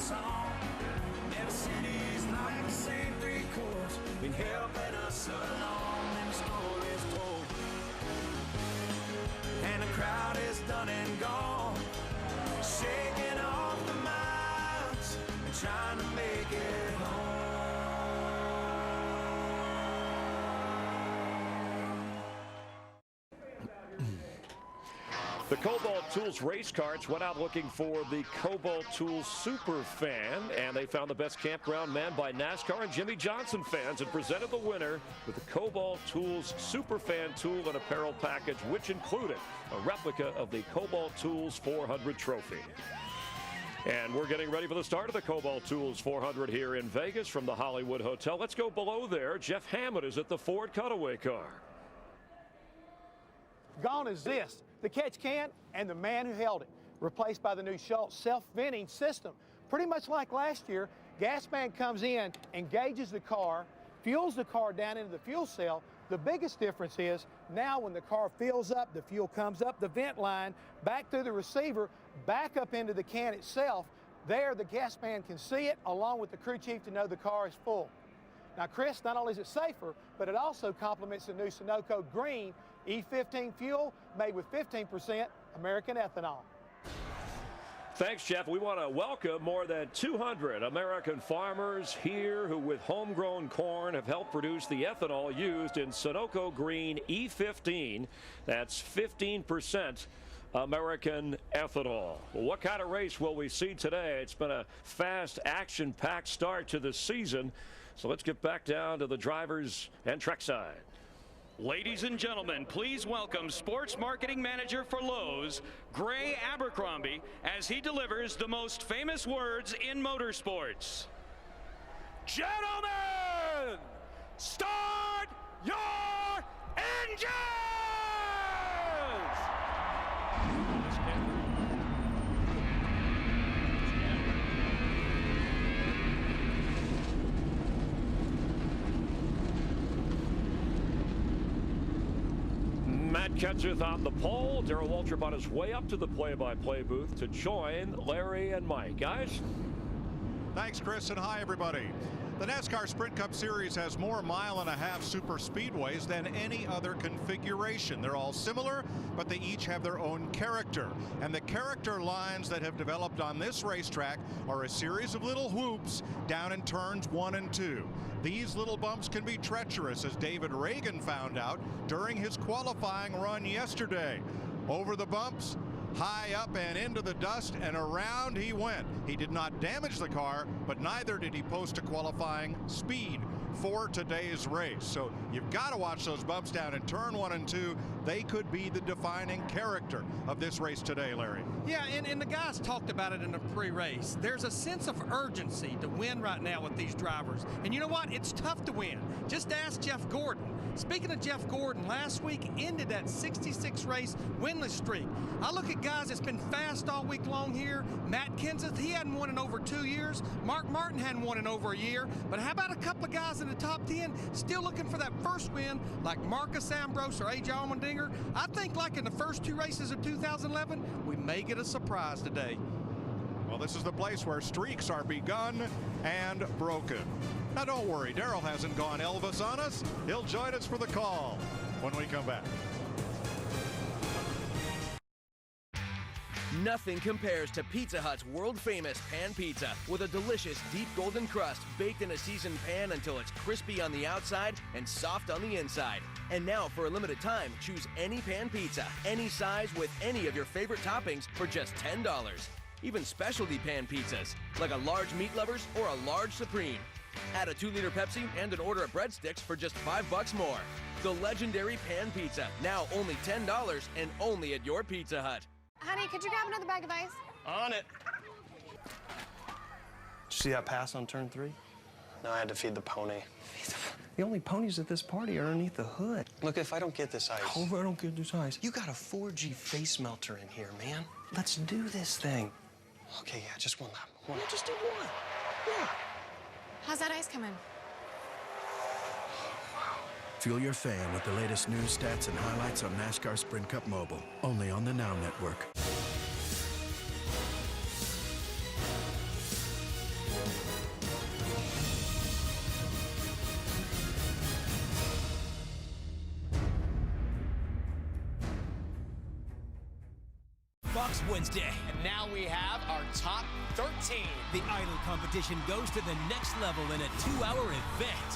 song. Never cities like the same three chords, been helping us along, and the story is told. And the crowd is done and gone, shaking off the miles and trying to make it home. The Kobalt Tools race carts went out looking for the Kobalt Tools super fan, and they found the best campground man by NASCAR and Jimmy Johnson fans and presented the winner with the Kobalt Tools super fan tool and apparel package, which included a replica of the Kobalt Tools 400 trophy. And we're getting ready for the start of the Kobalt Tools 400 here in Vegas from the Hollywood Hotel. Let's go below there. Jeff Hammond is at the Ford cutaway car. Gone is this, the catch can and the man who held it, replaced by the new Schultz self-venting system. Pretty much like last year, gas man comes in, engages the car, fuels the car down into the fuel cell. The biggest difference is now when the car fills up, the fuel comes up the vent line, back through the receiver, back up into the can itself. There, the gas man can see it along with the crew chief to know the car is full. Now, Chris, not only is it safer, but it also complements the new Sunoco Green E15 fuel made with 15% American ethanol. Thanks, Jeff. We want to welcome more than 200 American farmers here who, with homegrown corn, have helped produce the ethanol used in Sunoco Green E15. That's 15% American ethanol. Well, what kind of race will we see today? It's been a fast, action-packed start to the season. So let's get back down to the drivers and trackside. Ladies and gentlemen, please welcome Sports Marketing Manager for Lowe's, Gray Abercrombie, as he delivers the most famous words in motorsports. Gentlemen, start your engines! Matt Kenseth on the pole. Darrell Waltrip on his way up to the play-by-play booth to join Larry and Mike. Guys? Thanks, Chris, and hi, everybody. The NASCAR Sprint Cup Series has more mile-and-a-half super speedways than any other configuration. They're all similar, but they each have their own character. And the character lines that have developed on this racetrack are a series of little whoops down in turns 1 and 2. These little bumps can be treacherous, as David Reagan found out during his qualifying run yesterday. Over the bumps, high up and into the dust, and around he went. He did not damage the car, but neither did he post a qualifying speed for today's race. So you've got to watch those bumps down in turn 1 and 2. They could be the defining character of this race today, Larry. Yeah, and the guys talked about it in the pre-race. There's a sense of urgency to win right now with these drivers. And you know what? It's tough to win. Just ask Jeff Gordon. Speaking of Jeff Gordon, last week ended that 66 race winless streak. I look at guys that's been fast all week long here. Matt Kenseth, he hadn't won in over 2 years. Mark Martin hadn't won in over a year. But how about a couple of guys in the top 10 still looking for that first win, like Marcus Ambrose or A.J. Allmendinger? I think like in the first 2 races of 2011, we may get a surprise today. Well, this is the place where streaks are begun and broken. Now, don't worry, Darrell hasn't gone Elvis on us. He'll join us for the call when we come back. Nothing compares to Pizza Hut's world-famous pan pizza with a delicious deep golden crust baked in a seasoned pan until it's crispy on the outside and soft on the inside. And now, for a limited time, choose any pan pizza, any size with any of your favorite toppings for just $10. Even specialty pan pizzas, like a large meat lovers or a large supreme. Add a 2-liter Pepsi and an order of breadsticks for just $5 more. The legendary pan pizza, now only $10 and only at your Pizza Hut. Honey, could you grab another bag of ice? On it. Did you see that pass on turn 3? No, I had to feed the pony. The only ponies at this party are underneath the hood. Look, if I don't get this ice... Oh, if I don't get this ice... You got a 4G face melter in here, man. Let's do this thing. Okay, yeah, just one lap. One. Yeah, just do one. Yeah. How's that ice coming? Fuel your fan with the latest news, stats, and highlights on NASCAR Sprint Cup Mobile, only on the Now Network. Fox Wednesday. And now we have our top 13. The Idol competition goes to the next level in a 2-hour event.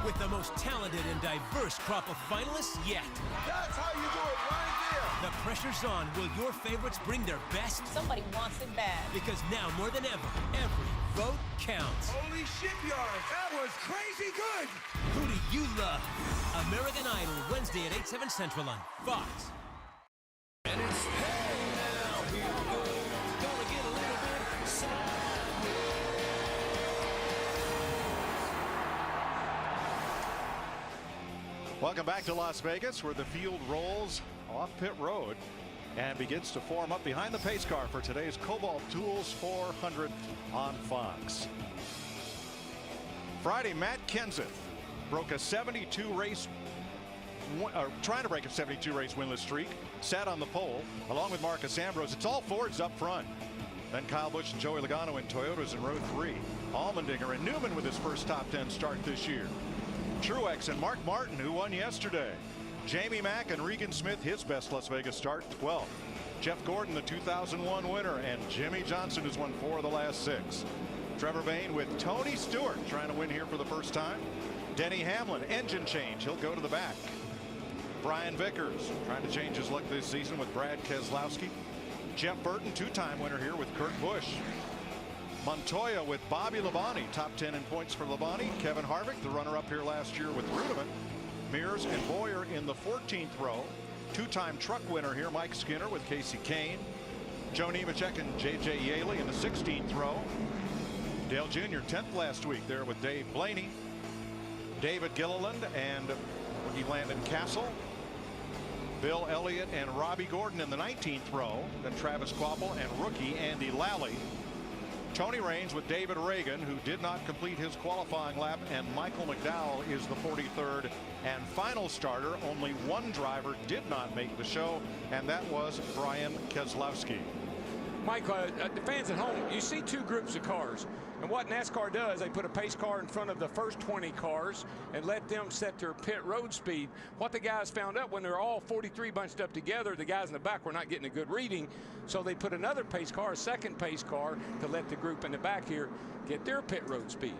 With the most talented and diverse crop of finalists yet. That's how you do it right there. The pressure's on. Will your favorites bring their best? Somebody wants it bad. Because now more than ever, every vote counts. Holy shipyard, that was crazy good. Who do you love? American Idol, Wednesday at 8/7 Central on Fox. And it's hey now, here we go. Gonna get a little bit sideways. Welcome back to Las Vegas, where the field rolls off pit road and begins to form up behind the pace car for today's Kobalt Tools 400 on Fox. Friday, Matt Kenseth broke a 72 race, trying to break a 72 race winless streak, sat on the pole along with Marcus Ambrose. It's all Fords up front. Then Kyle Busch and Joey Logano in Toyotas in row 3. Allmendinger and Newman with his first top 10 start this year. Truex and Mark Martin, who won yesterday. Jamie Mack and Regan Smith, his best Las Vegas start, 12th. Jeff Gordon, the 2001 winner, and Jimmy Johnson has won 4 of the last 6. Trevor Bayne with Tony Stewart trying to win here for the first time. Denny Hamlin, engine change, he'll go to the back. Brian Vickers trying to change his luck this season with Brad Keselowski. Jeff Burton, 2-time winner here with Kurt Busch. Montoya with Bobby Labonte, top 10 in points for Labonte. Kevin Harvick, the runner-up here last year with Rudiment. Mears and Boyer in the 14th row. 2-time truck winner here, Mike Skinner with Casey Kane. Joe Nemechek and J.J. Yaley in the 16th row. Dale Jr. 10th last week there with Dave Blaney. David Gilliland and rookie Landon Castle. Bill Elliott and Robbie Gordon in the 19th row. Then Travis Kvapil and rookie Andy Lally. Tony Raines with David Reagan, who did not complete his qualifying lap, and Michael McDowell is the 43rd and final starter. Only one driver did not make the show, and that was Brian Keselowski. Mike, the fans at home, you see 2 groups of cars. And what NASCAR does, they put a pace car in front of the first 20 cars and let them set their pit road speed. What the guys found out when they're all 43 bunched up together, the guys in the back were not getting a good reading. So they put another pace car, a second pace car, to let the group in the back here get their pit road speed.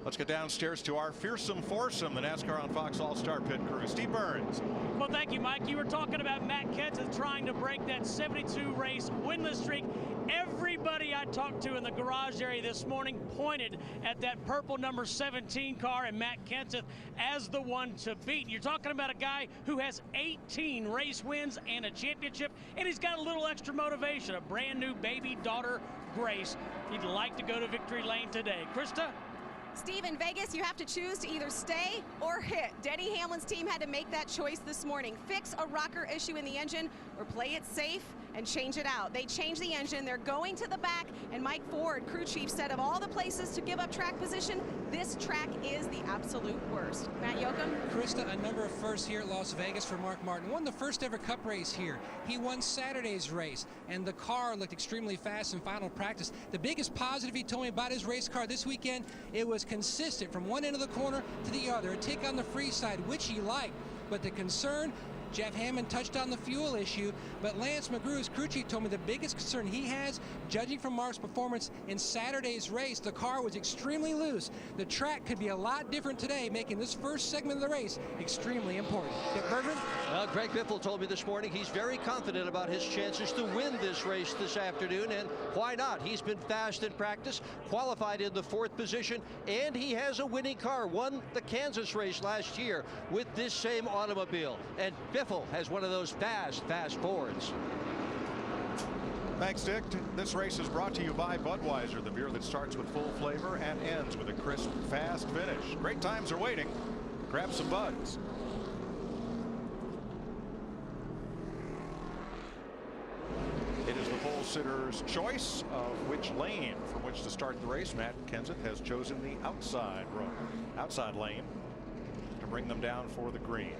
Let's get downstairs to our fearsome foursome, the NASCAR on Fox All-Star Pit Crew. Steve Burns. Well, thank you, Mike. You were talking about Matt Kenseth trying to break that 72 race winless streak. Everybody I talked to in the garage area this morning pointed at that purple number 17 car and Matt Kenseth as the one to beat. You're talking about a guy who has 18 race wins and a championship, and he's got a little extra motivation, a brand new baby daughter, Grace. He'd like to go to victory lane today. Krista? Steve, in Vegas, you have to choose to either stay or hit. Denny Hamlin's team had to make that choice this morning. Fix a rocker issue in the engine or play it safe and change it out. They changed the engine. They're going to the back, and Mike Ford, crew chief, said of all the places to give up track position, this track is the absolute worst. Matt Yoakum? Krista, a number of firsts here at Las Vegas for Mark Martin. Won the first ever Cup race here. He won Saturday's race, and the car looked extremely fast in final practice. The biggest positive he told me about his race car this weekend, it was consistent from one end of the corner to the other. A tick on the free side, which he liked. But the concern, Jeff Hammond touched on the fuel issue, but Lance McGrew, his crew chief, told me the biggest concern he has, judging from Mark's performance in Saturday's race, the car was extremely loose. The track could be a lot different today, making this first segment of the race extremely important. Dick Bergman? Well, Greg Biffle told me this morning he's very confident about his chances to win this race this afternoon, and why not? He's been fast in practice, qualified in the 4th position, and he has a winning car. Won the Kansas race last year with this same automobile. And Biffle has one of those fast Fords. Thanks, Dick. This race is brought to you by Budweiser, the beer that starts with full flavor and ends with a crisp, fast finish. Great times are waiting. Grab some Buds. It is the pole sitter's choice of which lane from which to start the race. Matt Kenseth has chosen the outside lane to bring them down for the green.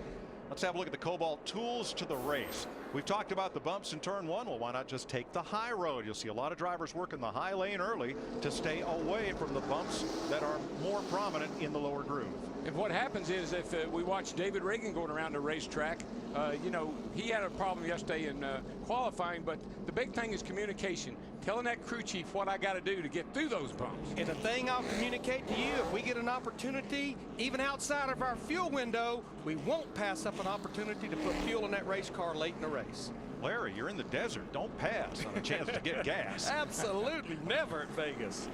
Let's have a look at the Kobalt Tools to the race. We've talked about the bumps in turn one. Well, why not just take the high road? You'll see a lot of drivers working the high lane early to stay away from the bumps that are more prominent in the lower groove. And what happens is if we watch David Reagan going around the racetrack, you know, he had a problem yesterday in qualifying, but the big thing is communication. Telling that crew chief what I got to do to get through those bumps. And the thing I'll communicate to you, if we get an opportunity, even outside of our fuel window, we won't pass up an opportunity to put fuel in that race car late in the race. Larry, you're in the desert. Don't pass on a chance to get gas. Absolutely never at Vegas.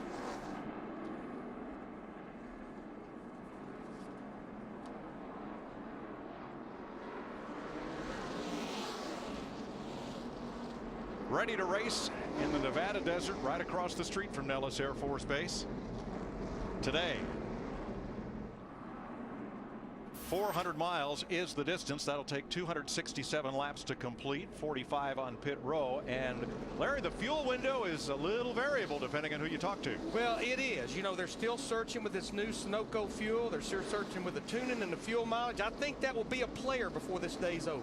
Ready to race in the Nevada desert right across the street from Nellis Air Force Base. Today, 400 miles is the distance. That'll take 267 laps to complete, 45 on pit row. And Larry, the fuel window is a little variable depending on who you talk to. Well, it is. You know, they're still searching with this new Sunoco fuel. They're still searching with the tuning and the fuel mileage. I think that will be a player before this day's over.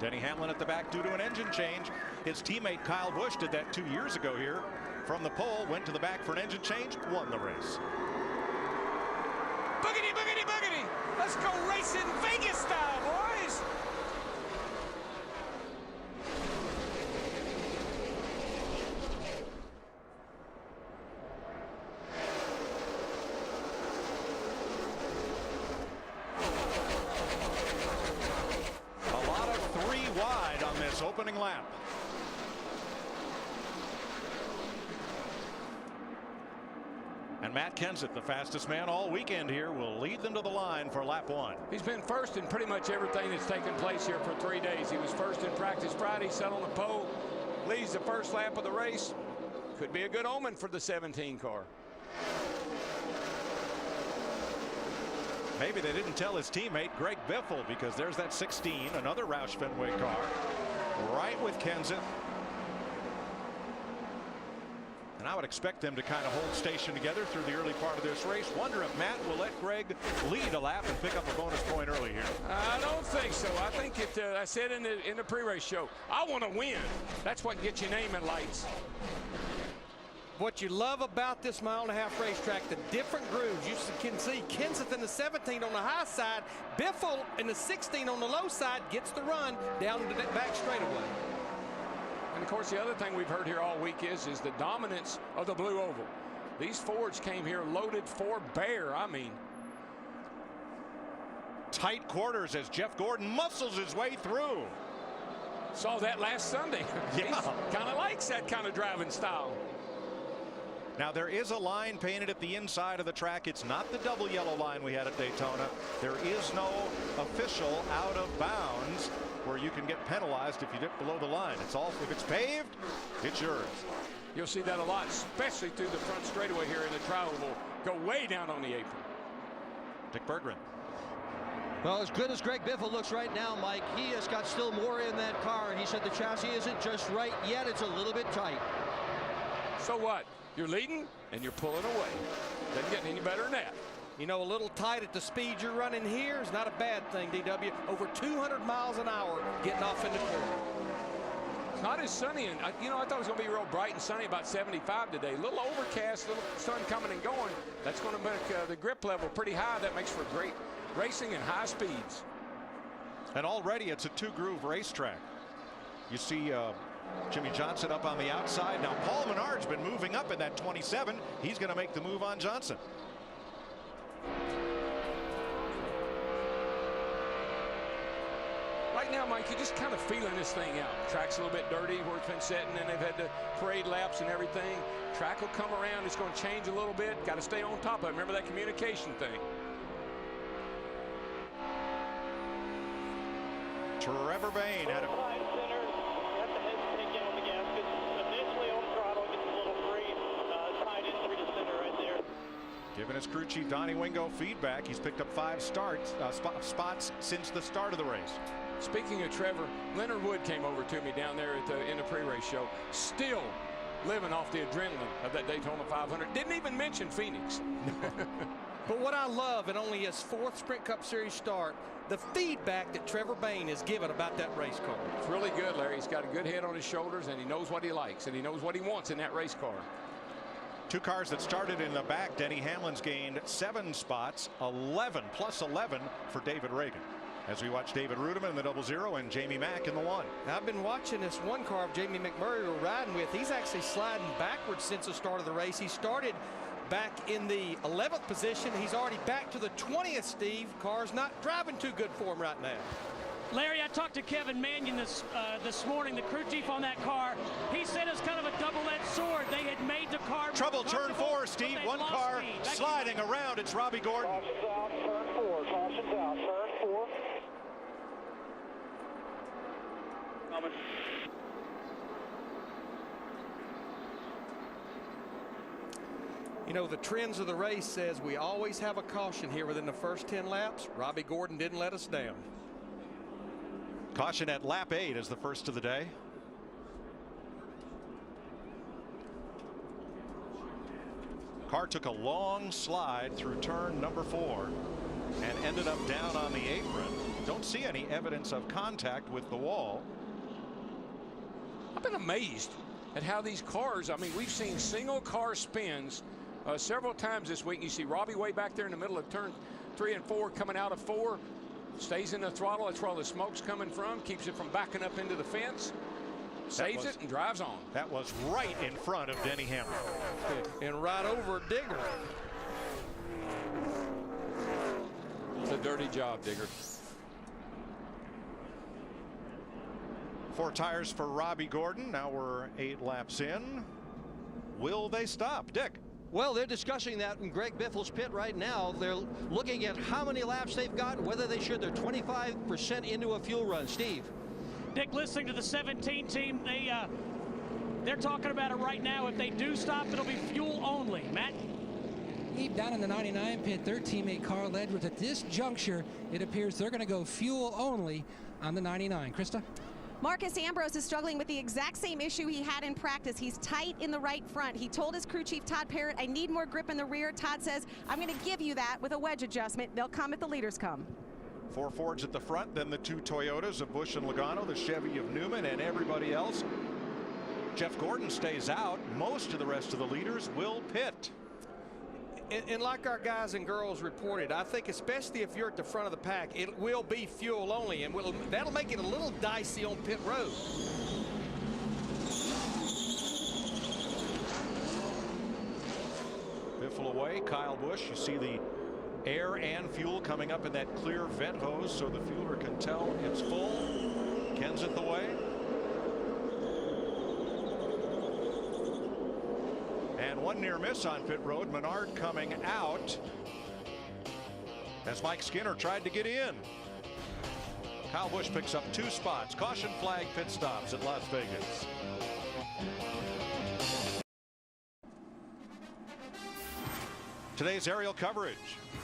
Denny Hamlin at the back due to an engine change. His teammate Kyle Busch did that 2 years ago here. From the pole, went to the back for an engine change, won the race. Boogity, boogity, boogity. Let's go racing Vegas style, boys. Opening lap. And Matt Kenseth, the fastest man all weekend here, will lead them to the line for lap one. He's been first in pretty much everything that's taken place here for 3 days. He was first in practice Friday, set on the pole, leads the first lap of the race. Could be a good omen for the 17 car. Maybe they didn't tell his teammate Greg Biffle, because there's that 16, another Roush Fenway car, right with Kenseth. And I would expect them to kind of hold station together through the early part of this race. Wonder if Matt will let Greg lead a lap and pick up a bonus point early here. I don't think so. I think I said in the pre-race show, I want to win. That's what gets your name in lights. What you love about this mile-and-a-half racetrack, the different grooves. You can see Kenseth in the 17 on the high side, Biffle in the 16 on the low side gets the run down to the back straightaway. And of course, the other thing we've heard here all week is the dominance of the blue oval. These Fords came here loaded for bear. I mean, tight quarters as Jeff Gordon muscles his way through. Saw that last Sunday. Yeah, kind of likes that kind of driving style. Now there is a line painted at the inside of the track. It's not the double yellow line we had at Daytona. There is no official out of bounds where you can get penalized if you dip below the line. It's all, if it's paved, it's yours. You'll see that a lot, especially through the front straightaway here in the trial. Will go way down on the apron. Dick Berggren. Well, as good as Greg Biffle looks right now, Mike, he has got still more in that car, and he said the chassis isn't just right yet. It's a little bit tight. So what? You're leading and you're pulling away. Doesn't get any better than that. You know, a little tight at the speed you're running here is not a bad thing, DW. Over 200 miles an hour getting off in the corner. It's not as sunny, and you know, I thought it was going to be real bright and sunny, about 75 today. A little overcast, little sun coming and going. That's going to make the grip level pretty high. That makes for great racing and high speeds. And already it's a two-groove racetrack. You see Jimmy Johnson up on the outside. Now Paul Menard's been moving up in that 27. He's going to make the move on Johnson. Right now, Mike, you're just kind of feeling this thing out. Track's a little bit dirty where it's been setting, and they've had to parade laps and everything. Track will come around. It's going to change a little bit. Got to stay on top of it. Remember that communication thing. Trevor Bayne had a giving his crew chief Donnie Wingo feedback. He's picked up 5 spots since the start of the race. Speaking of Trevor, Leonard Wood came over to me down there in the pre-race show, still living off the adrenaline of that Daytona 500. Didn't even mention Phoenix. But what I love in only his 4th Sprint Cup Series start, the feedback that Trevor Bayne has given about that race car. It's really good, Larry. He's got a good head on his shoulders, and he knows what he likes, and he knows what he wants in that race car. 2 cars that started in the back. Denny Hamlin's gained 7 spots, 11 plus 11 for David Reagan. As we watch David Rudeman in the 00 and Jamie Mack in the 1. I've been watching this one car of Jamie McMurray we're riding with. He's actually sliding backwards since the start of the race. He started back in the 11th position. He's already back to the 20th, Steve. Car's not driving too good for him right now. Larry, I talked to Kevin Mannion this morning, the crew chief on that car. He said it's kind of a double-edged sword. They had made the car trouble. Turn 4, Steve. One car sliding around. It's Robbie Gordon. Caution's out, turn 4. Caution's out, turn 4. Coming. You know, the trends of the race says we always have a caution here within the first 10 laps. Robbie Gordon didn't let us down. Caution at lap 8 is the first of the day. Car took a long slide through turn number 4 and ended up down on the apron. Don't see any evidence of contact with the wall. I've been amazed at how these cars, I mean, we've seen single car spins several times this week. You see Robbie way back there in the middle of turn 3 and 4, coming out of 4. Stays in the throttle. That's where all the smoke's coming from. Keeps it from backing up into the fence. Saves it and drives on. That was right in front of Denny Hamlin. And right over Digger. It's a dirty job, Digger. 4 tires for Robbie Gordon. Now we're 8 laps in. Will they stop, Dick? Well, they're discussing that in Greg Biffle's pit right now. They're looking at how many laps they've gotten, whether they should. They're 25% into a fuel run. Steve. Dick, listening to the 17 team, they're talking about it right now. If they do stop, it'll be fuel only. Matt? Deep down in the 99 pit, their teammate Carl Edwards, at this juncture, it appears they're going to go fuel only on the 99. Krista? Marcus Ambrose is struggling with the exact same issue he had in practice. He's tight in the right front. He told his crew chief, Todd Parrott, I need more grip in the rear. Todd says, I'm going to give you that with a wedge adjustment. They'll come if the leaders come. 4 Fords at the front, then the 2 Toyotas of Busch and Logano, the Chevy of Newman, and everybody else. Jeff Gordon stays out. Most of the rest of the leaders will pit. And like our guys and girls reported, I think especially if you're at the front of the pack, it will be fuel only, and that'll make it a little dicey on pit road. Biffle away, Kyle Busch. You see the air and fuel coming up in that clear vent hose so the fueler can tell it's full. Kenseth away. And one near miss on pit road. Menard coming out as Mike Skinner tried to get in. Kyle Busch picks up 2 spots. Caution flag pit stops at Las Vegas. Today's aerial coverage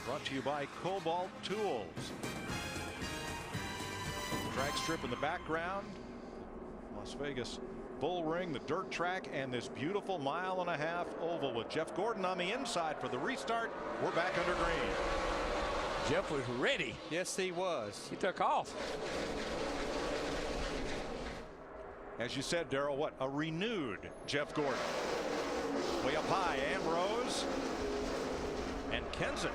brought to you by Kobalt Tools. Drag strip in the background. Las Vegas Bull Ring, the dirt track, and this beautiful 1.5-mile oval with Jeff Gordon on the inside for the restart. We're back under green. Jeff was ready. Yes, he was. He took off. As you said, Darrell, what a renewed Jeff Gordon. Way up high, Ambrose and Kenseth.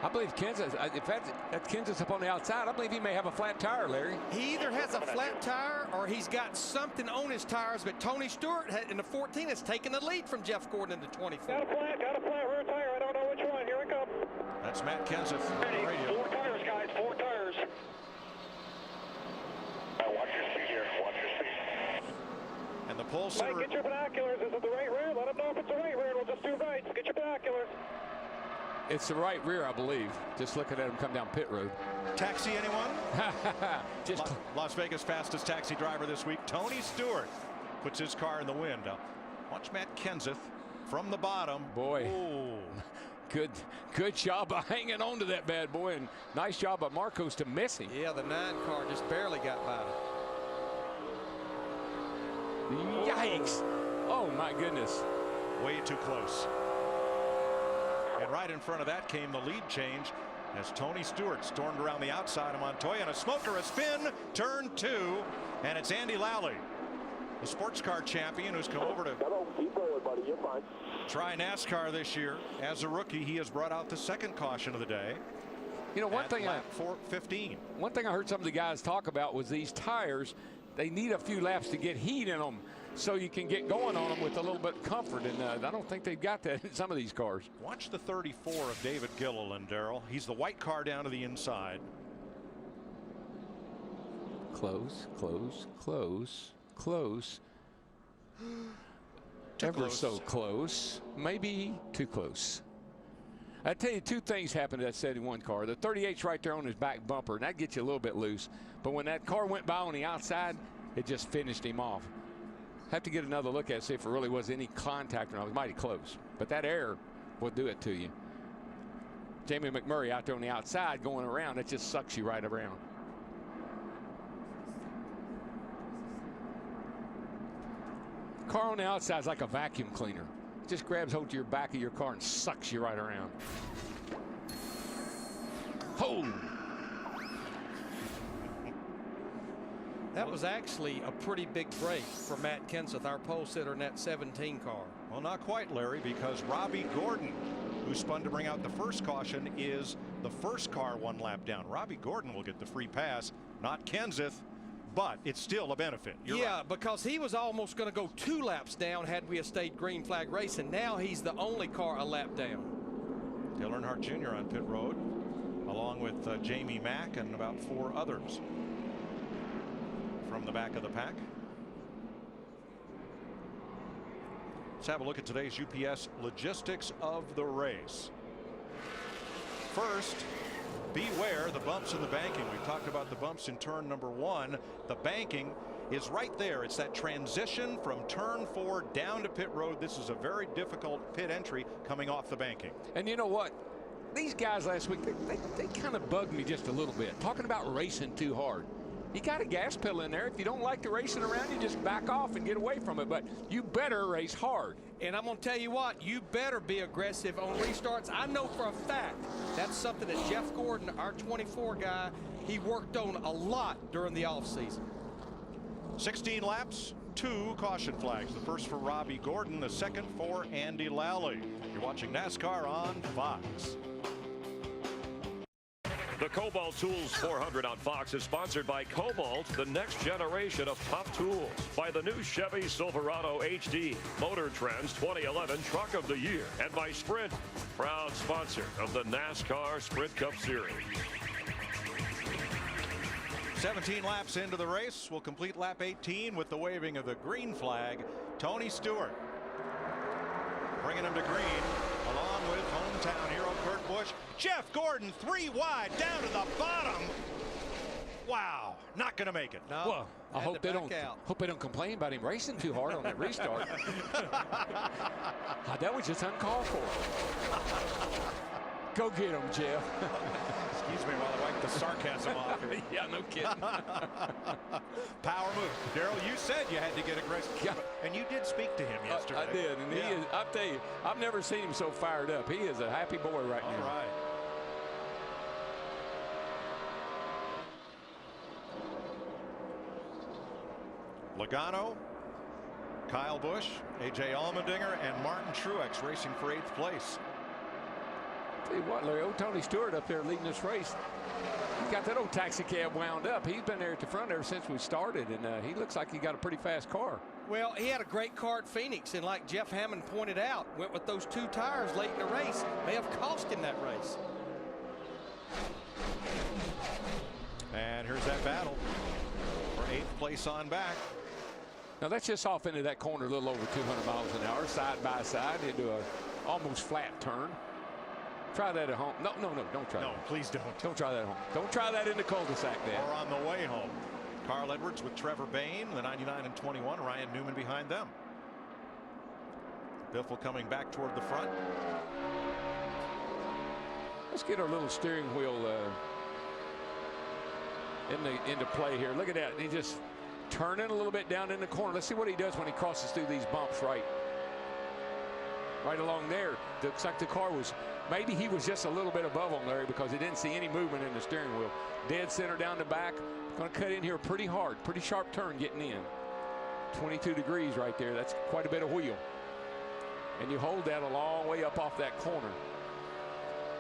I believe Kenseth, if that's Kenseth up on the outside, I believe he may have a flat tire, Larry. He either has a flat tire or he's got something on his tires, but Tony Stewart in the 14 has taken the lead from Jeff Gordon in the 24. Got a flat rear tire. I don't know which one. Here it comes. That's Matt Kenseth on the radio. 4 tires, guys. 4 tires. Watch your speed here. Watch your speed. And the pole sitter. Mike, get your binoculars. Is it the right rear? Let them know if it's the right rear. We'll just do right. Get your binoculars. It's the right rear, I believe. Just looking at him come down pit road. Taxi, anyone? Just Las Vegas fastest taxi driver this week, Tony Stewart, puts his car in the wind. Watch Matt Kenseth from the bottom. Boy. Ooh. Good job of hanging on to that bad boy, and nice job by Marcos to miss him. Yeah, the 9 car just barely got by. Yikes. Oh, my goodness. Way too close. And right in front of that came the lead change as Tony Stewart stormed around the outside of Montoya, and a smoker, a spin, turn 2, and it's Andy Lally, the sports car champion, who's come over to keep going, buddy. You're fine. try NASCAR this year. As a rookie, he has brought out the second caution of the day. You know, one thing I heard some of the guys talk about was these tires. They need a few laps to get heat in them so you can get going on them with a little bit of comfort, and I don't think they've got that in some of these cars. Watch the 34 of David Gilliland, Darrell. He's the white car down to the inside. Close, close, close, close. Ever so close. Maybe too close. I tell you, two things happened to that 71 car. The 38's right there on his back bumper, and that gets you a little bit loose. But when that car went by on the outside, it just finished him off. Have to get another look at it, see if there really was any contact or not. It was mighty close. But that air will do it to you. Jamie McMurray out there on the outside going around, it just sucks you right around. Car on the outside is like a vacuum cleaner. It just grabs hold to your back of your car and sucks you right around. Oh! That was actually a pretty big break for Matt Kenseth, our pole sitter in that 17 car. Well, not quite, Larry, because Robbie Gordon, who spun to bring out the first caution, is the first car one lap down. Robbie Gordon will get the free pass, not Kenseth, but it's still a benefit. You're right. Because he was almost going to go 2 laps down had we have stayed green flag racing. Now he's the only car a lap down. Dale Earnhardt Jr. on pit road, along with Jamie Mack and about 4 others from the back of the pack. Let's have a look at today's UPS logistics of the race. First, beware the bumps in the banking. We've talked about the bumps in turn number 1. The banking is right there. It's that transition from turn 4 down to pit road. This is a very difficult pit entry coming off the banking. And you know what? These guys last week, they kind of bugged me just a little bit, talking about racing too hard. You got a gas pedal in there. If you don't like the racing around, you just back off and get away from it. But you better race hard. And I'm going to tell you what, you better be aggressive on restarts. I know for a fact that's something that Jeff Gordon, our 24 guy, he worked on a lot during the offseason. 16 laps, 2 caution flags. The first for Robbie Gordon, the second for Andy Lally. You're watching NASCAR on Fox. The Kobalt Tools 400 on Fox is sponsored by Kobalt, the next generation of top tools. By the new Chevy Silverado HD, Motor Trend's 2011 Truck of the Year. And by Sprint, proud sponsor of the NASCAR Sprint Cup Series. 17 laps into the race. We'll complete lap 18 with the waving of the green flag. Tony Stewart bringing him to green, along with hometown hero Kurt Busch. Jeff Gordon 3 wide down to the bottom. Wow, not going to make it. No, well, I hope they don't complain about him racing too hard on that restart. That was just uncalled for. Go get him, Jeff. Excuse me while I wipe the sarcasm off here. Yeah, no kidding. Power move. Darrell, you said you had to get aggressive. Yeah. And you did speak to him yesterday. I did. And he is, I'll tell you, I've never seen him so fired up. He is a happy boy right now. All right. Logano, Kyle Busch, A.J. Allmendinger, and Martin Truex racing for 8th place. Tell you what, Larry, old Tony Stewart up there leading this race. He got that old taxi cab wound up. He's been there at the front ever since we started, and he looks like he got a pretty fast car. Well, he had a great car at Phoenix, and like Jeff Hammond pointed out, went with those 2 tires late in the race. May have cost him that race. And here's that battle for 8th place on back. Now that's just off into that corner a little over 200 miles an hour, side by side into a almost flat turn. Try that at home. No, don't try that. No, please don't. Don't try that at home. Don't try that in the cul-de-sac there. Or on the way home. Carl Edwards with Trevor Bayne, the 99 and 21. Ryan Newman behind them. Biffle coming back toward the front. Let's get our little steering wheel into play here. Look at that. He just turning a little bit down in the corner. Let's see what he does when he crosses through these bumps right. right along there. Looks like the car was, maybe he was just a little bit above him, Larry, because he didn't see any movement in the steering wheel. Dead center down the back. Going to cut in here pretty hard, pretty sharp turn getting in. 22 degrees right there. That's quite a bit of wheel. And you hold that a long way up off that corner.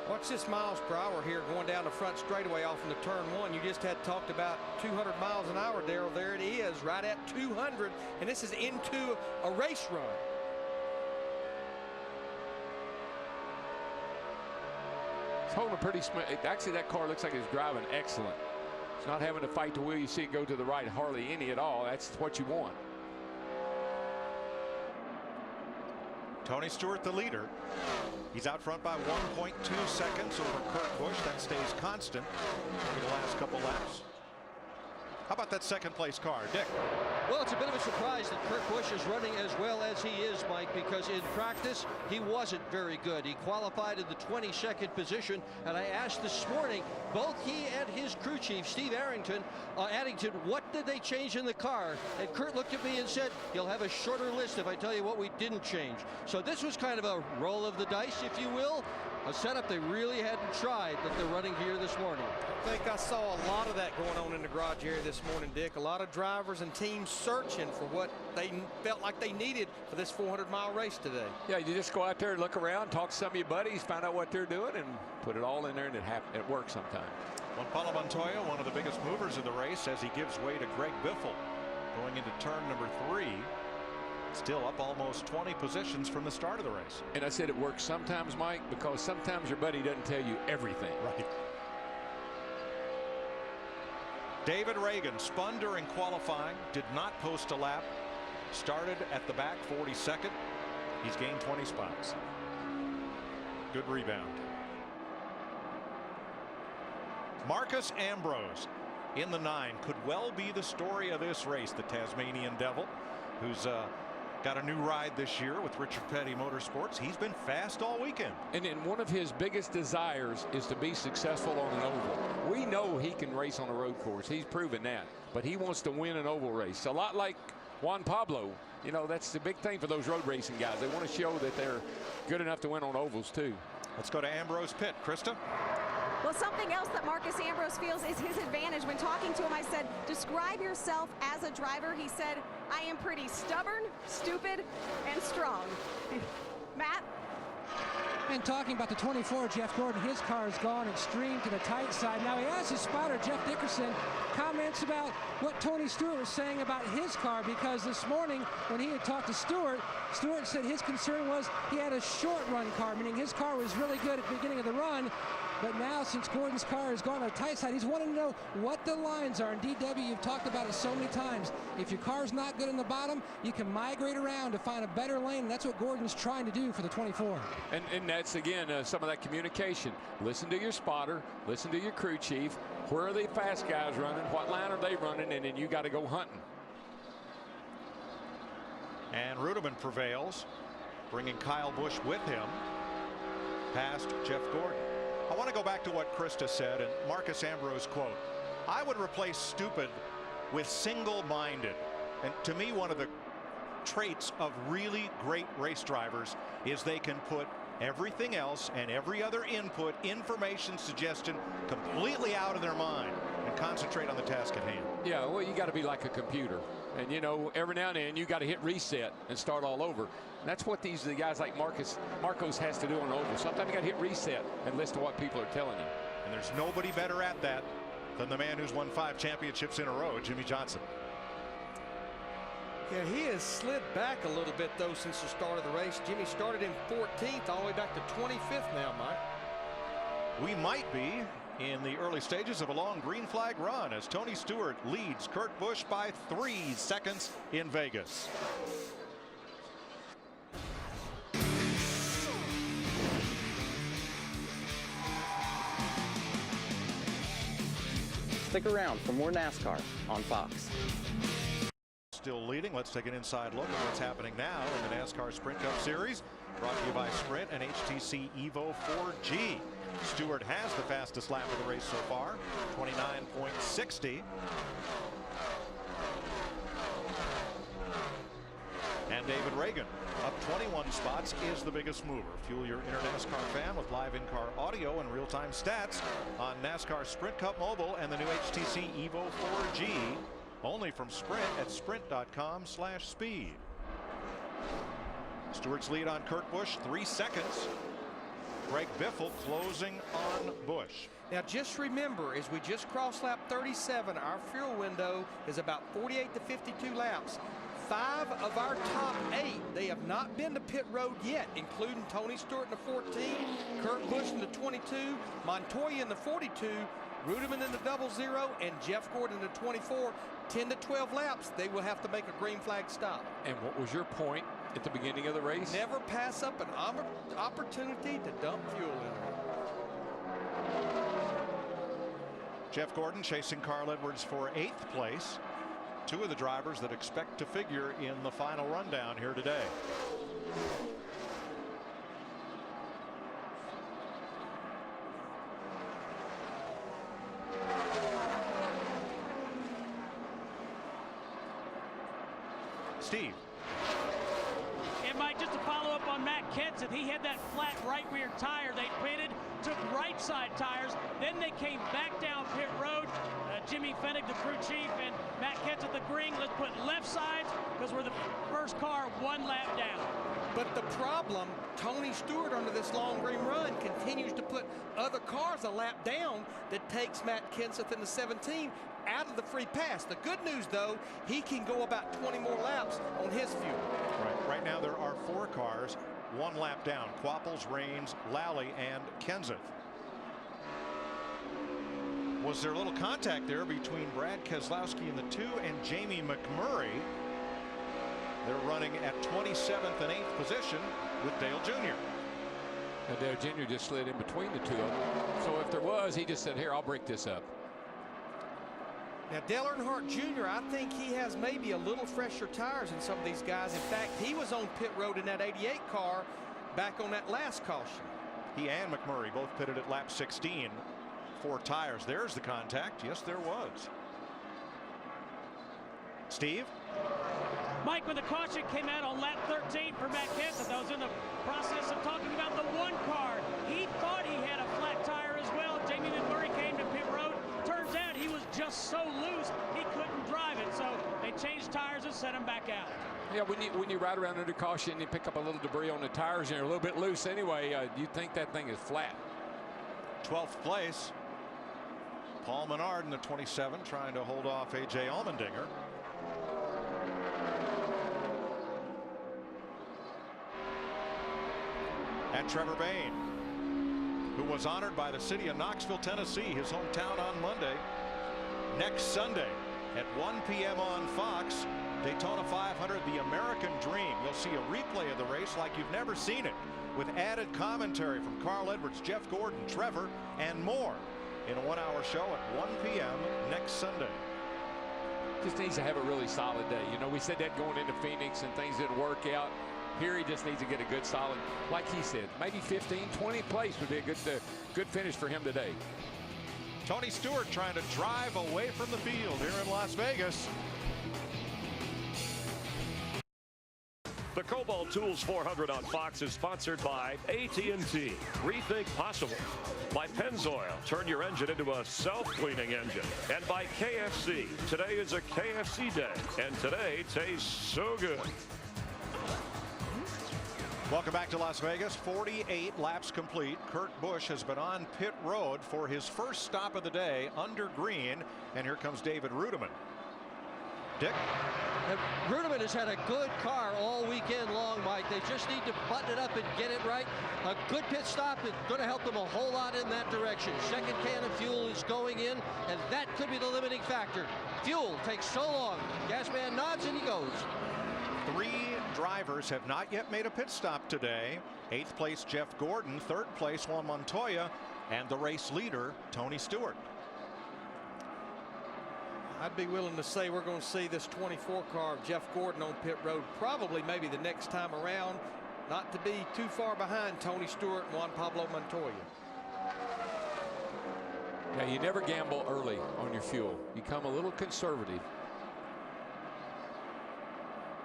Watch this miles per hour here going down the front straightaway off into turn one. You just had talked about 200 miles an hour, Darrell. There it is, right at 200, and this is into a race run. It's holding pretty smooth. Actually, that car looks like it's driving excellent. It's not having to fight the wheel. You see it go to the right hardly any at all. That's what you want. Tony Stewart, the leader. He's out front by 1.2 seconds over Kurt Busch. That stays constant over the last couple laps. How about that second place car, Dick? Well, it's a bit of a surprise that Kurt Busch is running as well as he is, Mike, because in practice he wasn't very good. He qualified in the 22nd position, and I asked this morning both he and his crew chief, Steve Addington, what did they change in the car? And Kurt looked at me and said, "You'll have a shorter list if I tell you what we didn't change." So this was kind of a roll of the dice, if you will. A setup they really hadn't tried that they're running here this morning. I think I saw a lot of that going on in the garage area this morning, Dick. A lot of drivers and teams searching for what they felt like they needed for this 400-mile race today. Yeah, you just go out there and look around, talk to some of your buddies, find out what they're doing, and put it all in there, and it works sometimes. Juan Pablo Montoya, one of the biggest movers of the race, as he gives way to Greg Biffle going into turn number 3. Still up almost 20 positions from the start of the race. And I said it works sometimes, Mike, because sometimes your buddy doesn't tell you everything. Right. David Reagan spun during qualifying, did not post a lap, started at the back 42nd. He's gained 20 spots. Good rebound. Marcus Ambrose in the 9 could well be the story of this race. The Tasmanian Devil, who's got a new ride this year with Richard Petty Motorsports. He's been fast all weekend. And one of his biggest desires is to be successful on an oval. We know he can race on a road course. He's proven that. But he wants to win an oval race. A lot like Juan Pablo. You know, that's the big thing for those road racing guys. They want to show that they're good enough to win on ovals, too. Let's go to Ambrose pit. Krista? Well, something else that Marcus Ambrose feels is his advantage. When talking to him, I said, describe yourself as a driver. He said, I am pretty stubborn, stupid, and strong. Matt? And talking about the 24, Jeff Gordon, his car has gone extreme to the tight side. Now he has his spotter, Jeff Dickerson, comments about what Tony Stewart was saying about his car, because this morning when he had talked to Stewart, Stewart said his concern was he had a short run car, meaning his car was really good at the beginning of the run. But now, since Gordon's car has gone on the tight side, he's wanting to know what the lines are. And DW, you've talked about it so many times. If your car's not good in the bottom, you can migrate around to find a better lane. And that's what Gordon's trying to do for the 24. And that's, again, some of that communication. Listen to your spotter. Listen to your crew chief. Where are the fast guys running? What line are they running? And then you got to go hunting. And Ruderman prevails, bringing Kyle Busch with him past Jeff Gordon. I want to go back to what Krista said and Marcus Ambrose quote. I would replace stupid with single-minded. And to me, one of the traits of really great race drivers is they can put everything else and every other input, information, suggestion completely out of their mind and concentrate on the task at hand. Yeah, well, you got to be like a computer. And, you know, every now and then you got to hit reset and start all over. And that's what the guys like Marcos has to do on the oval. Sometimes you got to hit reset and listen to what people are telling you. And there's nobody better at that than the man who's won 5 championships in a row, Jimmy Johnson. Yeah, he has slid back a little bit, though, since the start of the race. Jimmy started in 14th all the way back to 25th now, Mike. We might be in the early stages of a long green flag run as Tony Stewart leads Kurt Busch by 3 seconds in Vegas. Stick around for more NASCAR on Fox. Still leading. Let's take an inside look at what's happening now in the NASCAR Sprint Cup Series, brought to you by Sprint and HTC Evo 4G. Stewart has the fastest lap of the race so far, 29.60. And David Reagan, up 21 spots, is the biggest mover. Fuel your inner NASCAR fan with live in-car audio and real-time stats on NASCAR Sprint Cup Mobile and the new HTC Evo 4G. Only from Sprint at sprint.com/speed. Stewart's lead on Kurt Busch, 3 seconds. Greg Biffle closing on Busch. Now just remember, as we just crossed lap 37, our fuel window is about 48 to 52 laps. 5 of our top 8, they have not been to pit road yet, including Tony Stewart in the 14, Kurt Busch in the 22, Montoya in the 42, Ruderman in the 00, and Jeff Gordon in the 24. 10 to 12 laps, they will have to make a green flag stop. And what was your point at the beginning of the race? Never pass up an opportunity to dump fuel in there. Jeff Gordon chasing Carl Edwards for 8th place. 2 of the drivers that expect to figure in the final rundown here today. Steve. And Mike, just to follow up on Matt Kenseth, he had that flat right rear tire. They pitted, took right side tires, then they came back down pit road. Jimmy Fennick, the crew chief, and Matt Kenseth agreeing, let's put left sides because we're the first car 1 lap down. But the problem, Tony Stewart under this long green run continues to put other cars a lap down that takes Matt Kenseth in the 17 out of the free pass. The good news, though, he can go about 20 more laps on his fuel. Right now there are 4 cars 1 lap down. Quapples, Rains, Lally, and Kenseth. Was there a little contact there between Brad Keselowski in the 2 and Jamie McMurray? They're running at 27th and 8th position with Dale Jr. And Dale Jr. just slid in between the 2 of them. So if there was, he just said, here, I'll break this up. Now, Dale Earnhardt Jr., I think he has maybe a little fresher tires than some of these guys. In fact, he was on pit road in that 88 car back on that last caution. He and McMurray both pitted at lap 16. 4 tires. There's the contact. Yes, there was. Steve? Mike, when the caution came out on lap 13 for Matt Kenseth, I was in the process of talking about the 1 car. He thought he had a flat tire as well. Jamie McMurray came to pit road. Turns out he was just so loose he couldn't drive it. So they changed tires and sent him back out. Yeah, when you ride around under caution, you pick up a little debris on the tires and you're a little bit loose anyway. You think that thing is flat. 12th place. Paul Menard in the 27 trying to hold off A.J. Allmendinger. And Trevor Bayne, who was honored by the city of Knoxville, Tennessee, his hometown, on Monday. Next Sunday at 1 p.m. on Fox, Daytona 500, the American Dream. You'll see a replay of the race like you've never seen it, with added commentary from Carl Edwards, Jeff Gordon, Trevor, and more in a 1-hour show at 1 p.m. next Sunday. Just needs to have a really solid day. You know, we said that going into Phoenix and things didn't work out. Here he just needs to get a good solid, like he said, maybe 15, 20th place would be a good finish for him today. Tony Stewart trying to drive away from the field here in Las Vegas. The Kobalt Tools 400 on Fox is sponsored by AT&T. Rethink possible. By Pennzoil. Turn your engine into a self-cleaning engine. And by KFC. Today is a KFC day. And today tastes so good. Welcome back to Las Vegas. 48 laps complete. Kurt Busch has been on pit road for his first stop of the day under green. And here comes David Ruderman. Dick? Ruderman has had a good car all weekend long, Mike. They just need to button it up and get it right. A good pit stop is going to help them a whole lot in that direction. Second can of fuel is going in, and that could be the limiting factor. Fuel takes so long. Gas man nods and he goes. 3 drivers have not yet made a pit stop today. 8th place Jeff Gordon, 3rd place Juan Montoya, and the race leader Tony Stewart. I'd be willing to say we're going to see this 24 car of Jeff Gordon on pit road probably maybe the next time around, not to be too far behind Tony Stewart and Juan Pablo Montoya. Yeah, you never gamble early on your fuel. Become a little conservative.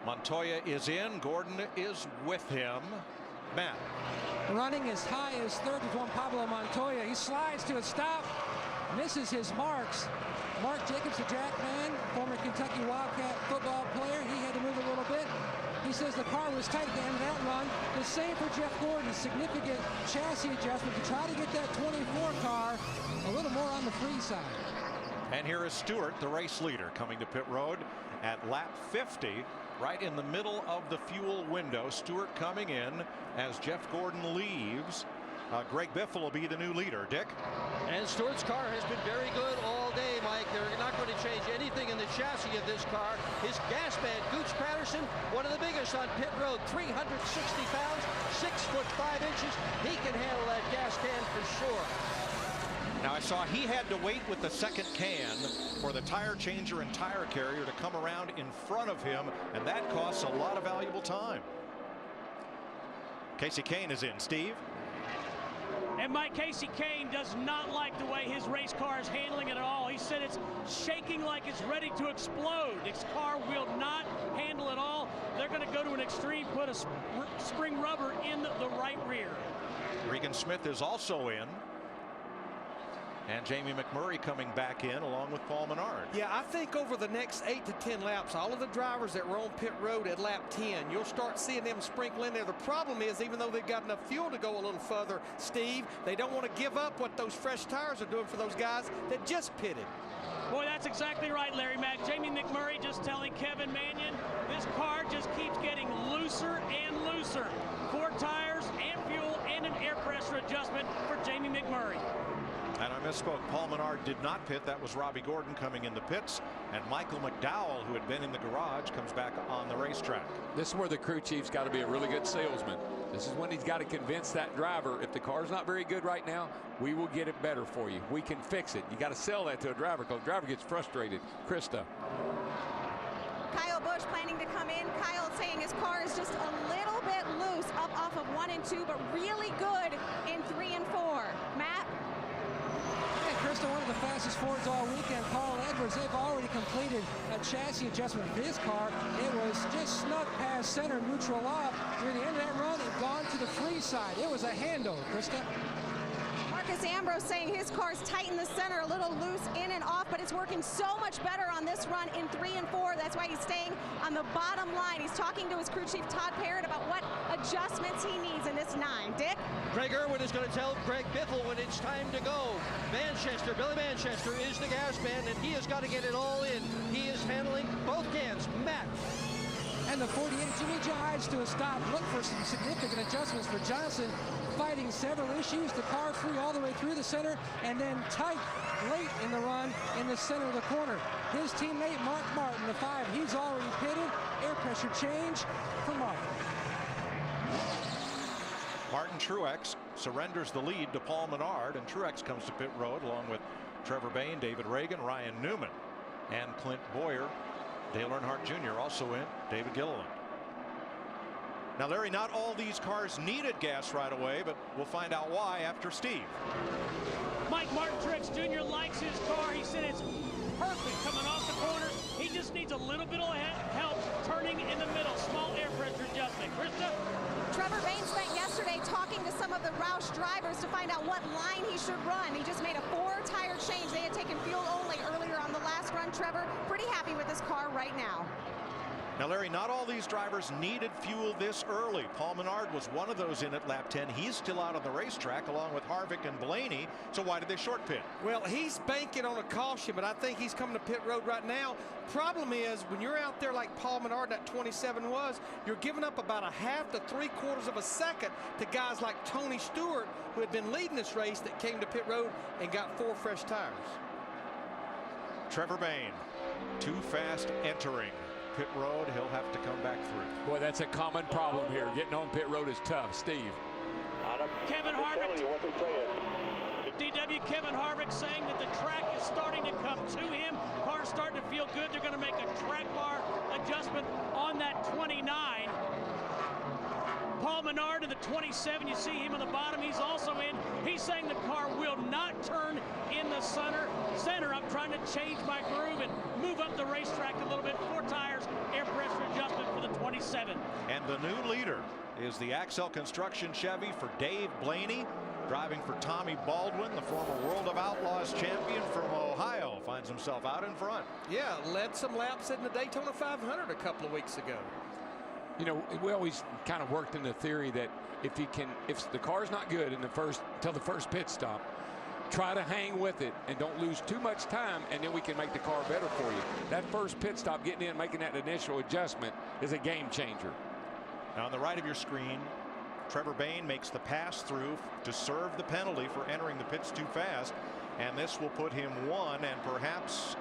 Montoya is in. Gordon is with him. Matt. Running as high as third with Juan Pablo Montoya. He slides to a stop, misses his marks. Mark Jacobs, the jackman, former Kentucky Wildcat football player, he had to move a little bit. He says the car was tight at the end of that run. The same for Jeff Gordon, significant chassis adjustment to try to get that 24 car a little more on the free side. And here is Stewart, the race leader, coming to pit road at lap 50, right in the middle of the fuel window. Stewart coming in as Jeff Gordon leaves. Greg Biffle will be the new leader. Dick? And Stewart's car has been very good all day, Mike. They're not going to change anything in the chassis of this car. His gas man, Gooch Patterson, one of the biggest on pit road, 360 pounds, 6'5" He can handle that gas can for sure. Now I saw he had to wait with the second can for the tire changer and tire carrier to come around in front of him, and that costs a lot of valuable time. Casey Kane is in. Steve? And Mike, Casey Kane does not like the way his race car is handling it at all. He said it's shaking like it's ready to explode. His car will not handle it all. They're going to go to an extreme, put a spring rubber in the right rear. Regan Smith is also in. And Jamie McMurray coming back in along with Paul Menard. Yeah, I think over the next 8 to 10 laps, all of the drivers that were on pit road at lap 10, you'll start seeing them sprinkle in there. The problem is, even though they've got enough fuel to go a little further, Steve, they don't want to give up what those fresh tires are doing for those guys that just pitted. Boy, that's exactly right, Larry Mack. Jamie McMurray just telling Kevin Mannion, this car just keeps getting looser and looser. 4 tires and fuel and an air pressure adjustment for Jamie McMurray. And I misspoke. Paul Menard did not pit. That was Robbie Gordon coming in the pits. And Michael McDowell, who had been in the garage, comes back on the racetrack. This is where the crew chief's got to be a really good salesman. This is when he's got to convince that driver, if the car's not very good right now, we will get it better for you. We can fix it. You got to sell that to a driver because the driver gets frustrated. Krista. Kyle Busch planning to come in. Kyle saying his car is just a little bit loose up off of 1 and 2, but really good in 3 and 4. Matt? Krista, one of the fastest Fords all weekend. Paul Edwards, they've already completed a chassis adjustment for his car. It was just snuck past center neutral off. Near the end of that run, it gone to the free side. It was a handover, Krista. Marcus Ambrose saying his car's tight in the center, a little loose in and off, but it's working so much better on this run in 3 and 4. That's why he's staying on the bottom line. He's talking to his crew chief, Todd Parrott, about what adjustments he needs in this 9. Dick? Greg Irwin is going to tell Greg Biffle when it's time to go. Manchester, Billy Manchester is the gas man, and he has got to get it all in. He is handling both cans. Matt. And the 48, Jimmy Jives to a stop. Look for some significant adjustments for Johnson, fighting several issues. The car free all the way through the center, and then tight late in the run in the center of the corner. His teammate Mark Martin, the 5, he's already pitted. Air pressure change for Martin. Martin Truex surrenders the lead to Paul Menard, and Truex comes to pit road along with Trevor Bayne, David Reagan, Ryan Newman, and Clint Boyer. Dale Earnhardt Jr. also in, David Gilliland. Now, Larry, not all these cars needed gas right away, but we'll find out why after Steve. Mike Martin Truex Jr. likes his car. He said it's perfect coming off the corner. He just needs a little bit of help turning in the middle. Small air pressure adjustment. Krista? Trevor Bayne spent yesterday talking to some of the Roush drivers to find out what line he should run. He just made a 4-tire change. They had taken fuel only earlier on the last run. Trevor, pretty happy with his car right now. Now, Larry, not all these drivers needed fuel this early. Paul Menard was one of those in at lap 10. He's still out on the racetrack along with Harvick and Blaney. So why did they short pit? Well, he's banking on a caution, but I think he's coming to pit road right now. Problem is, when you're out there like Paul Menard, that 27 was, you're giving up about a half to 3/4 of a second to guys like Tony Stewart, who had been leading this race, that came to pit road and got 4 fresh tires. Trevor Bayne, too fast entering pit road. He'll have to come back through. Boy, that's a common problem here. Getting on pit road is tough. Steve. Kevin Harvick. DW Kevin Harvick saying that the track is starting to come to him. Car's starting to feel good. They're going to make a track bar adjustment on that 29. Paul Menard in the 27, you see him on the bottom. He's also in. He's saying the car will not turn in the center. I'm trying to to change my groove and move up the racetrack a little bit. 4 tires, air pressure adjustment for the 27. And the new leader is the Axel Construction Chevy for Dave Blaney. Driving for Tommy Baldwin, the former World of Outlaws champion from Ohio, finds himself out in front. Yeah, led some laps in the Daytona 500 a couple of weeks ago. You know, we always kind of worked in the theory that if the car's not good in until the first pit stop, try to hang with it and don't lose too much time, and then we can make the car better for you. That first pit stop, getting in, making that initial adjustment is a game changer. Now on the right of your screen, Trevor Bayne makes the pass through to serve the penalty for entering the pits too fast, and this will put him 1 and perhaps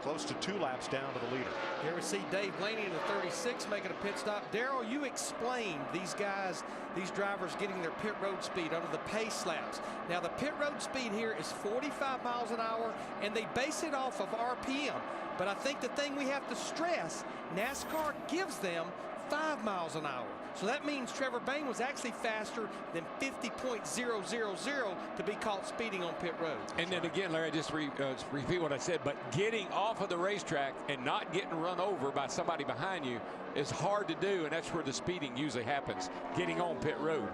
close to 2 laps down to the leader. Here we see Dave Blaney in the 36 making a pit stop. Darrell, you explained these guys, these drivers getting their pit road speed under the pace laps. Now the pit road speed here is 45 miles an hour, and they base it off of RPM. But I think the thing we have to stress, NASCAR gives them 5 miles an hour. So that means Trevor Bayne was actually faster than 50.000 to be caught speeding on pit road. And then again, Larry, just repeat what I said, but getting off of the racetrack and not getting run over by somebody behind you is hard to do, and that's where the speeding usually happens, getting on pit road.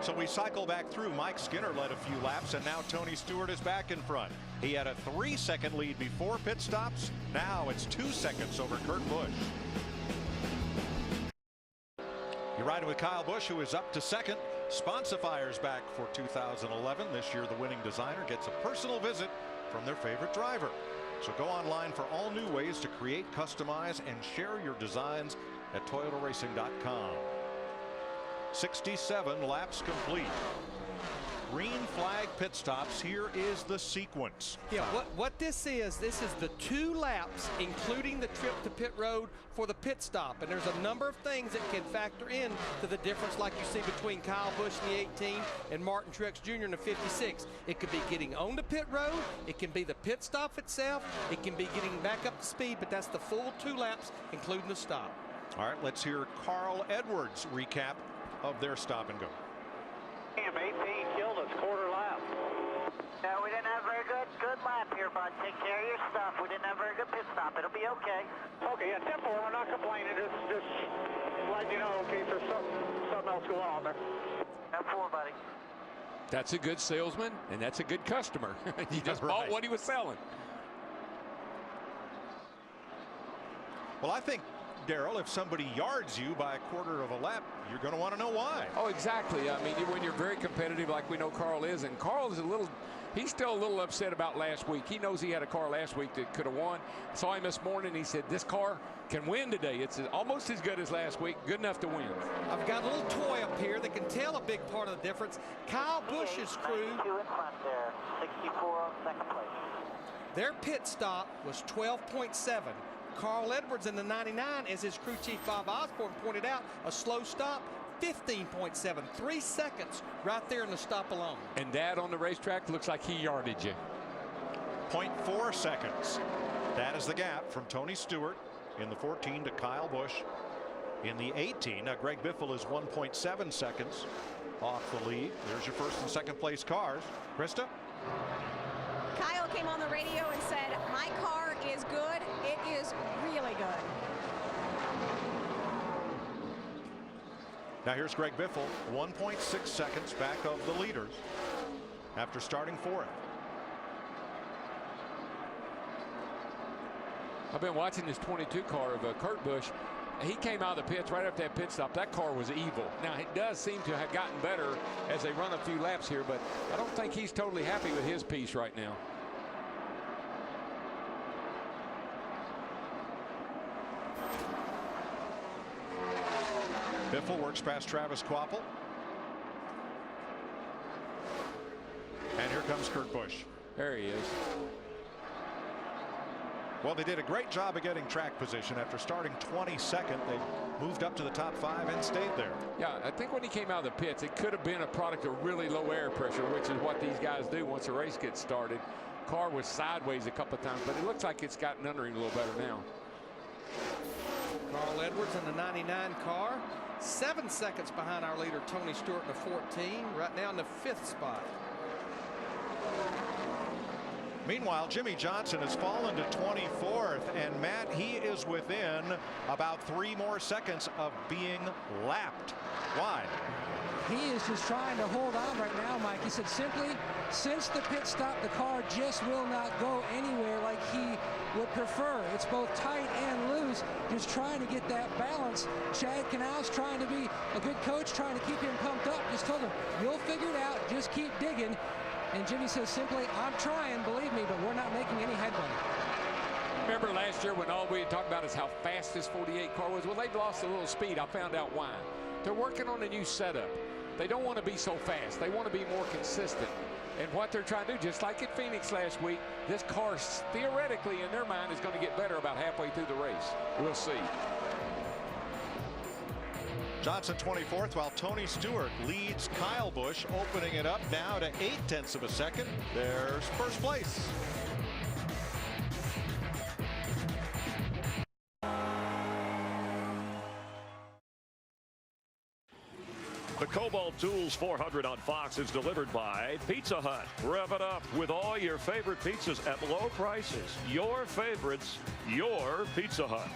So we cycle back through. Mike Skinner led a few laps, and now Tony Stewart is back in front. He had a 3-second lead before pit stops. Now it's 2 seconds over Kurt Busch. You're riding with Kyle Busch, who is up to second. Sponsifier's back for 2011. This year, the winning designer gets a personal visit from their favorite driver. So go online for all new ways to create, customize, and share your designs at toyotaracing.com. 67 laps complete. Green flag pit stops. Here is the sequence. Yeah, what this is the 2 laps, including the trip to pit road for the pit stop. And there's a number of things that can factor in to the difference, like you see between Kyle Busch in the 18 and Martin Truex Jr. in the 56. It could be getting on the pit road. It can be the pit stop itself. It can be getting back up to speed, but that's the full 2 laps, including the stop. All right, let's hear Carl Edwards' recap of their stop and go. 18 killed us, quarter lap. Yeah, we didn't have a very good lap here, bud. Take care of your stuff. We didn't have a very good pit stop. It'll be okay. Okay, yeah, simple. We're not complaining. Just letting you know in case there's something else going on there. F4, buddy. That's a good salesman, and that's a good customer. He just bought what he was selling. Well, I think, Darrell, if somebody yards you by a quarter of a lap, you're going to want to know why. Oh, exactly. I mean, when you're very competitive like we know Carl is, and Carl is he's still a little upset about last week. He knows he had a car last week that could have won. Saw him this morning. He said, this car can win today. It's almost as good as last week. Good enough to win. I've got a little toy up here that can tell a big part of the difference. Kyle Busch's crew. 92 in front there. 64 on second place. Their pit stop was 12.7. Carl Edwards in the 99, as his crew chief Bob Osborne pointed out, a slow stop, 15.7, 3 seconds right there in the stop alone. And that on the racetrack looks like he yarded you. 0.4 seconds. That is the gap from Tony Stewart in the 14 to Kyle Busch in the 18. Now Greg Biffle is 1.7 seconds off the lead. There's your first and second place cars. Krista? Kyle came on the radio and said, my car is good. It is really good. Now here's Greg Biffle, 1.6 seconds back of the leaders after starting fourth. I've been watching this 22 car of Kurt Busch. He came out of the pits right after that pit stop. That car was evil. Now, it does seem to have gotten better as they run a few laps here, but I don't think he's totally happy with his piece right now. Biffle works past Travis Kvapil. And here comes Kurt Busch. There he is. Well, they did a great job of getting track position. After starting 22nd, they moved up to the top 5 and stayed there. Yeah, I think when he came out of the pits, it could have been a product of really low air pressure, which is what these guys do once the race gets started. Car was sideways a couple of times, but it looks like it's gotten under him a little better now. Carl Edwards in the 99 car, 7 seconds behind our leader Tony Stewart in the 14, right now in the 5th spot. Meanwhile, Jimmy Johnson has fallen to 24th, and Matt, he is within about 3 more seconds of being lapped. Why? He is just trying to hold on right now, Mike. He said simply, since the pit stop, the car just will not go anywhere like he would prefer. It's both tight and loose, just trying to get that balance. Chad Canals trying to be a good coach, trying to keep him pumped up. Just told him, you'll figure it out, just keep digging. And Jimmy says simply, I'm trying, believe me, but we're not making any headway. Remember last year when all we talked about is how fast this 48 car was? Well, they've lost a little speed. I found out why. They're working on a new setup. They don't want to be so fast. They want to be more consistent. And what they're trying to do, just like at Phoenix last week, this car theoretically in their mind is going to get better about halfway through the race. We'll see. Johnson 24th, while Tony Stewart leads Kyle Busch, opening it up now to 0.8 of a second. There's first place. The Kobalt Tools 400 on Fox is delivered by Pizza Hut. Rev it up with all your favorite pizzas at low prices. Your favorites, your Pizza Hut.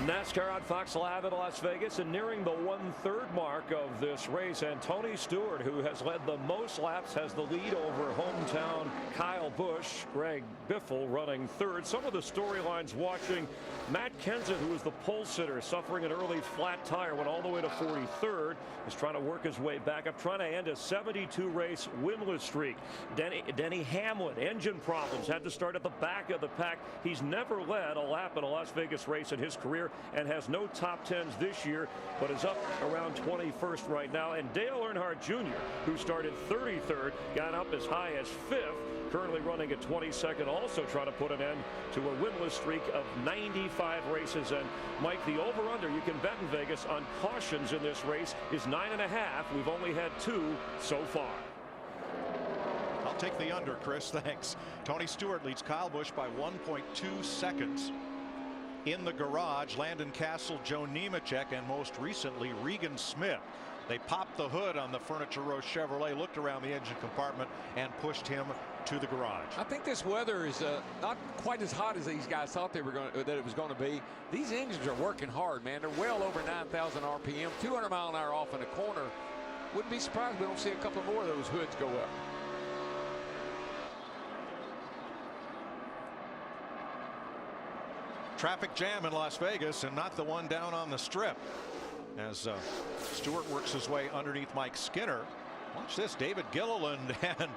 NASCAR on Fox Live in Las Vegas, and nearing the 1/3 mark of this race, and Tony Stewart, who has led the most laps, has the lead over hometown Kyle Busch. Greg Biffle running third. Some of the storylines watching: Matt Kenseth, who was the pole sitter, suffering an early flat tire, went all the way to 43rd, is trying to work his way back up, trying to end a 72 race winless streak. Denny Hamlin, engine problems, had to start at the back of the pack. He's never led a lap in a Las Vegas race in his career, and has no top 10s this year, but is up around 21st right now. And Dale Earnhardt Jr., who started 33rd, got up as high as 5th, currently running at 22nd, also trying to put an end to a winless streak of 95 races. And Mike, the over-under you can bet in Vegas on cautions in this race is 9.5. We've only had 2 so far. I'll take the under, Chris. Thanks. Tony Stewart leads Kyle Busch by 1.2 seconds. In the garage, Landon Castle, Joe Nemechek, and most recently Regan Smith. They popped the hood on the Furniture Row Chevrolet, looked around the engine compartment, and pushed him to the garage. I think this weather is not quite as hot as these guys thought they were that it was going to be. These engines are working hard, man. They're well over 9,000 RPM, 200 mile an hour off in a corner. Wouldn't be surprised if we don't see a couple more of those hoods go up. Traffic jam in Las Vegas, and not the one down on the strip, as Stewart works his way underneath Mike Skinner. Watch this, David Gilliland and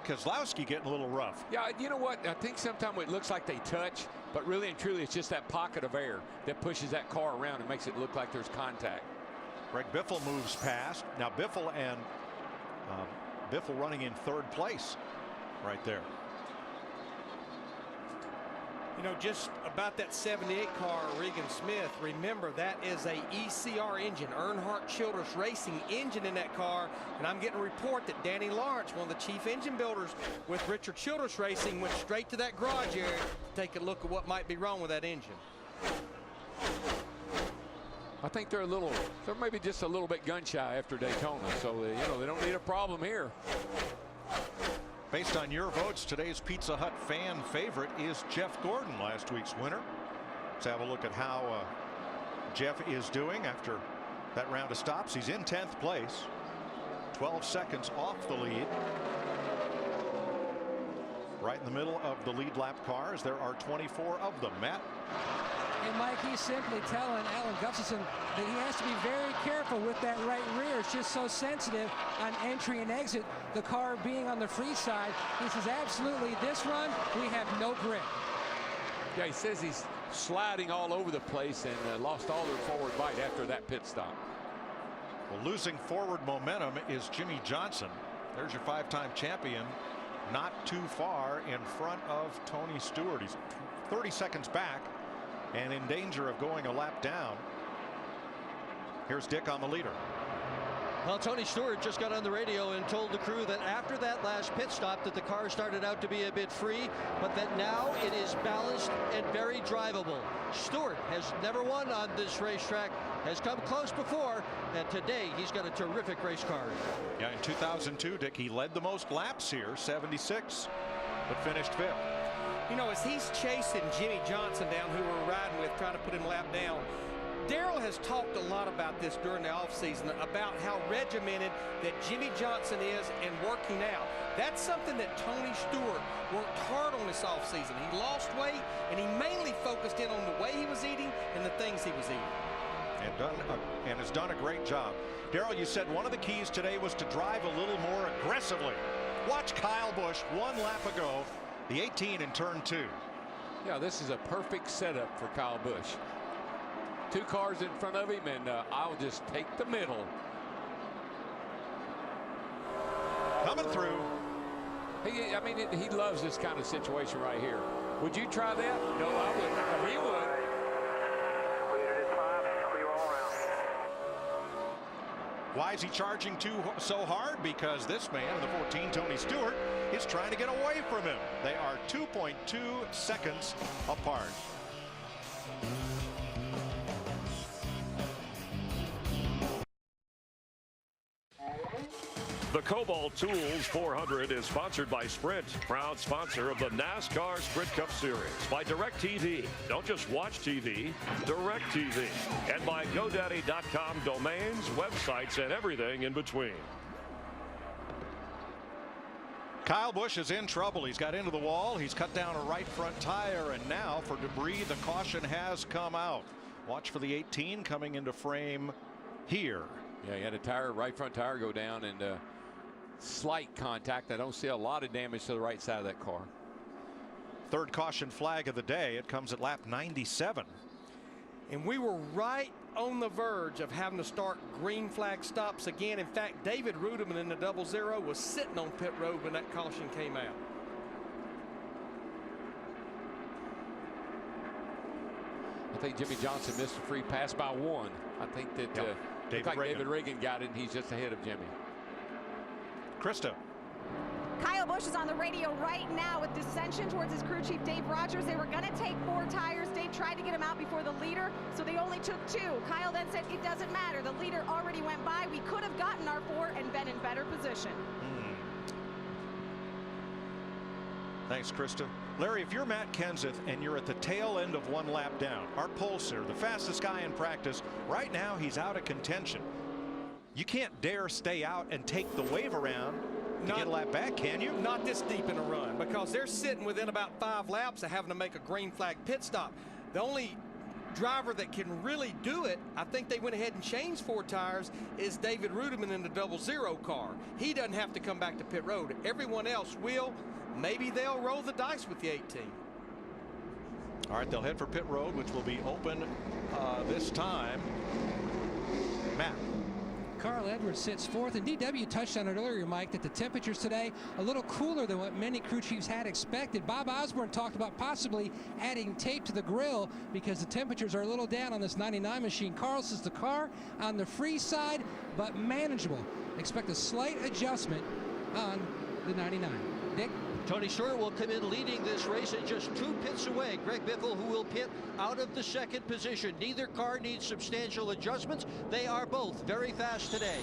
Keselowski getting a little rough. Yeah, you know what? I think sometimes it looks like they touch, but really and truly it's just that pocket of air that pushes that car around and makes it look like there's contact. Greg Biffle moves past. Now Biffle and Biffle running in 3rd place right there. You know, just about that 78 car, Regan Smith, remember that is a ECR engine, Earnhardt Childress Racing engine in that car. And I'm getting a report that Danny Lawrence, one of the chief engine builders with Richard Childress Racing, went straight to that garage area to take a look at what might be wrong with that engine. I think they're maybe just a little bit gun shy after Daytona, so they don't need a problem here. Based on your votes, today's Pizza Hut fan favorite is Jeff Gordon, last week's winner. Let's have a look at how Jeff is doing after that round of stops. He's in 10th place, 12 seconds off the lead. Right in the middle of the lead lap cars, there are 24 of them. Matt? And Mike, he's simply telling Alan Gustafson that he has to be very careful with that right rear. It's just so sensitive on entry and exit, the car being on the free side. He says, absolutely, this run, we have no grip. Yeah, he says he's sliding all over the place and lost all their forward bite after that pit stop. Well, losing forward momentum is Jimmy Johnson. There's your 5-time champion, not too far in front of Tony Stewart. He's 30 seconds back and in danger of going a lap down. Here's Dick on the leader. Well, Tony Stewart just got on the radio and told the crew that after that last pit stop that the car started out to be a bit free, but that now it is balanced and very drivable. Stewart has never won on this racetrack, has come close before, and today he's got a terrific race car. Yeah, in 2002, Dick, he led the most laps here, 76, but finished 5th. You know, as he's chasing Jimmy Johnson down, who we're riding with, trying to put him lap down, Darrell has talked a lot about this during the offseason, about how regimented that Jimmy Johnson is in working out. That's something that Tony Stewart worked hard on this offseason. He lost weight, and he mainly focused in on the way he was eating and the things he was eating. And has done a great job. Darrell, you said one of the keys today was to drive a little more aggressively. Watch Kyle Busch 1 lap ago, the 18 in turn 2. Yeah, this is a perfect setup for Kyle Busch. 2 cars in front of him, and I'll just take the middle. Coming through. I mean, he loves this kind of situation right here. Would you try that? No, I wouldn't. He would. Why is he charging so hard? Because this man, the 14, Tony Stewart, is trying to get away from him. They are 2.2 seconds apart. The Kobalt Tools 400 is sponsored by Sprint, proud sponsor of the NASCAR Sprint Cup Series, by DirecTV. Don't just watch TV, DirecTV. And by GoDaddy.com domains, websites, and everything in between. Kyle Busch is in trouble. He's got into the wall. He's cut down a right front tire, and now for debris, the caution has come out. Watch for the 18 coming into frame here. Yeah, he had a right front tire go down, and slight contact. I don't see a lot of damage to the right side of that car. Third caution flag of the day. It comes at lap 97. And we were right on the verge of having to start green flag stops again. In fact, David Rudiman in the 00 was sitting on pit road when that caution came out. I think Jimmy Johnson missed a free pass by 1. I think that David Reagan got it, and he's just ahead of Jimmy. Krista. Kyle Busch is on the radio right now with dissension towards his crew chief Dave Rogers. They were going to take 4 tires. Dave tried to get him out before the leader, so they only took 2. Kyle then said it doesn't matter. The leader already went by. We could have gotten our 4 and been in better position. Thanks, Krista. Larry, if you're Matt Kenseth and you're at the tail end of 1 lap down, our pollster, the fastest guy in practice, right now he's out of contention. You can't dare stay out and take the wave around to get a lap back, can you? Not this deep in a run, because they're sitting within about 5 laps of having to make a green flag pit stop. The only driver that can really do it, I think they went ahead and changed 4 tires, is David Rudiman in the 00 car. He doesn't have to come back to pit road. Everyone else will. Maybe they'll roll the dice with the 18. All right, they'll head for pit road, which will be open this time. Matt. Carl Edwards sits 4th, and DW touched on it earlier, Mike, that the temperatures today a little cooler than what many crew chiefs had expected. Bob Osborne talked about possibly adding tape to the grill because the temperatures are a little down on this 99 machine. Carl says the car on the free side, but manageable. Expect a slight adjustment on the 99. Dick? Tony Stewart will come in leading this race and just 2 pits away. Greg Biffle, who will pit out of the 2nd position. Neither car needs substantial adjustments. They are both very fast today.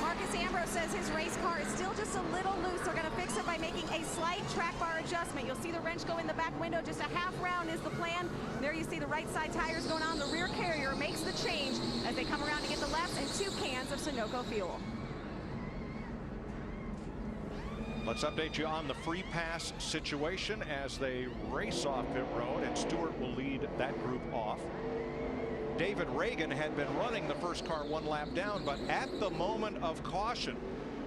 Marcus Ambrose says his race car is still just a little loose. They're going to fix it by making a slight track bar adjustment. You'll see the wrench go in the back window. Just a half round is the plan. There you see the right side tires going on. The rear carrier makes the change as they come around to get the left and 2 cans of Sunoco fuel. Let's update you on the free pass situation as they race off pit road, and Stewart will lead that group off. David Reagan had been running the first car 1 lap down, but at the moment of caution,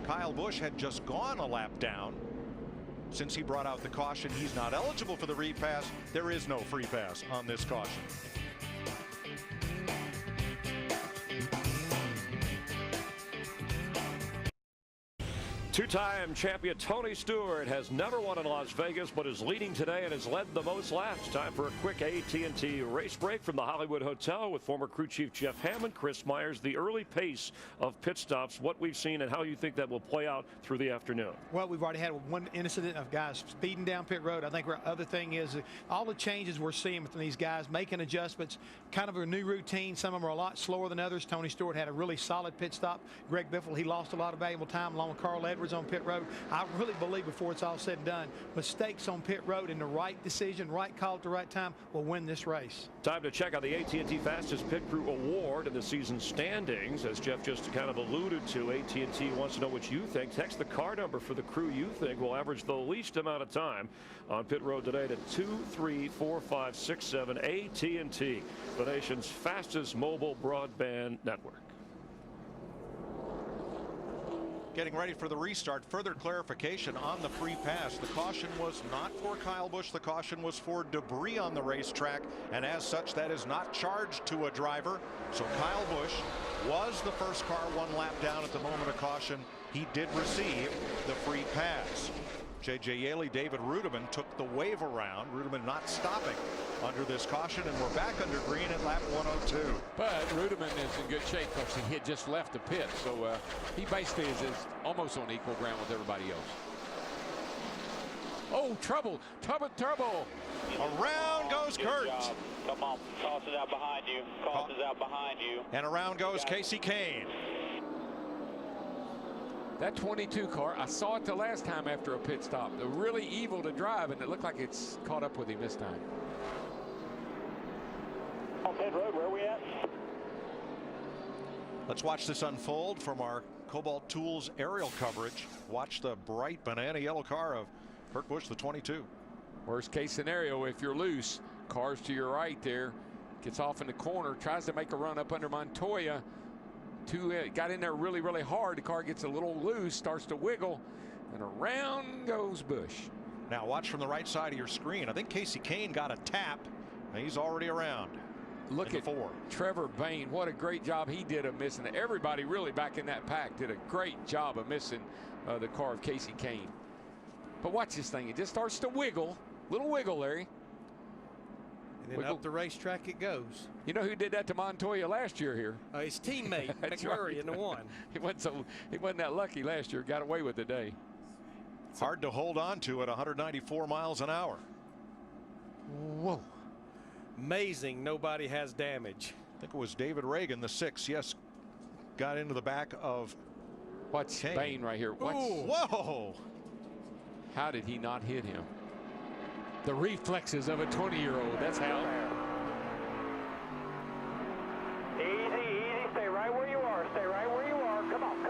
Kyle Busch had just gone a lap down. Since he brought out the caution, he's not eligible for the repass. There is no free pass on this caution. Two-time champion Tony Stewart has never won in Las Vegas, but is leading today and has led the most laps. Time for a quick AT&T race break from the Hollywood Hotel with former crew chief Jeff Hammond, Chris Myers. The early pace of pit stops, what we've seen and how you think that will play out through the afternoon. Well, we've already had one incident of guys speeding down pit road. I think the other thing is all the changes we're seeing with these guys making adjustments, kind of a new routine. Some of them are a lot slower than others. Tony Stewart had a really solid pit stop. Greg Biffle, he lost a lot of valuable time along with Carl Edwards on pit road. I really believe before it's all said and done, mistakes on pit road and the right decision, right call at the right time will win this race. Time to check out the AT&T Fastest Pit Crew Award and the season standings. As Jeff just kind of alluded to, AT&T wants to know what you think. Text the car number for the crew you think will average the least amount of time on pit road today to 2345667. AT&T, the nation's fastest mobile broadband network. Getting ready for the restart. Further clarification on the free pass. The caution was not for Kyle Busch. The caution was for debris on the racetrack, and as such that is not charged to a driver. So Kyle Busch was the first car one lap down at the moment of caution. He did receive the free pass. J.J. Yaley, David Rudiman took the wave around. Rudiman not stopping under this caution, and we're back under green at lap 102. But Rudiman is in good shape because he had just left the pit, so he basically is almost on equal ground with everybody else. Oh, trouble. Around goes Kurt. Come on, toss it out behind you. Toss it out behind you. And around goes Casey Kane. That 22 car, I saw it the last time after a pit stop. They're really evil to drive, and it looked like it's caught up with him this time. On pit road, where are we at? Let's watch this unfold from our Kobalt Tools aerial coverage. Watch the bright banana yellow car of Kurt Busch, the 22. Worst case scenario, if you're loose, car's to your right there, gets off in the corner, tries to make a run up under Montoya. Got in there really hard. The car gets a little loose, starts to wiggle, and around goes Busch. Now watch from the right side of your screen. I think Casey Kane got a tap, and he's already around. Look at Trevor Bain. What a great job he did of missing it. Everybody really back in that pack did a great job of missing the car of Casey Kane. But watch this thing. It just starts to wiggle. Little wiggle, Larry. And then up the racetrack it goes. You know who did that to Montoya last year here? His teammate, McMurray, in the one. He wasn't that lucky last year. Got away with it today. Hard to hold on to at 194 miles an hour. Whoa. Amazing nobody has damage. I think it was David Reagan, the 6, yes, got into the back of Bain right here. Whoa. How did he not hit him? The reflexes of a 20-year-old. That's how. Easy. Stay right where you are. Stay right where you are. Come on.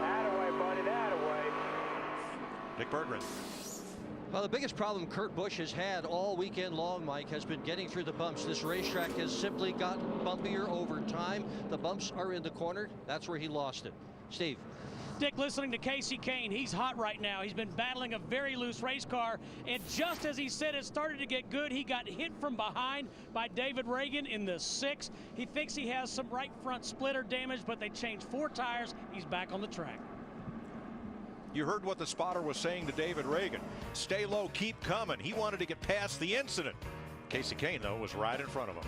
That-a-way, buddy. That-a-way. Dick Berggren. Well, the biggest problem Kurt Busch has had all weekend long, Mike, has been getting through the bumps. This racetrack has simply gotten bumpier over time. The bumps are in the corner. That's where he lost it. Steve. Dick, listening to Casey Kane, he's hot right now. He's been battling a very loose race car, and just as he said it started to get good, he got hit from behind by David Reagan in the 6. He thinks he has some right front splitter damage, but they changed 4 tires. He's back on the track. You heard what the spotter was saying to David Reagan. Stay low, keep coming. He wanted to get past the incident. Casey Kane, though, was right in front of him.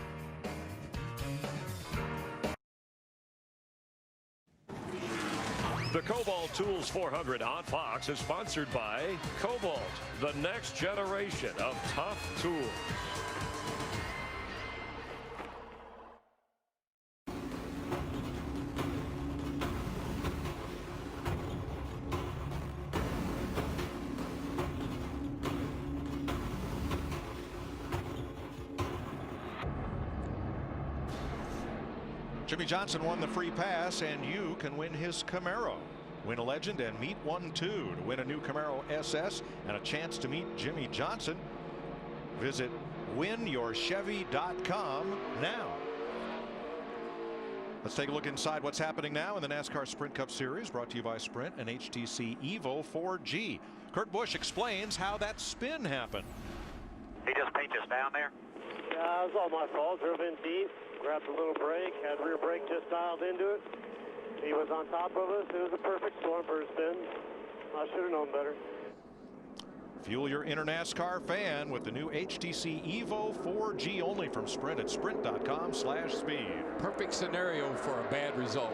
The Kobalt Tools 400 on Fox is sponsored by Kobalt, the next generation of tough tools. Jimmy Johnson won the free pass, and you can win his Camaro. Win a legend and meet 1-2 to win a new Camaro SS and a chance to meet Jimmy Johnson. Visit winyourchevy.com now. Let's take a look inside what's happening now in the NASCAR Sprint Cup Series, brought to you by Sprint and HTC Evo 4G. Kurt Busch explains how that spin happened. He just paint us down there? Yeah, it was all my fault. Drove in deep, grabbed a little brake, had rear brake just dialed into it. He was on top of us. It was a perfect storm for a spin. I should have known better. Fuel your inner NASCAR fan with the new HTC Evo 4G only from Sprint at sprint.com/speed. Perfect scenario for a bad result.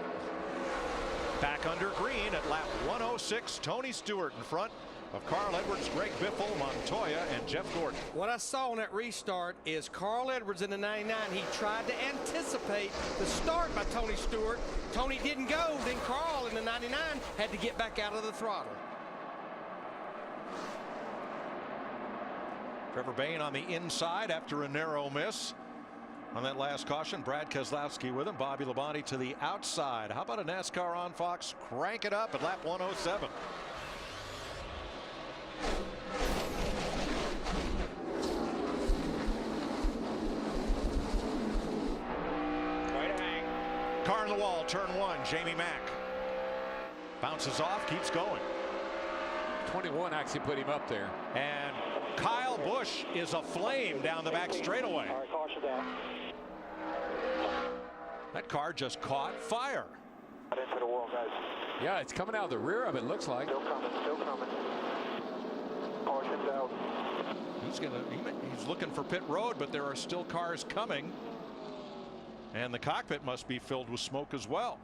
Back under green at lap 106, Tony Stewart in front of Carl Edwards, Greg Biffle, Montoya, and Jeff Gordon. What I saw on that restart is Carl Edwards in the 99. He tried to anticipate the start by Tony Stewart. Tony didn't go. Then Carl in the 99 had to get back out of the throttle. Trevor Bayne on the inside after a narrow miss. On that last caution, Brad Keselowski with him. Bobby Labonte to the outside. How about a NASCAR on Fox? Crank it up at lap 107. Way to hang. Car in the wall, turn one, Jamie Mack. Bounces off, keeps going. 21 actually put him up there. And Kyle Busch is aflame down the back straightaway. All right, caution down. That car just caught fire. Into the wall, guys. Yeah, it's coming out of the rear of it, looks like. Still coming, still coming. Caution's out. He's looking for pit road, but there are still cars coming. And the cockpit must be filled with smoke as well.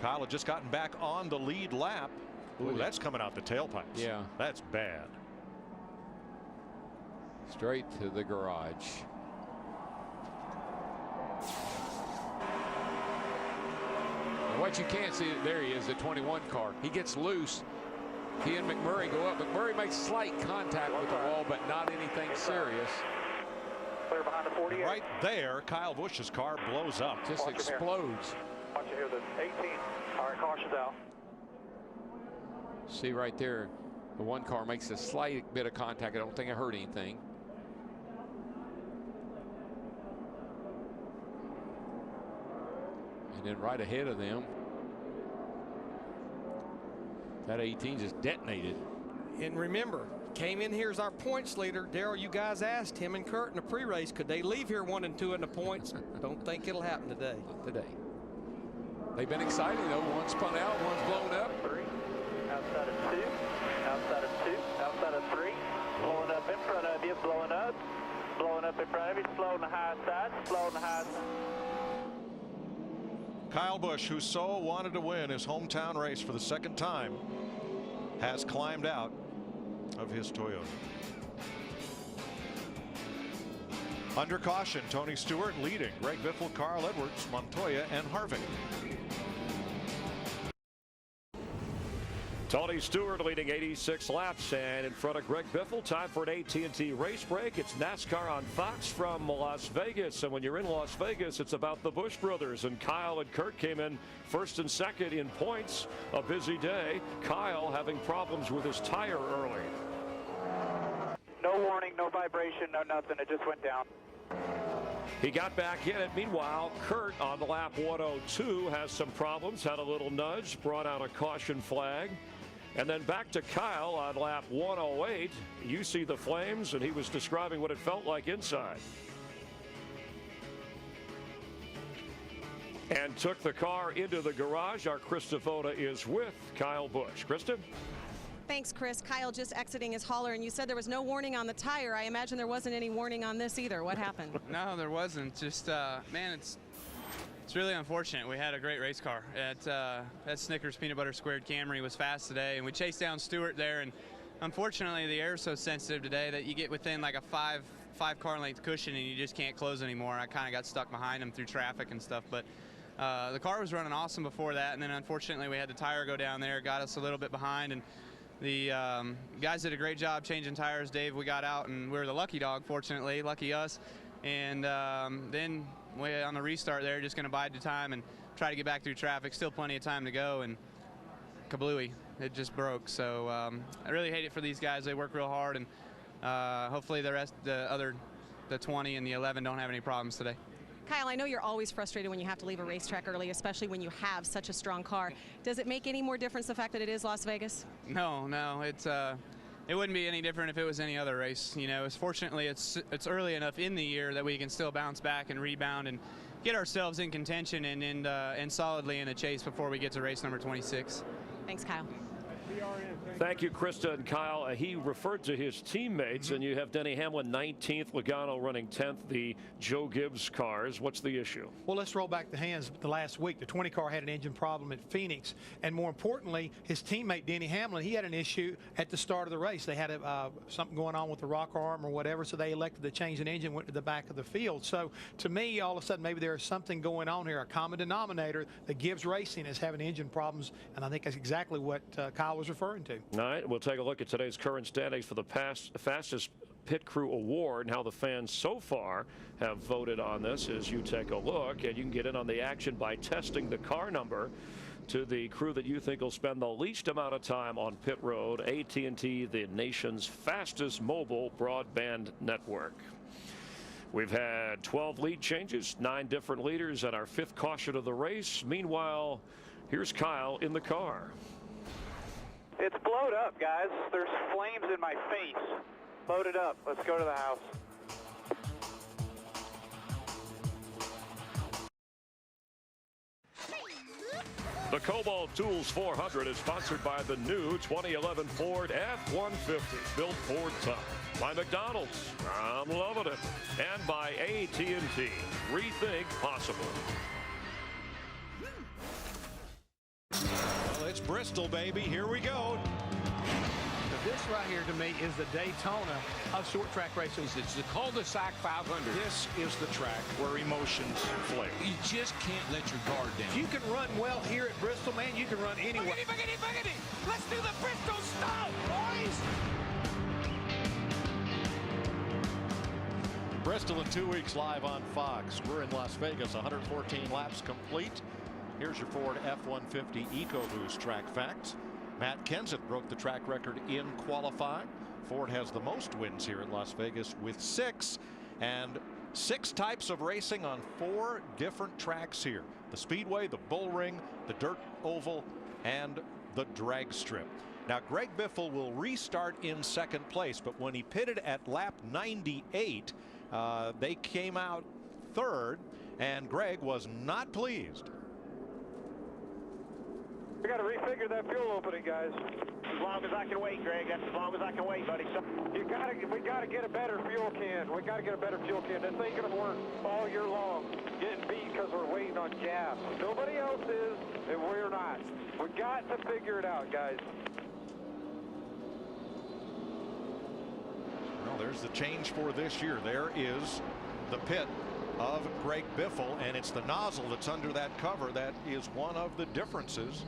Kyle had just gotten back on the lead lap. Ooh, that's coming out the tailpipes. Yeah. That's bad. Straight to the garage. And what you can't see, there he is, the 21 car. He gets loose. He and McMurray go up. McMurray makes slight contact with the wall, but not anything serious. Clear behind the 48. Right there, Kyle Busch's car blows up. Just explodes. Watch it here, the 18. All right, caution's out. See right there, the one car makes a slight bit of contact. I don't think it hurt anything. And then right ahead of them, that 18 just detonated. And remember, came in here as our points leader. Darrell, you guys asked him and Kurt in the pre-race, could they leave here 1 and 2 in the points? Don't think it'll happen today. Not today. They've been exciting though. One's spun out, one's blown up. 3, outside of 2, outside of 2, outside of 3, blowing up in front of you, blowing up in front of you, slow on the high side, slow on the high side. Kyle Busch, who so wanted to win his hometown race for the second time, has climbed out of his Toyota. Under caution, Tony Stewart leading. Greg Biffle, Carl Edwards, Montoya, and Harvick. Tony Stewart leading 86 laps, and in front of Greg Biffle. Time for an AT&T race break. It's NASCAR on Fox from Las Vegas, and when you're in Las Vegas, it's about the Busch brothers, and Kyle and Kurt came in first and second in points. A busy day. Kyle having problems with his tire early. No warning, no vibration, no nothing. It just went down. He got back in it. Meanwhile, Kurt on the lap 102 has some problems, had a little nudge, brought out a caution flag. And then back to Kyle on lap 108. You see the flames, and he was describing what it felt like inside. And took the car into the garage. Our Krista Voda is with Kyle Busch. Krista? Thanks, Chris. Kyle just exiting his hauler, and you said there was no warning on the tire. I imagine there wasn't any warning on this either. What happened? No, there wasn't. Just, man, it's really unfortunate. We had a great race car. That Snickers Peanut Butter Squared Camry was fast today, and we chased down Stewart there, and unfortunately the air is so sensitive today that you get within like a five car length cushion and you just can't close anymore. I kind of got stuck behind him through traffic and stuff, but the car was running awesome before that, and then unfortunately we had the tire go down there, got us a little bit behind, and the guys did a great job changing tires. Dave, we got out and we were the lucky dog, fortunately, lucky us. And then we on the restart there, just going to bide the time and try to get back through traffic. Still plenty of time to go, and kablooey, it just broke. So I really hate it for these guys. They work real hard, and hopefully the 20 and the 11 don't have any problems today. Kyle, I know you're always frustrated when you have to leave a racetrack early, especially when you have such a strong car. Does it make any more difference the fact that it is Las Vegas? No, it wouldn't be any different if it was any other race. You know, fortunately it's early enough in the year that we can still bounce back and rebound and get ourselves in contention and solidly in a chase before we get to race number 26. Thanks, Kyle. Thank you, Krista and Kyle. He referred to his teammates, and you have Denny Hamlin 19th, Logano running 10th, the Joe Gibbs cars. What's the issue? Well, let's roll back the hands the last week. The 20 car had an engine problem at Phoenix, and more importantly, his teammate Denny Hamlin, he had an issue at the start of the race. They had something going on with the rocker arm or whatever, so they elected to change an engine, went to the back of the field. So to me, all of a sudden, maybe there's something going on here, a common denominator that Gibbs Racing is having engine problems, and I think that's exactly what Kyle was referring to. All right, we'll take a look at today's current standings for the fastest pit crew award and how the fans so far have voted on this as you take a look. And you can get in on the action by testing the car number to the crew that you think will spend the least amount of time on pit road. AT&T, the nation's fastest mobile broadband network. We've had 12 lead changes, 9 different leaders, and our 5th caution of the race. Meanwhile, here's Kyle in the car. It's blowed up, guys. There's flames in my face. Load it up. Let's go to the house. The Kobalt Tools 400 is sponsored by the new 2011 Ford F-150, built Ford tough. By McDonald's, I'm loving it. And by AT&T, rethink possible. Well, it's Bristol, baby. Here we go. This right here to me is the Daytona of short track races. It's the cul-de-sac 500. This is the track where emotions flare. You just can't let your guard down. If you can run well here at Bristol, man, you can run anywhere. Boogity, boogity, boogity. Let's do the Bristol stomp, boys. Bristol in 2 weeks live on Fox. We're in Las Vegas, 114 laps complete. Here's your Ford F-150 EcoBoost track facts. Matt Kenseth broke the track record in qualifying. Ford has the most wins here at Las Vegas with 6, and 6 types of racing on 4 different tracks here. The Speedway, the Bull Ring, the Dirt Oval, and the Drag Strip. Now, Greg Biffle will restart in 2nd place, but when he pitted at lap 98, they came out 3rd, and Greg was not pleased. We got to refigure that fuel opening, guys. As long as I can wait, Greg. That's as long as I can wait, buddy. We got to get a better fuel can. We got to get a better fuel can. This ain't gonna work all year long. Getting beat because we're waiting on gas. Nobody else is, and we're not. We got to figure it out, guys. Well, there's the change for this year. There is the pit of Greg Biffle, and it's the nozzle that's under that cover that is one of the differences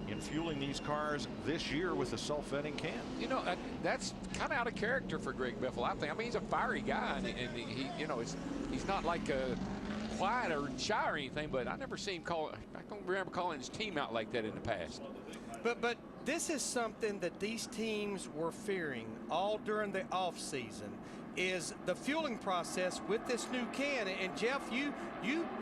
in fueling these cars this year with the self-venting can. You know, that's kind of out of character for Greg Biffle, I think. I mean, he's a fiery guy, and he you know, he's not like quiet or shy or anything, but I never seen him call. I don't remember calling his team out like that in the past. But this is something that these teams were fearing all during the off season, is the fueling process with this new can. And Jeff, you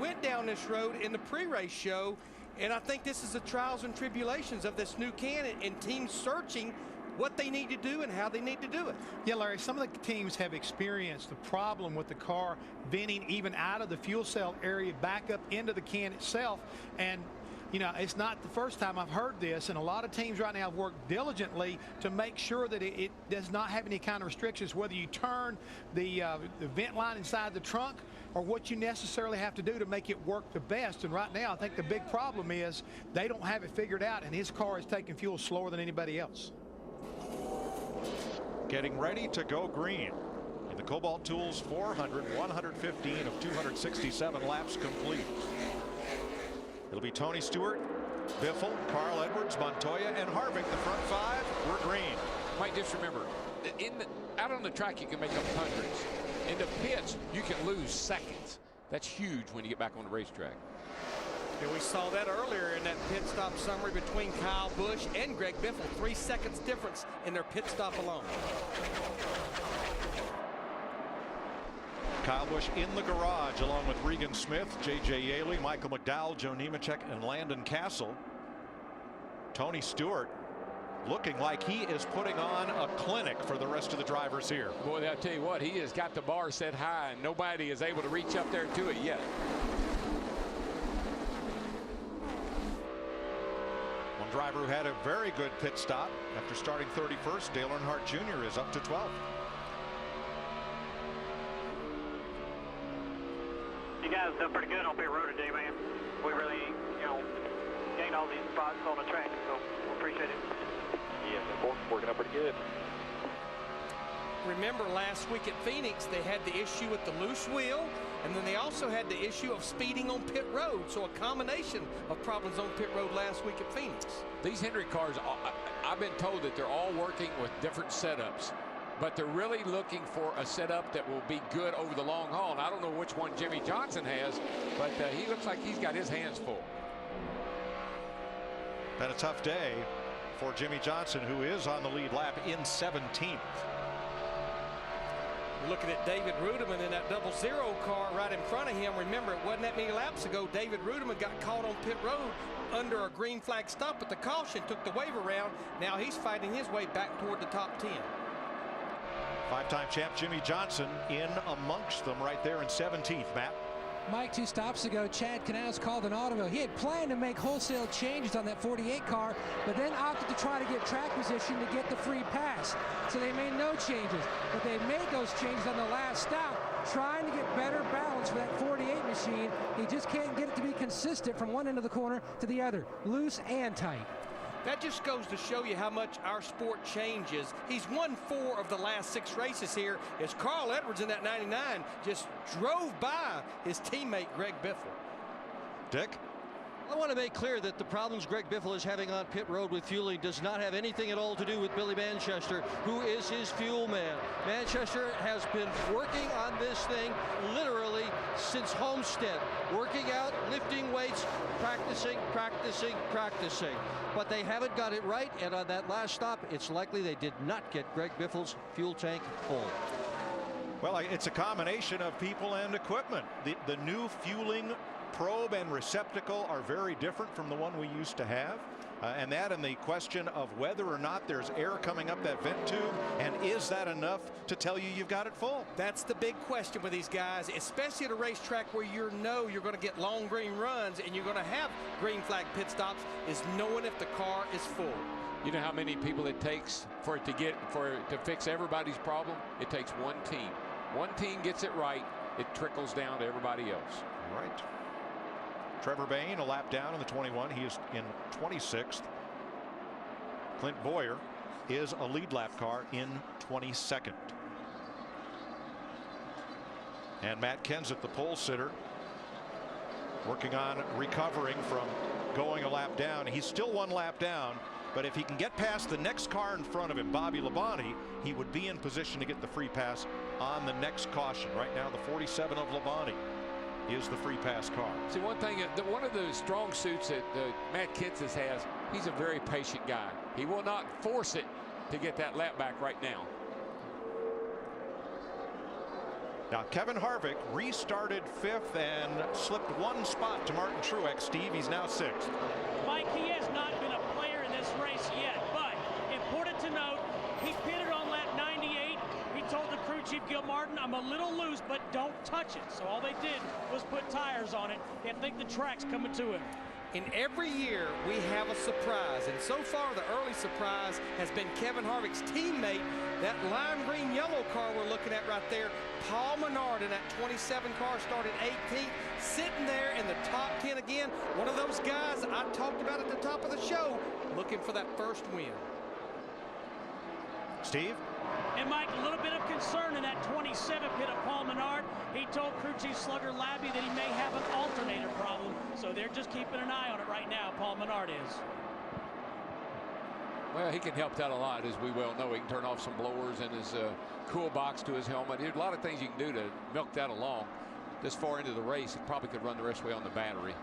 went down this road in the pre-race show, and I think this is the trials and tribulations of this new can and teams searching what they need to do and how they need to do it. Yeah, Larry, some of the teams have experienced the problem with the car venting even out of the fuel cell area back up into the can itself. And you know, it's not the first time I've heard this, and a lot of teams right now have worked diligently to make sure that it does not have any kind of restrictions, whether you turn the vent line inside the trunk or what you necessarily have to do to make it work the best. And right now, I think the big problem is they don't have it figured out, and his car is taking fuel slower than anybody else. Getting ready to go green in the Kobalt Tools 400, 115 of 267 laps complete. It'll be Tony Stewart, Biffle, Carl Edwards, Montoya, and Harvick. The front 5 were green. Might just remember, out on the track you can make up hundreds. In the pits you can lose seconds. That's huge when you get back on the racetrack. And we saw that earlier in that pit stop summary between Kyle Busch and Greg Biffle. 3 seconds difference in their pit stop alone. Kyle Busch in the garage along with Regan Smith, J.J. Yaley, Michael McDowell, Joe Nemechek, and Landon Castle. Tony Stewart looking like he is putting on a clinic for the rest of the drivers here. Boy, I'll tell you what, he has got the bar set high, and nobody is able to reach up there to it yet. One driver who had a very good pit stop after starting 31st, Dale Earnhardt Jr. is up to 12th. You guys done pretty good on pit road today, man. We really, gained all these spots on the track, so we appreciate it. Yeah, working out pretty good. Remember last week at Phoenix, they had the issue with the loose wheel, and then they also had the issue of speeding on pit road. So a combination of problems on pit road last week at Phoenix. These Hendrick cars, I've been told that they're all working with different setups, but they're really looking for a setup that will be good over the long haul. And I don't know which one Jimmy Johnson has, but he looks like he's got his hands full. Been a tough day for Jimmy Johnson, who is on the lead lap in 17th. We're looking at David Rudiman in that 00 car right in front of him. Remember, it wasn't that many laps ago. David Rudiman got caught on pit road under a green flag stop, but the caution took the wave around. Now he's fighting his way back toward the top 10. Five-time champ Jimmy Johnson in amongst them right there in 17th, Matt. Mike, 2 stops ago, Chad Canals called an audible. He had planned to make wholesale changes on that 48 car, but then opted to try to get track position to get the free pass. So they made no changes, but they made those changes on the last stop, trying to get better balance for that 48 machine. He just can't get it to be consistent from one end of the corner to the other, loose and tight. That just goes to show you how much our sport changes. He's won 4 of the last 6 races here as Carl Edwards in that 99 just drove by his teammate Greg Biffle. Dick? I want to make clear that the problems Greg Biffle is having on pit road with fueling does not have anything at all to do with Billy Manchester, who is his fuel man. Manchester has been working on this thing literally since Homestead, working out, lifting weights, practicing. But they haven't got it right, and on that last stop, it's likely they did not get Greg Biffle's fuel tank full. Well, it's a combination of people and equipment. The new fueling probe and receptacle are very different from the one we used to have. And the question of whether or not there's air coming up that vent tube, and is that enough to tell you you've got it full? That's the big question with these guys, especially at a racetrack where you're going to get long green runs and you're going to have green flag pit stops, is knowing if the car is full. You know how many people it takes for it to fix everybody's problem? It takes one team. One team gets it right, it trickles down to everybody else. All right. Trevor Bayne a lap down in the 21. He is in 26th. Clint Boyer is a lead lap car in 22nd. And Matt Kenseth, the pole sitter, working on recovering from going a lap down. He's still 1 lap down, but if he can get past the next car in front of him, Bobby Labonte, he would be in position to get the free pass on the next caution. Right now, the 47 of Labonte is the free pass car. See, one thing, one of the strong suits that Matt Kenseth has, he's a very patient guy. He will not force it to get that lap back right now. Now, Kevin Harvick restarted 5th and slipped 1 spot to Martin Truex. Steve, he's now 6th. Mike, he has not been a player in this race yet, but important to note, he pitted on lap 98. He told the crew chief, Gil Martin, I'm a little loose, but don't touch it. So all they did was put tires on it and think the track's coming to him. In every year, we have a surprise, and so far the early surprise has been Kevin Harvick's teammate, that lime green yellow car we're looking at right there. Paul Menard in that 27 car started 18th, sitting there in the top 10 again. One of those guys I talked about at the top of the show, looking for that first win. Steve? And Mike, a little bit of concern in that 27 pit of Paul Menard. He told crew chief Slugger Labby that he may have an alternator problem, so they're just keeping an eye on it right now, Paul Menard is. Well, he can help that a lot, as we well know. He can turn off some blowers in his cool box to his helmet. There's a lot of things you can do to milk that along. This far into the race, he probably could run the rest of the way on the battery.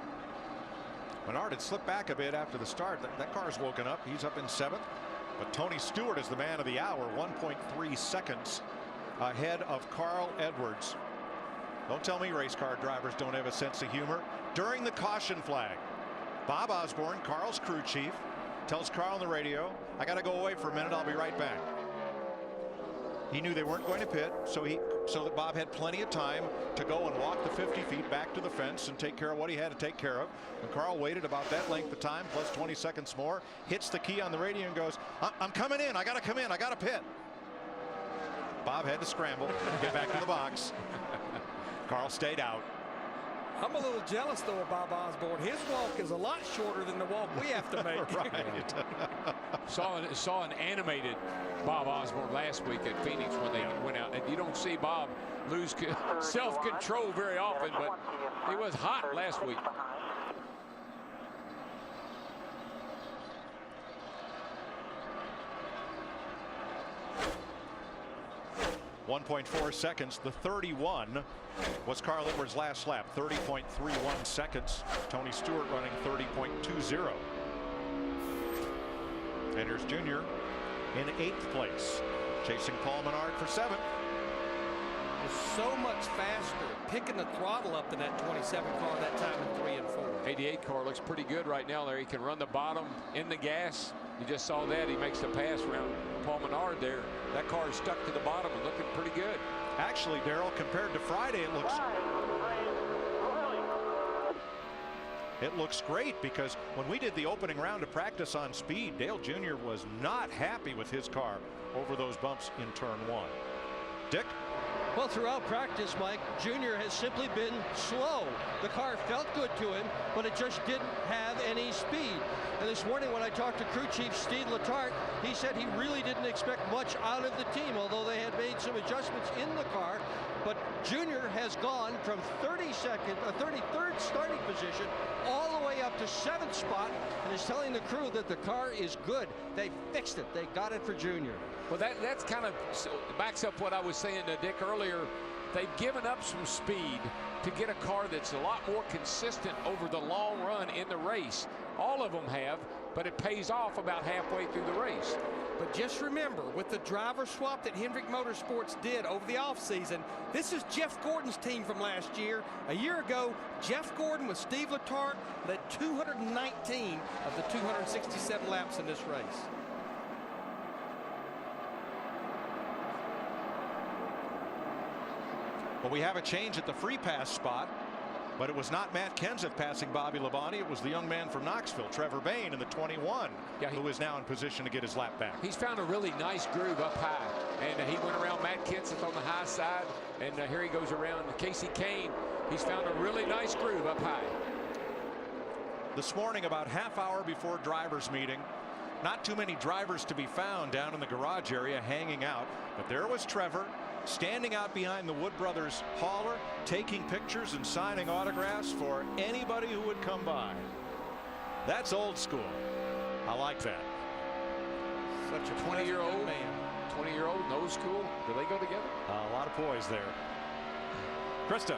Menard had slipped back a bit after the start. That car's woken up. He's up in 7th. But Tony Stewart is the man of the hour, 1.3 seconds ahead of Carl Edwards. Don't tell me race car drivers don't have a sense of humor. During the caution flag, Bob Osborne, Carl's crew chief, tells Carl on the radio, I got to go away for a minute. I'll be right back. He knew they weren't going to pit, so that Bob had plenty of time to go and walk the 50 feet back to the fence and take care of what he had to take care of. And Carl waited about that length of time, plus 20 seconds more, hits the key on the radio and goes, I'm coming in. I got to come in. I got to pit. Bob had to scramble and get back to the box. Carl stayed out. I'm a little jealous, though, of Bob Osborne. His walk is a lot shorter than the walk we have to make. Right. Saw an animated Bob Osborne last week at Phoenix when they went out. And you don't see Bob lose self-control very often, but he was hot last week. 1.4 seconds. The 31 was Carl Edwards' last lap. 30.31 seconds. Tony Stewart running 30.20. And here's Junior in 8th place, chasing Paul Menard for 7th. Was so much faster picking the throttle up than that 27 car that time in 3 and 4. 88 car looks pretty good right now there. He can run the bottom in the gas. You just saw that. He makes the pass around Paul Menard there. That car is stuck to the bottom and looking pretty good. Actually, Darrell, compared to Friday, it looks great, because when we did the opening round of practice on speed, Dale Jr. was not happy with his car over those bumps in turn 1. Dick? Well, throughout practice, Mike, Junior has simply been slow. The car felt good to him, but it just didn't have any speed. And this morning when I talked to crew chief Steve Letarte, he said he really didn't expect much out of the team, although they had made some adjustments in the car. But Junior has gone from 33rd starting position all the way up to 7th spot, and is telling the crew that the car is good. They fixed it. They got it for Junior. Well, that's kind of backs up what I was saying to Dick earlier. They've given up some speed to get a car that's a lot more consistent over the long run in the race. All of them have, but it pays off about halfway through the race. But just remember, with the driver swap that Hendrick Motorsports did over the offseason, this is Jeff Gordon's team from last year. A year ago, Jeff Gordon with Steve Letarte led 219 of the 267 laps in this race. Well, we have a change at the free pass spot, but it was not Matt Kenseth passing Bobby Labonte. It was the young man from Knoxville, Trevor Bayne, in the 21, who is now in position to get his lap back. He's found a really nice groove up high, and he went around Matt Kenseth on the high side, and here he goes around Casey Kane. He's found a really nice groove up high. This morning, about half hour before drivers' meeting, not too many drivers to be found down in the garage area hanging out, but there was Trevor, standing out behind the Wood Brothers hauler, taking pictures and signing autographs for anybody who would come by. That's old school. I like that. Such a 20-year-old man. 20-year-old and old school. Do they go together? A lot of poise there. Krista.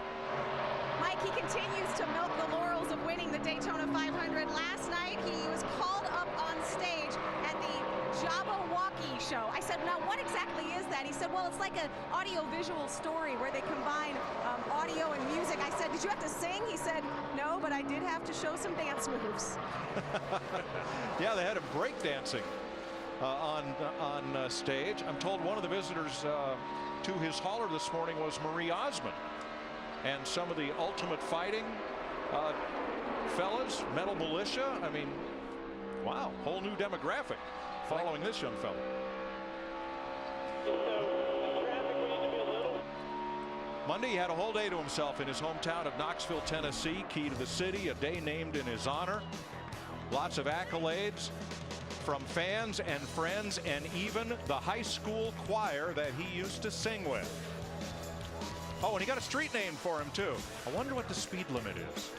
Mike, he continues to milk the laurels of winning the Daytona 500. Last night, he was called up on stage at the Jabberwocky show. I said, now what exactly is that? He said, well, it's like an audio-visual story where they combine audio and music. I said, did you have to sing? He said, no, but I did have to show some dance moves. Yeah, they had him break dancing on stage. I'm told one of the visitors to his hauler this morning was Marie Osmond. And some of the Ultimate Fighting fellas, Metal Militia. I mean, wow, whole new demographic following this young fella. Monday, he had a whole day to himself in his hometown of Knoxville, Tennessee, key to the city, a day named in his honor. Lots of accolades from fans and friends, and even the high school choir that he used to sing with. Oh, and he got a street name for him, too. I wonder what the speed limit is.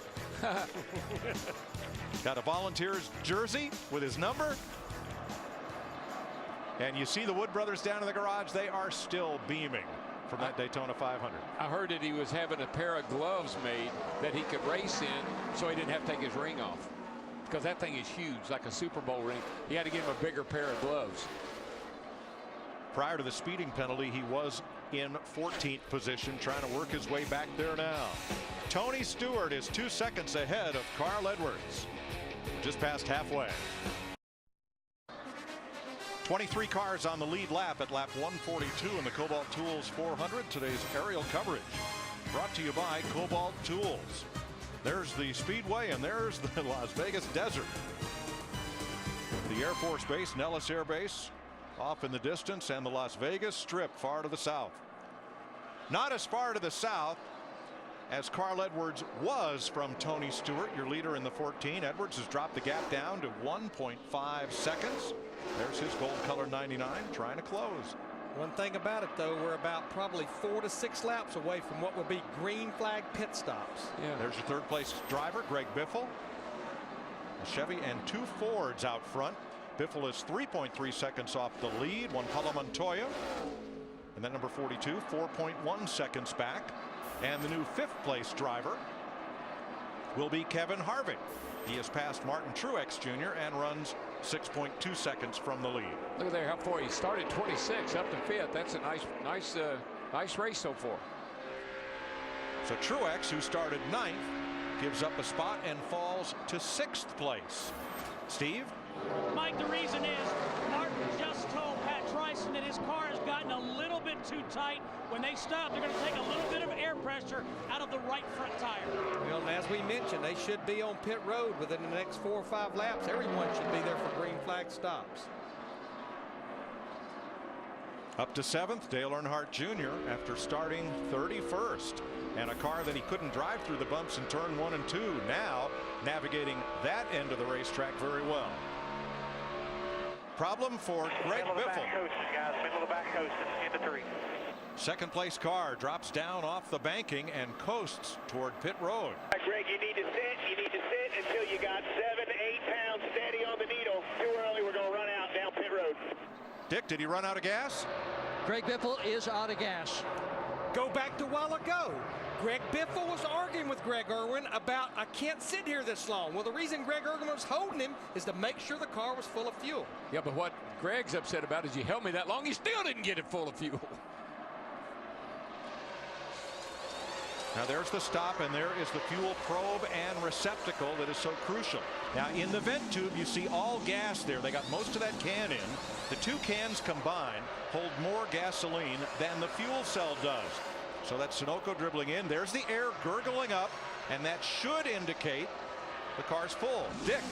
Got a Volunteers jersey with his number. And you see the Wood Brothers down in the garage. They are still beaming from that Daytona 500. I heard that he was having a pair of gloves made that he could race in, so he didn't have to take his ring off. Because that thing is huge, like a Super Bowl ring. He had to give him a bigger pair of gloves. Prior to the speeding penalty, he was in 14th position, trying to work his way back there now. Tony Stewart is 2 seconds ahead of Carl Edwards, just past halfway. 23 cars on the lead lap at lap 142 in the Kobalt Tools 400. Today's aerial coverage brought to you by Kobalt Tools. There's the Speedway and there's the Las Vegas Desert. The Air Force Base, Nellis Air Base off in the distance, and the Las Vegas Strip far to the south. Not as far to the south as Carl Edwards was from Tony Stewart, your leader in the 14. Edwards has dropped the gap down to 1.5 seconds. There's his gold color 99 trying to close. One thing about it, though, we're about probably 4 to 6 laps away from what will be green flag pit stops. Yeah. There's your third place driver, Greg Biffle. A Chevy and 2 Fords out front. Biffle is 3.3 seconds off the lead. One Paulo Montoya. And then number 42, 4.1 seconds back. And the new 5th place driver will be Kevin Harvick. He has passed Martin Truex Jr. and runs 6.2 seconds from the lead. Look at there how far he started, 26 up to 5th. That's a nice race so far. So Truex, who started 9th, gives up a spot and falls to 6th place. Steve? Mike, the reason is Martin just told Pat Tryson that his car has gotten a little bit too tight. When they stop, they're going to take a little bit of air pressure out of the right front tire. Well, and as we mentioned, they should be on pit road within the next 4 or 5 laps. Everyone should be there for green flag stops. Up to 7th, Dale Earnhardt Jr. after starting 31st. And a car that he couldn't drive through the bumps in turn 1 and 2. Now navigating that end of the racetrack very well. Problem for Greg Biffle. Middle of the back coast into 3. Second place car drops down off the banking and coasts toward pit road. Greg, you need to sit. You need to sit until you got 7 to 8 pounds steady on the needle. Too early, we're going to run out down pit road. Dick, did he run out of gas? Greg Biffle is out of gas. Go back to a while ago. Greg Biffle was arguing with Greg Irwin about, I can't sit here this long. Well, the reason Greg Irwin was holding him is to make sure the car was full of fuel. Yeah, but what Greg's upset about is you held me that long, you still didn't get it full of fuel. Now there's the stop, and there is the fuel probe and receptacle that is so crucial. Now in the vent tube, you see all gas there. They got most of that can in. The 2 cans combined hold more gasoline than the fuel cell does. So that's Sunoco dribbling in. There's the air gurgling up, and that should indicate the car's full. Dick.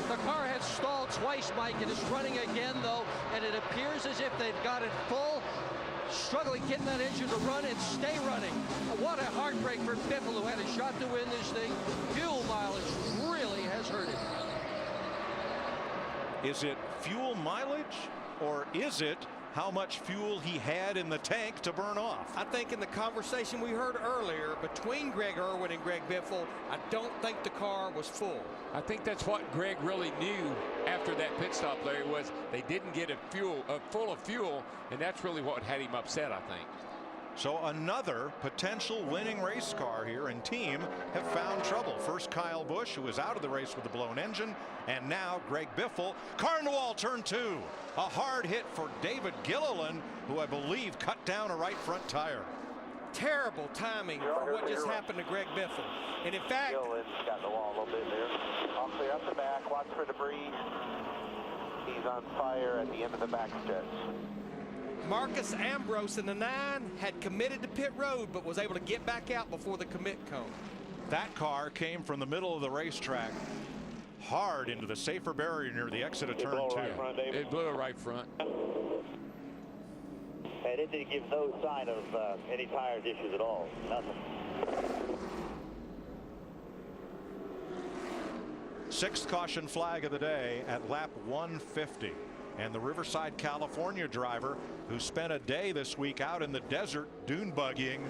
The car has stalled twice, Mike. It is running again, though, and it appears as if they've got it full. Struggling getting that engine to run and stay running. What a heartbreak for Biffle, who had a shot to win this thing. Fuel mileage really has hurt him. Is it fuel mileage, or is it how much fuel he had in the tank to burn off? I think in the conversation we heard earlier between Greg Irwin and Greg Biffle, I don't think the car was full. I think that's what Greg really knew after that pit stop, Larry, was they didn't get it full of fuel, and that's really what had him upset, I think. So another potential winning race car here and team have found trouble. First Kyle Busch, who was out of the race with a blown engine, and now Greg Biffle. Car in the wall, turn 2. A hard hit for David Gilliland, who I believe cut down a right front tire. Terrible timing for what just happened to Greg Biffle. And in fact, Gilliland's got the wall a little bit there. I'll clear up the back, watch for debris. He's on fire at the end of the back stretch. Marcus Ambrose in the 9 had committed to pit road, but was able to get back out before the commit cone. That car came from the middle of the racetrack hard into the safer barrier near the exit of turn 2. It blew it right front. And it didn't give no sign of any tire issues at all. Nothing. 6th caution flag of the day at lap 150. And the Riverside, California driver who spent a day this week out in the desert dune buggying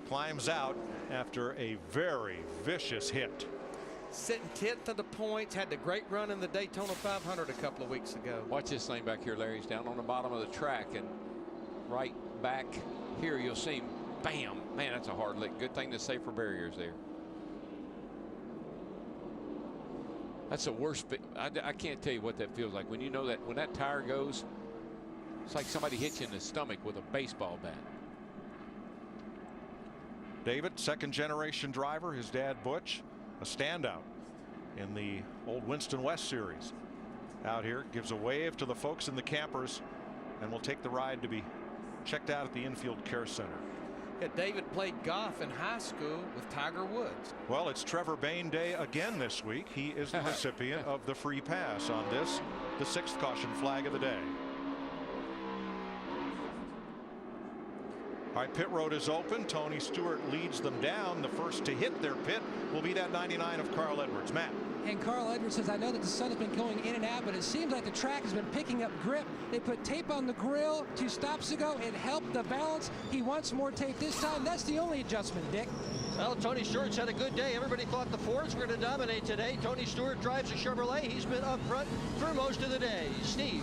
climbs out after a very vicious hit. Sitting 10th of the points, had the great run in the Daytona 500 a couple of weeks ago. Watch this thing back here, Larry. He's down on the bottom of the track, and right back here you'll see him. Bam! Man, that's a hard lick. Good thing the safer barriers there. That's the worst. I can't tell you what that feels like when you know that when that tire goes, it's like somebody hits you in the stomach with a baseball bat. David, 2nd generation driver, his dad Butch, a standout in the old Winston West series. out here, gives a wave to the folks in the campers, and will take the ride to be checked out at the infield care center. Yeah, David played golf in high school with Tiger Woods. Well, it's Trevor Bayne Day again this week. He is the recipient of the free pass on this, the 6th caution flag of the day. All right, pit road is open. Tony Stewart leads them down. The first to hit their pit will be that 99 of Carl Edwards. Matt. And Carl Edwards says, I know that the sun has been going in and out, but it seems like the track has been picking up grip. They put tape on the grill 2 stops ago. It helped the balance. He wants more tape this time. That's the only adjustment, Dick. Well, Tony Stewart's had a good day. Everybody thought the Fords were going to dominate today. Tony Stewart drives a Chevrolet. He's been up front for most of the day. Steve.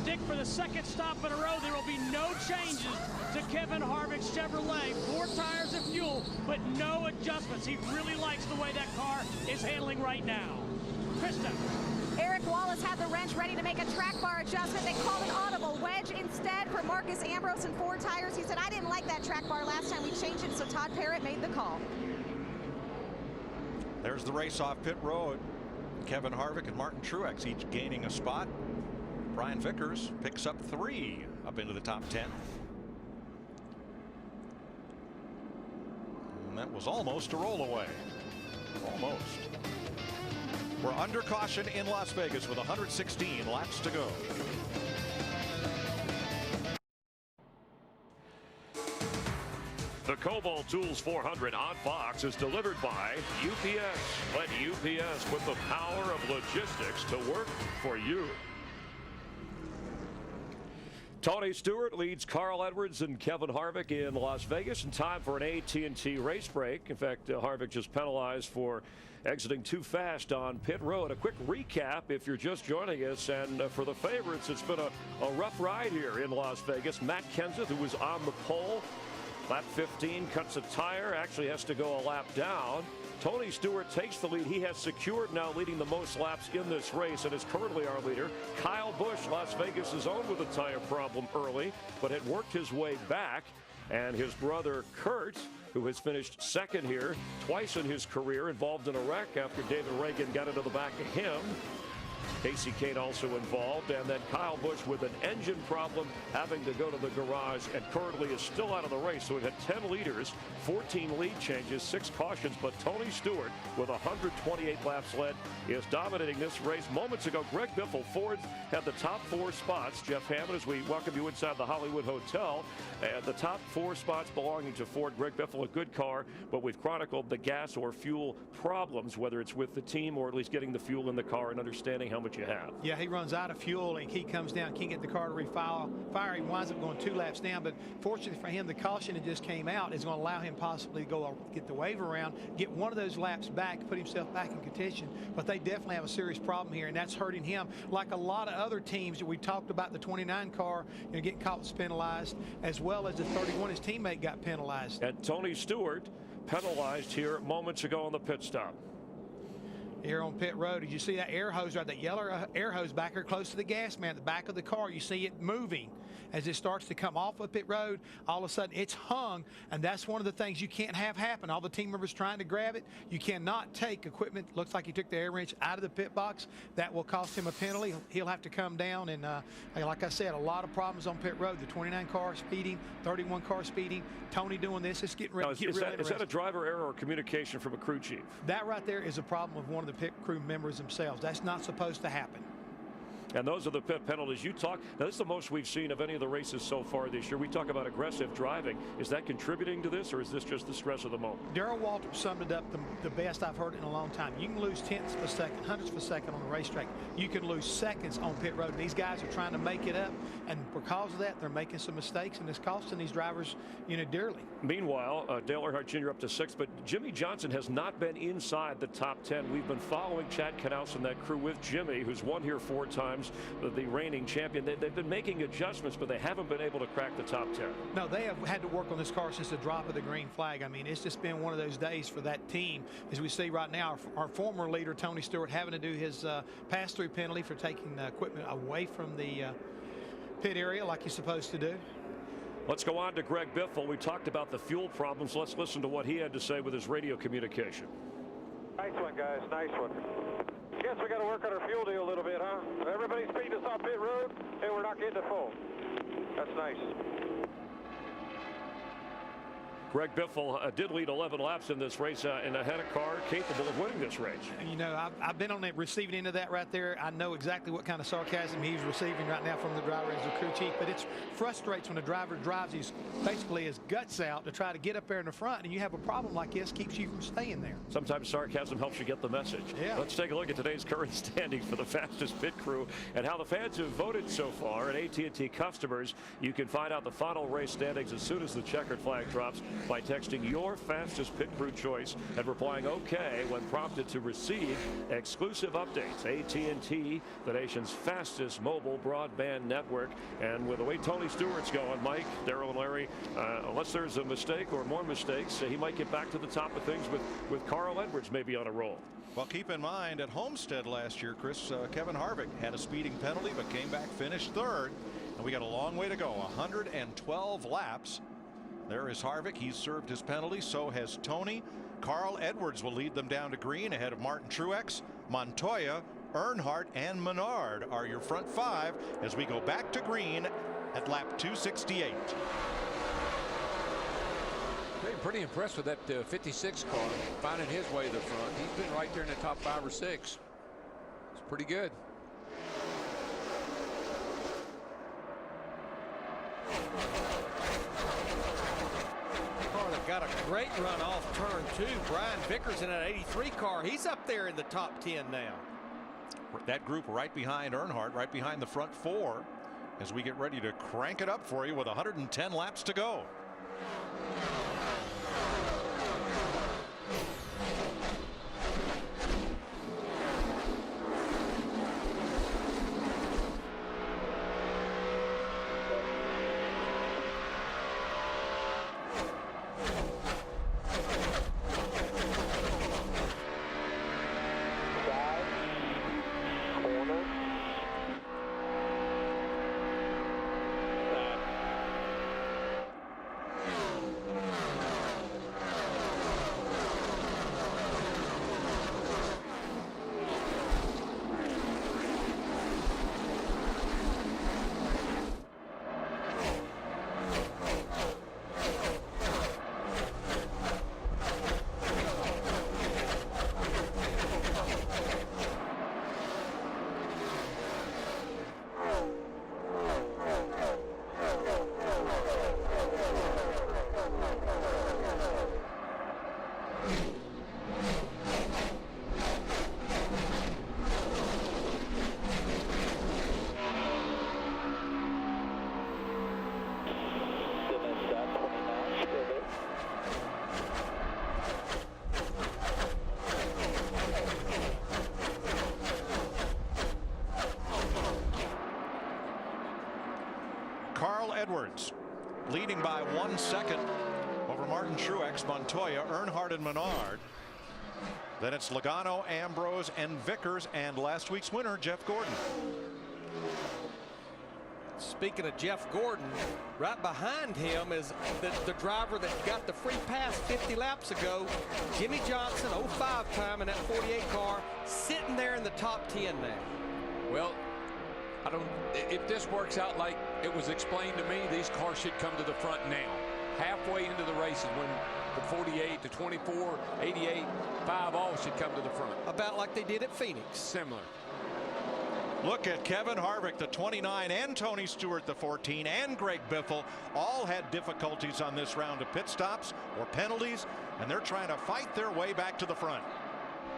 Dick, for the 2nd stop in a row, there will be no changes to Kevin Harvick's Chevrolet. 4 tires of fuel, but no adjustments. He really likes the way that car is handling right now. Krista. Eric Wallace had the wrench ready to make a track bar adjustment. They called an audible wedge instead for Marcus Ambrose and 4 tires. He said, I didn't like that track bar last time we changed it, so Todd Parrott made the call. There's the race off pit road. Kevin Harvick and Martin Truex each gaining a spot. Brian Vickers picks up 3 up into the top 10. And that was almost a rollaway. Almost. We're under caution in Las Vegas with 116 laps to go. The Kobalt Tools 400 on Fox is delivered by UPS. Let UPS put the power of logistics to work for you. Tony Stewart leads Carl Edwards and Kevin Harvick in Las Vegas in time for an AT&T race break. In fact, Harvick just penalized for exiting too fast on pit road. A quick recap if you're just joining us, and for the favorites, it's been a rough ride here in Las Vegas. Matt Kenseth, who was on the pole, lap 15, cuts a tire, actually has to go a lap down. Tony Stewart takes the lead. He has secured now leading the most laps in this race and is currently our leader. Kyle Busch, Las Vegas' own, with a tire problem early, but had worked his way back. And his brother Kurt, who has finished 2nd here twice in his career, involved in a wreck after David Reagan got into the back of him. Casey Kane also involved, and then Kyle Busch with an engine problem having to go to the garage and currently is still out of the race. So we've had 10 leaders, 14 lead changes, 6 cautions, but Tony Stewart with 128 laps led is dominating this race. Moments ago, Greg Biffle, Ford, had the top 4 spots. Jeff Hammond, as we welcome you inside the Hollywood Hotel, and the top 4 spots belonging to Ford. Greg Biffle, a good car, but we've chronicled the gas or fuel problems, whether it's with the team or at least getting the fuel in the car and understanding how much you have. Yeah, he runs out of fuel and he comes down, can't get the car to fire. He winds up going 2 laps down, but fortunately for him, the caution that just came out is going to allow him possibly to go get the wave around, get one of those laps back, put himself back in contention. But they definitely have a serious problem here, and that's hurting him. Like a lot of other teams that we talked about, the 29 car, getting caught was penalized, as well as the 31, his teammate got penalized. And Tony Stewart penalized here moments ago on the pit stop. Here on pit road, did you see that air hose, right? That yellow air hose back here close to the gas man, the back of the car? You see it moving as it starts to come off of pit road. All of a sudden, it's hung, and that's one of the things you can't have happen. All the team members trying to grab it. You cannot take equipment. Looks like he took the air wrench out of the pit box. That will cost him a penalty. He'll have to come down, and like I said, a lot of problems on pit road. The 29 car speeding, 31 car speeding. Tony doing this. It's getting ready. Is that a driver error or communication from a crew chief? That right there is a problem with one of the pit crew members themselves. That's not supposed to happen. And those are the pit penalties you talk. Now, this is the most we've seen of any of the races so far this year. We talk about aggressive driving. Is that contributing to this, or is this just the stress of the moment? Darrell Waltrip summed it up the best I've heard in a long time. You can lose tenths of a second, hundredths of a second on the racetrack. You can lose seconds on pit road. These guys are trying to make it up, and because of that, they're making some mistakes, and it's costing these drivers, dearly. Meanwhile, Dale Earnhardt Jr. up to 6th, but Jimmy Johnson has not been inside the top 10. We've been following Chad Knaus and that crew with Jimmy, who's won here 4 times, the reigning champion. They've been making adjustments, but they haven't been able to crack the top 10. No, they have had to work on this car since the drop of the green flag. I mean, it's just been one of those days for that team. As we see right now, our former leader, Tony Stewart, having to do his pass-through penalty for taking equipment away from the pit area like he's supposed to do. Let's go on to Greg Biffle. We talked about the fuel problems. Let's listen to what he had to say with his radio communication. Nice one, guys. Nice one. Guess we got to work on our fuel deal a little bit, huh? Everybody's speeding us off pit road, and we're not getting it full. That's nice. Greg Biffle did lead 11 laps in this race and had a car capable of winning this race. You know, I've been on the receiving end of that right there. I know exactly what kind of sarcasm he's receiving right now from the driver as the crew chief, but it frustrates when the driver drives basically his guts out to try to get up there in the front, and you have a problem like this, keeps you from staying there. Sometimes sarcasm helps you get the message. Yeah. Let's take a look at today's current standings for the fastest pit crew and how the fans have voted so far. And AT&T customers, you can find out the final race standings as soon as the checkered flag drops by texting your fastest pit crew choice and replying OK when prompted to receive exclusive updates. AT&T, the nation's fastest mobile broadband network. And with the way Tony Stewart's going, Mike, Darrell, and Larry, unless there's a mistake or more mistakes, he might get back to the top of things with Carl Edwards maybe on a roll. Well, keep in mind, at Homestead last year, Chris, Kevin Harvick had a speeding penalty but came back, finished third, and we got a long way to go. 112 laps. There is Harvick. He's served his penalty. So has Tony. Carl Edwards will lead them down to green ahead of Martin Truex. Montoya, Earnhardt, and Menard are your front five as we go back to green at lap 268. Pretty impressed with that 56 car finding his way to the front. He's been right there in the top 5 or 6. It's pretty good. Got a great run off turn 2. Brian Vickers in that 83 car. He's up there in the top 10 now. That group right behind Earnhardt, right behind the front 4 as we get ready to crank it up for you with 110 laps to go. Carl Edwards leading by 1 second over Martin Truex, Montoya, Earnhardt, and Menard. Then it's Logano, Ambrose, and Vickers, and last week's winner, Jeff Gordon. Speaking of Jeff Gordon, right behind him is the driver that got the free pass 50 laps ago, Jimmy Johnson, 05 time in that 48 car, sitting there in the top 10 now. Well, if this works out like it was explained to me, these cars should come to the front now. Halfway into the races when the 48, the 24, 88, 5 all should come to the front. About like they did at Phoenix. Similar. Look at Kevin Harvick, the 29, and Tony Stewart, the 14, and Greg Biffle all had difficulties on this round of pit stops or penalties, and they're trying to fight their way back to the front.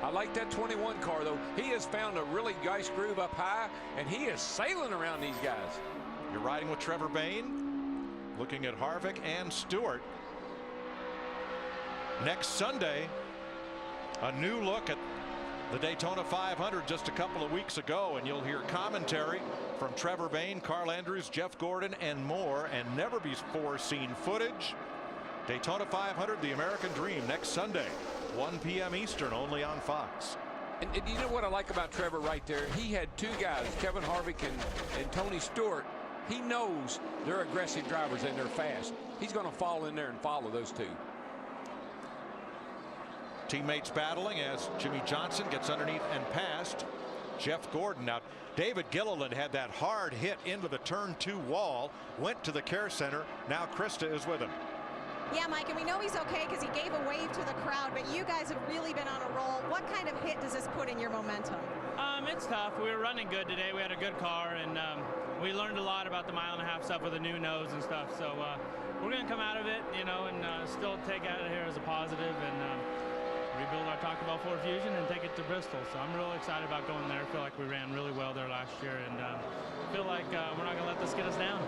I like that 21 car, though. He has found a really nice groove up high, and he is sailing around these guys. You're riding with Trevor Bayne, looking at Harvick and Stewart. Next Sunday, a new look at the Daytona 500 just a couple of weeks ago, and you'll hear commentary from Trevor Bayne, Carl Andrews, Jeff Gordon, and more, and never before seen footage. Daytona 500, the American Dream, next Sunday, 1 p.m. Eastern, only on Fox. And you know what I like about Trevor right there? He had 2 guys, Kevin Harvick and Tony Stewart. He knows they're aggressive drivers and they're fast. He's going to fall in there and follow those 2. Teammates battling as Jimmy Johnson gets underneath and past Jeff Gordon. Now, David Gilliland had that hard hit into the turn 2 wall, went to the care center. Now Krista is with him. Yeah, Mike, and we know he's okay because he gave a wave to the crowd, but you guys have really been on a roll. What kind of hit does this put in your momentum? It's tough. We were running good today. We had a good car, and we learned a lot about the mile-and-a-half stuff with a new nose and stuff. So we're going to come out of it, you know, and still take out of here as a positive and rebuild our Taco Bell Ford Fusion and take it to Bristol. So I'm really excited about going there. I feel like we ran really well there last year, and feel like we're not going to let this get us down.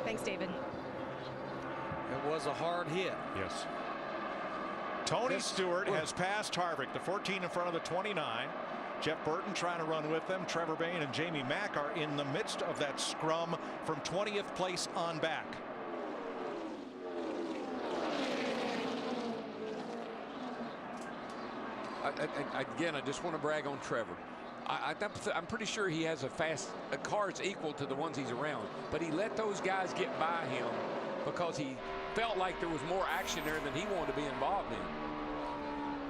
Thanks, David. It was a hard hit. Yes. Tony Stewart has passed Harvick, the 14 in front of the 29. Jeff Burton trying to run with them. Trevor Bayne and Jamie Mack are in the midst of that scrum from 20th place on back. Again, I just want to brag on Trevor. I'm pretty sure he has a car's equal to the ones he's around, but he let those guys get by him because he felt like there was more action there than he wanted to be involved in.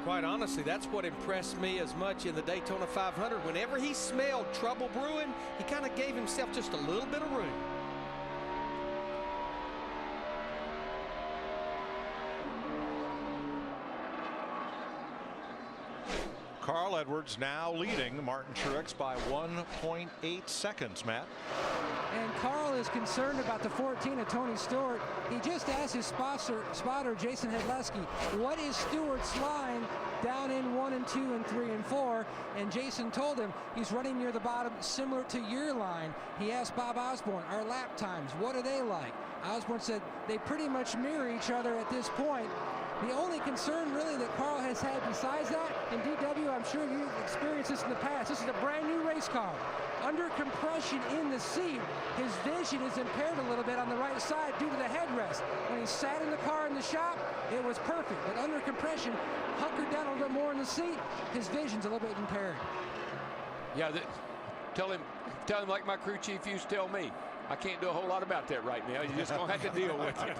Quite honestly, that's what impressed me as much in the Daytona 500. Whenever he smelled trouble brewing, he kind of gave himself just a little bit of room. Carl Edwards now leading Martin Truex by 1.8 seconds, Matt. And Carl is concerned about the 14 of Tony Stewart. He just asked his spotter Jason Hedleski, what is Stewart's line down in 1 and 2 and 3 and 4? And Jason told him he's running near the bottom, similar to your line. He asked Bob Osborne, our lap times, what are they like? Osborne said they pretty much mirror each other at this point. The only concern really that Carl has had besides that, and DW, I'm sure you've experienced this in the past, this is a brand new race car. Under compression in the seat, his vision is impaired a little bit on the right side due to the headrest. When he sat in the car in the shop, it was perfect, but under compression, hunkered down a little bit more in the seat, his vision's a little bit impaired. Yeah, tell him like my crew chief used to tell me, I can't do a whole lot about that right now. You're just going to have to deal with it.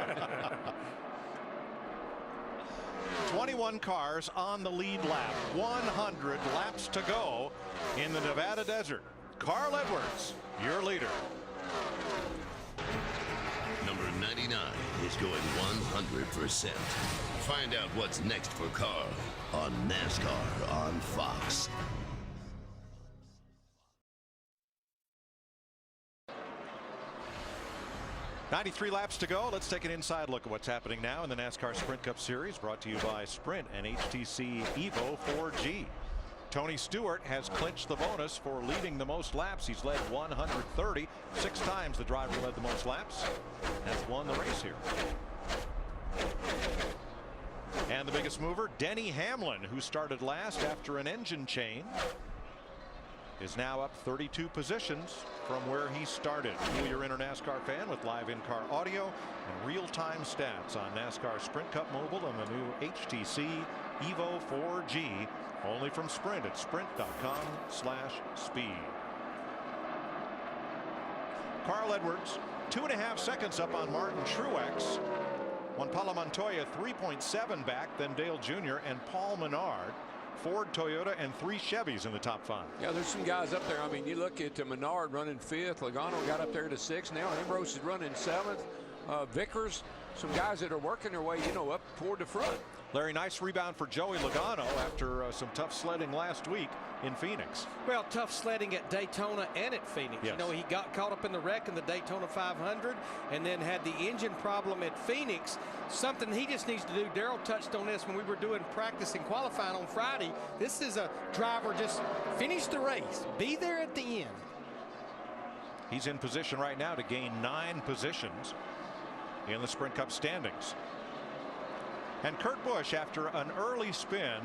21 cars on the lead lap. 100 laps to go in the Nevada desert. Carl Edwards, your leader. Number 99 is going 100%. Find out what's next for Carl on NASCAR on Fox. .93 laps to go. Let's take an inside look at what's happening now in the NASCAR Sprint Cup Series, brought to you by Sprint and HTC Evo 4G. Tony Stewart has clinched the bonus for leading the most laps. He's led 130. 6 times the driver led the most laps. Has won the race here. And the biggest mover, Denny Hamlin, who started last after an engine change, is now up 32 positions from where he started. Cool your inner NASCAR fan with live in-car audio and real-time stats on NASCAR Sprint Cup Mobile and the new HTC Evo 4G, only from Sprint at sprint.com/speed. Carl Edwards 2.5 seconds up on Martin Truex. Juan Pablo Montoya 3.7 back, then Dale Jr. and Paul Menard. Ford, Toyota, and 3 Chevys in the top 5. Yeah, there's some guys up there. I mean, you look at Menard running 5th. Logano got up there to 6th. Now Ambrose is running 7th. Vickers, some guys that are working their way, up toward the front. Larry, nice rebound for Joey Logano after some tough sledding last week in Phoenix. Well, tough sledding at Daytona and at Phoenix. Yes. He got caught up in the wreck in the Daytona 500 and then had the engine problem at Phoenix. Something he just needs to do. Darrell touched on this when we were doing practice and qualifying on Friday. This is a driver just finish the race. Be there at the end. He's in position right now to gain 9 positions in the Sprint Cup standings. And Kurt Busch, after an early spin,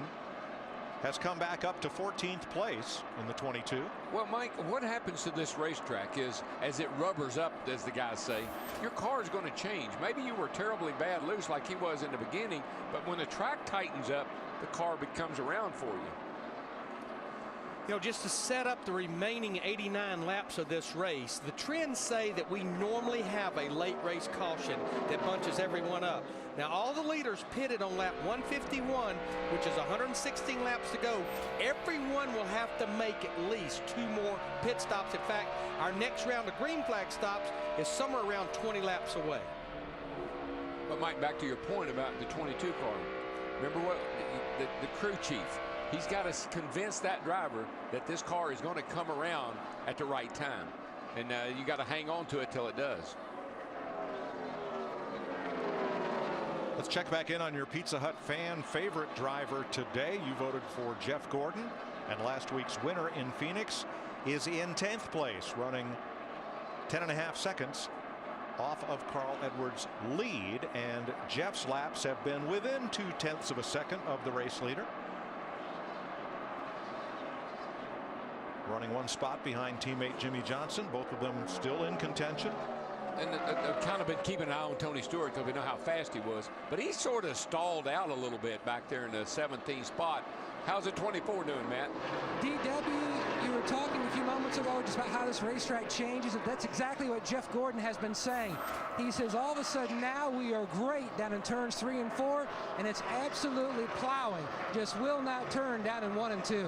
has come back up to 14th place in the 22. Well, Mike, what happens to this racetrack is, as it rubbers up, as the guys say, your car is going to change. Maybe you were terribly bad loose like he was in the beginning, but when the track tightens up, the car becomes around for you. You know, just to set up the remaining 89 laps of this race, the trends say that we normally have a late race caution that bunches everyone up. Now, all the leaders pitted on lap 151, which is 116 laps to go. Everyone will have to make at least 2 more pit stops. In fact, our next round of green flag stops is somewhere around 20 laps away. But Mike, back to your point about the 22 car. Remember what the crew chief, he's got to convince that driver that this car is going to come around at the right time. And you got to hang on to it till it does. Let's check back in on your Pizza Hut fan favorite driver today. You voted for Jeff Gordon, and last week's winner in Phoenix is in 10th place, running 10.5 seconds off of Carl Edwards' lead, and Jeff's laps have been within 0.2 of a second of the race leader. Running 1 spot behind teammate Jimmy Johnson, both of them still in contention. And I've kind of been keeping an eye on Tony Stewart because we know how fast he was, but he sort of stalled out a little bit back there in the 17th spot. How's the 24 doing, Matt? DW, you were talking a few moments ago just about how this racetrack changes. That's exactly what Jeff Gordon has been saying. He says all of a sudden now we are great down in turns 3 and 4, and it's absolutely plowing. Just will not turn down in 1 and 2.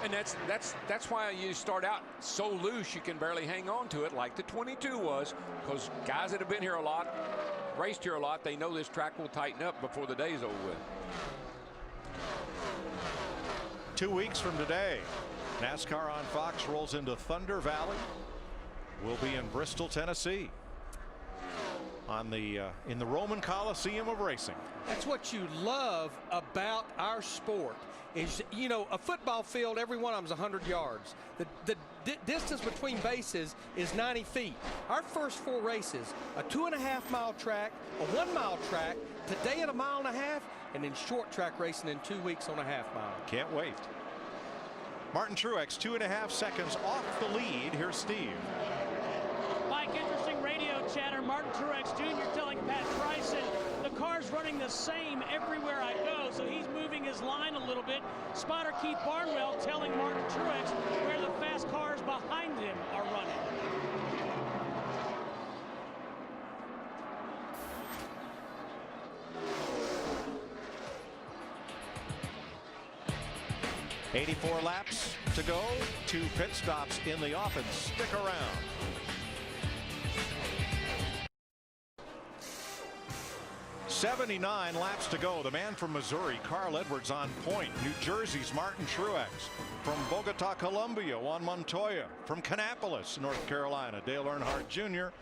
And that's why you start out so loose you can barely hang on to it, like the 22 was, because guys that have been here a lot, raced here a lot, they know this track will tighten up before the day's over with. 2 weeks from today, NASCAR on Fox rolls into Thunder Valley. We'll be in Bristol, Tennessee, on the in the Roman Coliseum of racing. That's what you love about our sport. Is, you know, a football field, every one of them is 100 yards. The distance between bases is 90 feet. Our first 4 races, a 2.5-mile track, a 1-mile track, today at 1.5 miles, and then short track racing in 2 weeks on a 1/2 mile. Can't wait. Martin Truex 2.5 seconds off the lead. Here's Steve. Mike, interesting radio chatter. Martin Truex Jr. telling Pat Bryson the car's running the same everywhere I go, so he's moving his line a little bit. Spotter Keith Barnwell telling Martin Truex where the fast cars behind him are running. .84 laps to go. 2 pit stops in the offense. Stick around. .79 laps to go. The man from Missouri, Carl Edwards, on point. New Jersey's Martin Truex. From Bogota, Colombia, Juan Montoya. From Kannapolis, North Carolina, Dale Earnhardt Jr.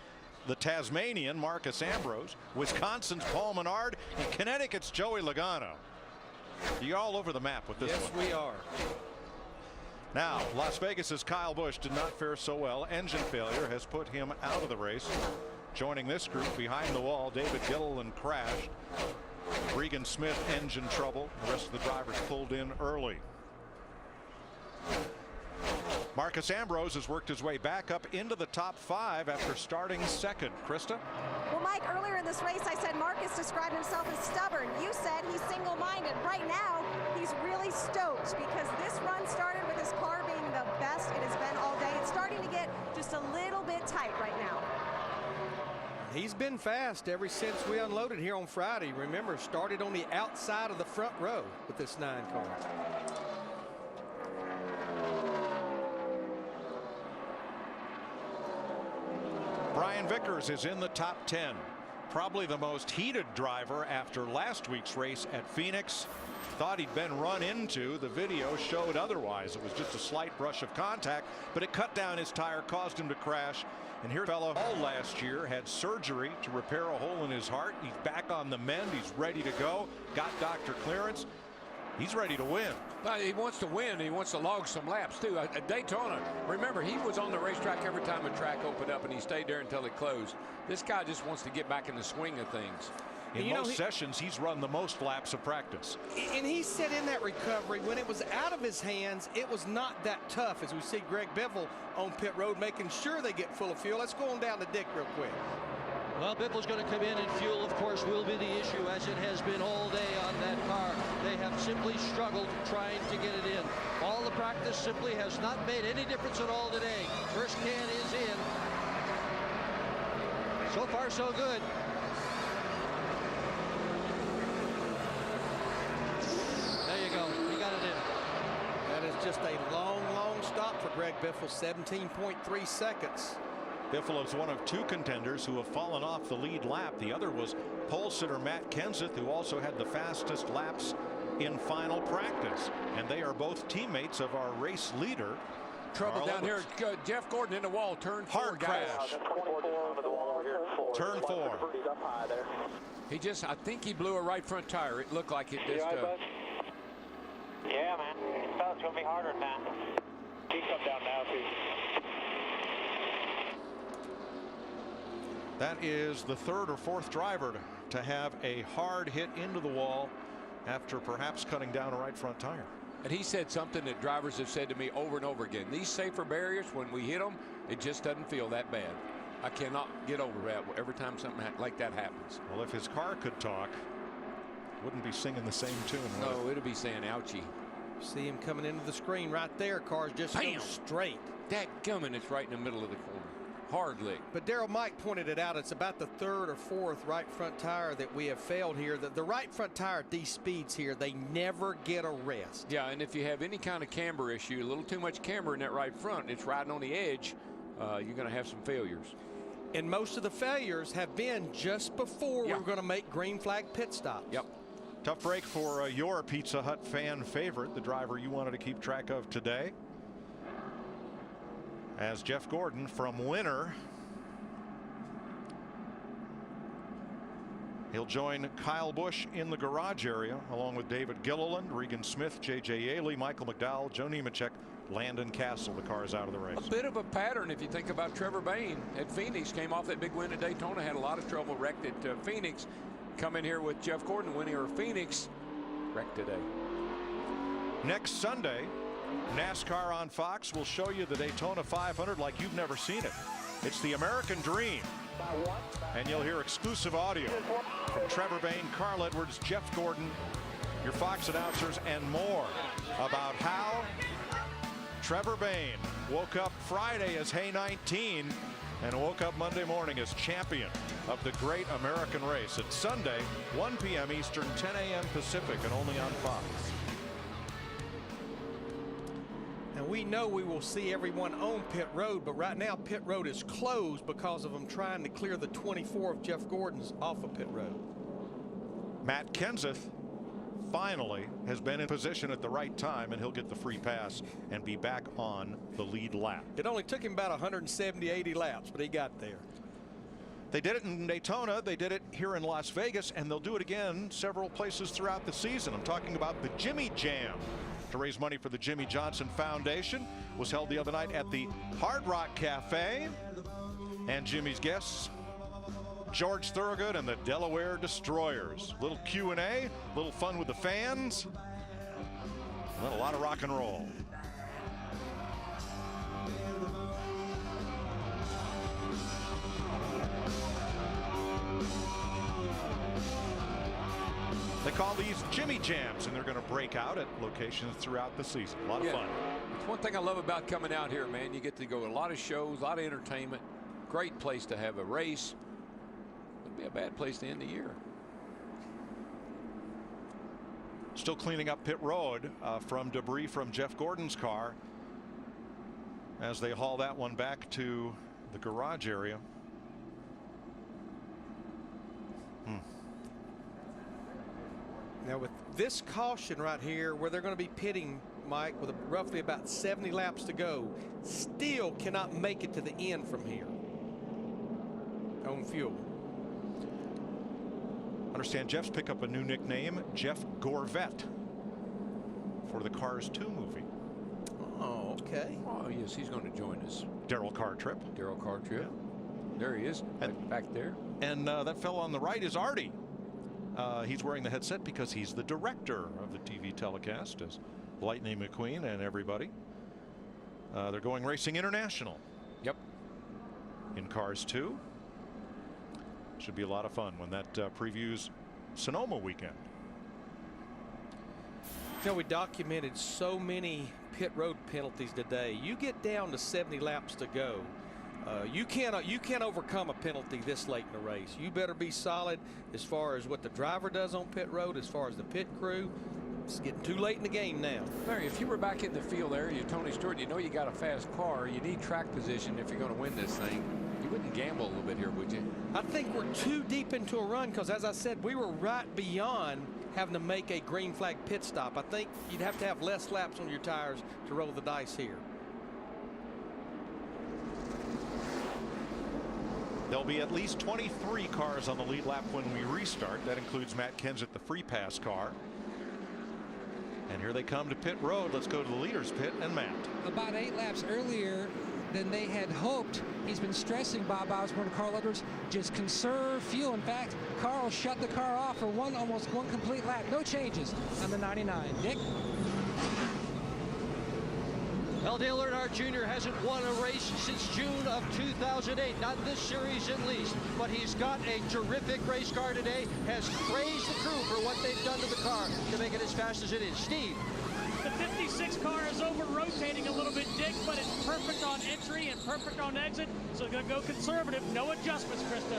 The Tasmanian, Marcus Ambrose. Wisconsin's Paul Menard. And Connecticut's Joey Logano. You're all over the map with this one. Yes, we are. Now, Las Vegas's Kyle Busch did not fare so well. Engine failure has put him out of the race. Joining this group behind the wall, David Gilliland crashed. Regan Smith, engine trouble. The rest of the drivers pulled in early. Marcus Ambrose has worked his way back up into the top 5 after starting second. Krista? Well, Mike, earlier in this race, I said Marcus described himself as stubborn. You said he's single-minded. Right now, he's really stoked because this run started with his car being the best it has been all day. It's starting to get just a little bit tight right now. He's been fast ever since we unloaded here on Friday. Remember, started on the outside of the front row with this 9 car. Brian Vickers is in the top 10. Probably the most heated driver after last week's race at Phoenix. Thought he'd been run into. The video showed otherwise. It was just a slight brush of contact, but it cut down his tire, caused him to crash. And here, fellow, all last year had surgery to repair a hole in his heart. He's back on the mend. He's ready to go. Got doctor clearance. He's ready to win. But he wants to win. He wants to log some laps too. At Daytona, remember, he was on the racetrack every time a track opened up, and he stayed there until it closed. This guy just wants to get back in the swing of things. In most sessions, he's run the most laps of practice. And he said in that recovery, when it was out of his hands, it was not that tough, as we see Greg Biffle on pit road making sure they get full of fuel. Let's go on down to Dick real quick. Well, Biffle's going to come in, and fuel, of course, will be the issue, as it has been all day on that car. They have simply struggled trying to get it in. All the practice simply has not made any difference at all today. First can is in. So far, so good. There you go. He got it in. That is just a long stop for Greg Biffle, 17.3 seconds. Biffle is one of two contenders who have fallen off the lead lap. The other was pole sitter Matt Kenseth, who also had the fastest laps in final practice. And they are both teammates of our race leader. Trouble down here. Jeff Gordon in the wall. Turn 4, hard guys. crash. Turn 4. He just, I think he blew a right front tire. It looked like it just. Yeah, man. Thought it's going to be harder than that. He come down now, too. That is the third or fourth driver to have a hard hit into the wall after perhaps cutting down a right front tire. And he said something that drivers have said to me over and over again. These safer barriers, when we hit them, it just doesn't feel that bad. I cannot get over that every time something like that happens. Well, if his car could talk, wouldn't be singing the same tune. No, it'd be saying ouchie. See him coming into the screen right there. Car's just going straight. Dadgummit, it's right in the middle of the corner. Hard lick. But Daryl, Mike pointed it out. It's about the third or fourth right front tire that we have failed here. The right front tire at these speeds here, they never get a rest. Yeah, and if you have any kind of camber issue, a little too much camber in that right front, it's riding on the edge, you're going to have some failures. And most of the failures have been just before we were going to make green flag pit stops. Yep. Tough break for your Pizza Hut fan favorite, the driver you wanted to keep track of today. As Jeff Gordon from winner, he'll join Kyle Busch in the garage area along with David Gilliland, Regan Smith, J.J. Yaley, Michael McDowell, Joe Nemechek, Landon Castle. The car is out of the race. A bit of a pattern if you think about Trevor Bayne at Phoenix. Came off that big win at Daytona, had a lot of trouble, wrecked at Phoenix. Come in here with Jeff Gordon winning over Phoenix, wrecked today. Next Sunday, NASCAR on Fox will show you the Daytona 500 like you've never seen it. It's the American Dream. And you'll hear exclusive audio from Trevor Bayne, Carl Edwards, Jeff Gordon, your Fox announcers, and more about how Trevor Bayne woke up Friday as Hay 19 and woke up Monday morning as champion of the great American race. It's Sunday, 1 p.m. Eastern, 10 a.m. Pacific, and only on Fox. And we know we will see everyone on pit road, but right now pit road is closed because of them trying to clear the 24 of Jeff Gordon's off of pit road. Matt Kenseth finally has been in position at the right time, and he'll get the free pass and be back on the lead lap. It only took him about 170-80 laps, but he got there. They did it in Daytona, they did it here in Las Vegas, and they'll do it again several places throughout the season. I'm talking about the Jimmy Jam to raise money for the Jimmy Johnson Foundation. Was held the other night at the Hard Rock Cafe, and Jimmy's guests, George Thorogood and the Delaware Destroyers. Little Q&A, little fun with the fans, and then a lot of rock and roll. They call these Jimmy Jams, and they're going to break out at locations throughout the season. A lot of fun. It's one thing I love about coming out here, man. You get to go to a lot of shows, a lot of entertainment. Great place to have a race. Wouldn't be a bad place to end the year. Still cleaning up pit road from debris from Jeff Gordon's car as they haul that one back to the garage area. Now with this caution right here, where they're going to be pitting, Mike, with roughly about 70 laps to go, still cannot make it to the end from here on fuel. Understand Jeff's picked up a new nickname, Jeff Gorvette, for the Cars 2 movie. Oh, okay. Oh, yes, he's going to join us. Daryl Cartrip. Daryl Cartrip. There he is, back there. And that fellow on the right is Artie. He's wearing the headset because he's the director of the TV telecast, as Lightning McQueen and everybody. They're going racing international. Yep. In Cars 2. Should be a lot of fun when that previews Sonoma weekend. You know, we documented so many pit road penalties today. You get down to 70 laps to go. You can't overcome a penalty this late in the race. You better be solid as far as what the driver does on pit road, as far as the pit crew. It's getting too late in the game now. Larry, if you were back in the field area, Tony Stewart, you know you got a fast car. You need track position if you're going to win this thing. You wouldn't gamble a little bit here, would you? I think we're too deep into a run because, as I said, we were right beyond having to make a green flag pit stop. I think you'd have to have less laps on your tires to roll the dice here. There'll be at least 23 cars on the lead lap when we restart. That includes Matt Kenseth, the free pass car. And here they come to pit road. Let's go to the leader's pit and Matt. About 8 laps earlier than they had hoped. He's been stressing Bob Osborne and Carl Edwards, just conserve fuel. In fact, Carl shut the car off for almost one complete lap. No changes on the 99. Nick? Well, Dale Earnhardt Jr. hasn't won a race since June of 2008, not this series at least, but he's got a terrific race car today, has praised the crew for what they've done to the car to make it as fast as it is. Steve. The 56 car is over rotating a little bit, Dick, but it's perfect on entry and perfect on exit, so they're going to go conservative. No adjustments, Krista.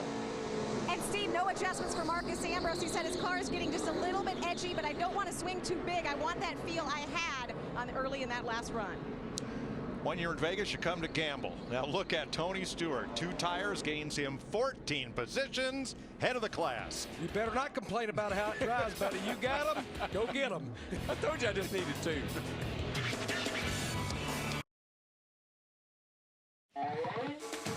And Steve, no adjustments for Marcus Ambrose. He said his car is getting just a little bit edgy, but I don't want to swing too big. I want that feel I had on early in that last run. 1 year in Vegas, you come to gamble. Now look at Tony Stewart. 2 tires gains him 14 positions, head of the class. You better not complain about how it drives, buddy. You got him, go get him. I told you I just needed 2.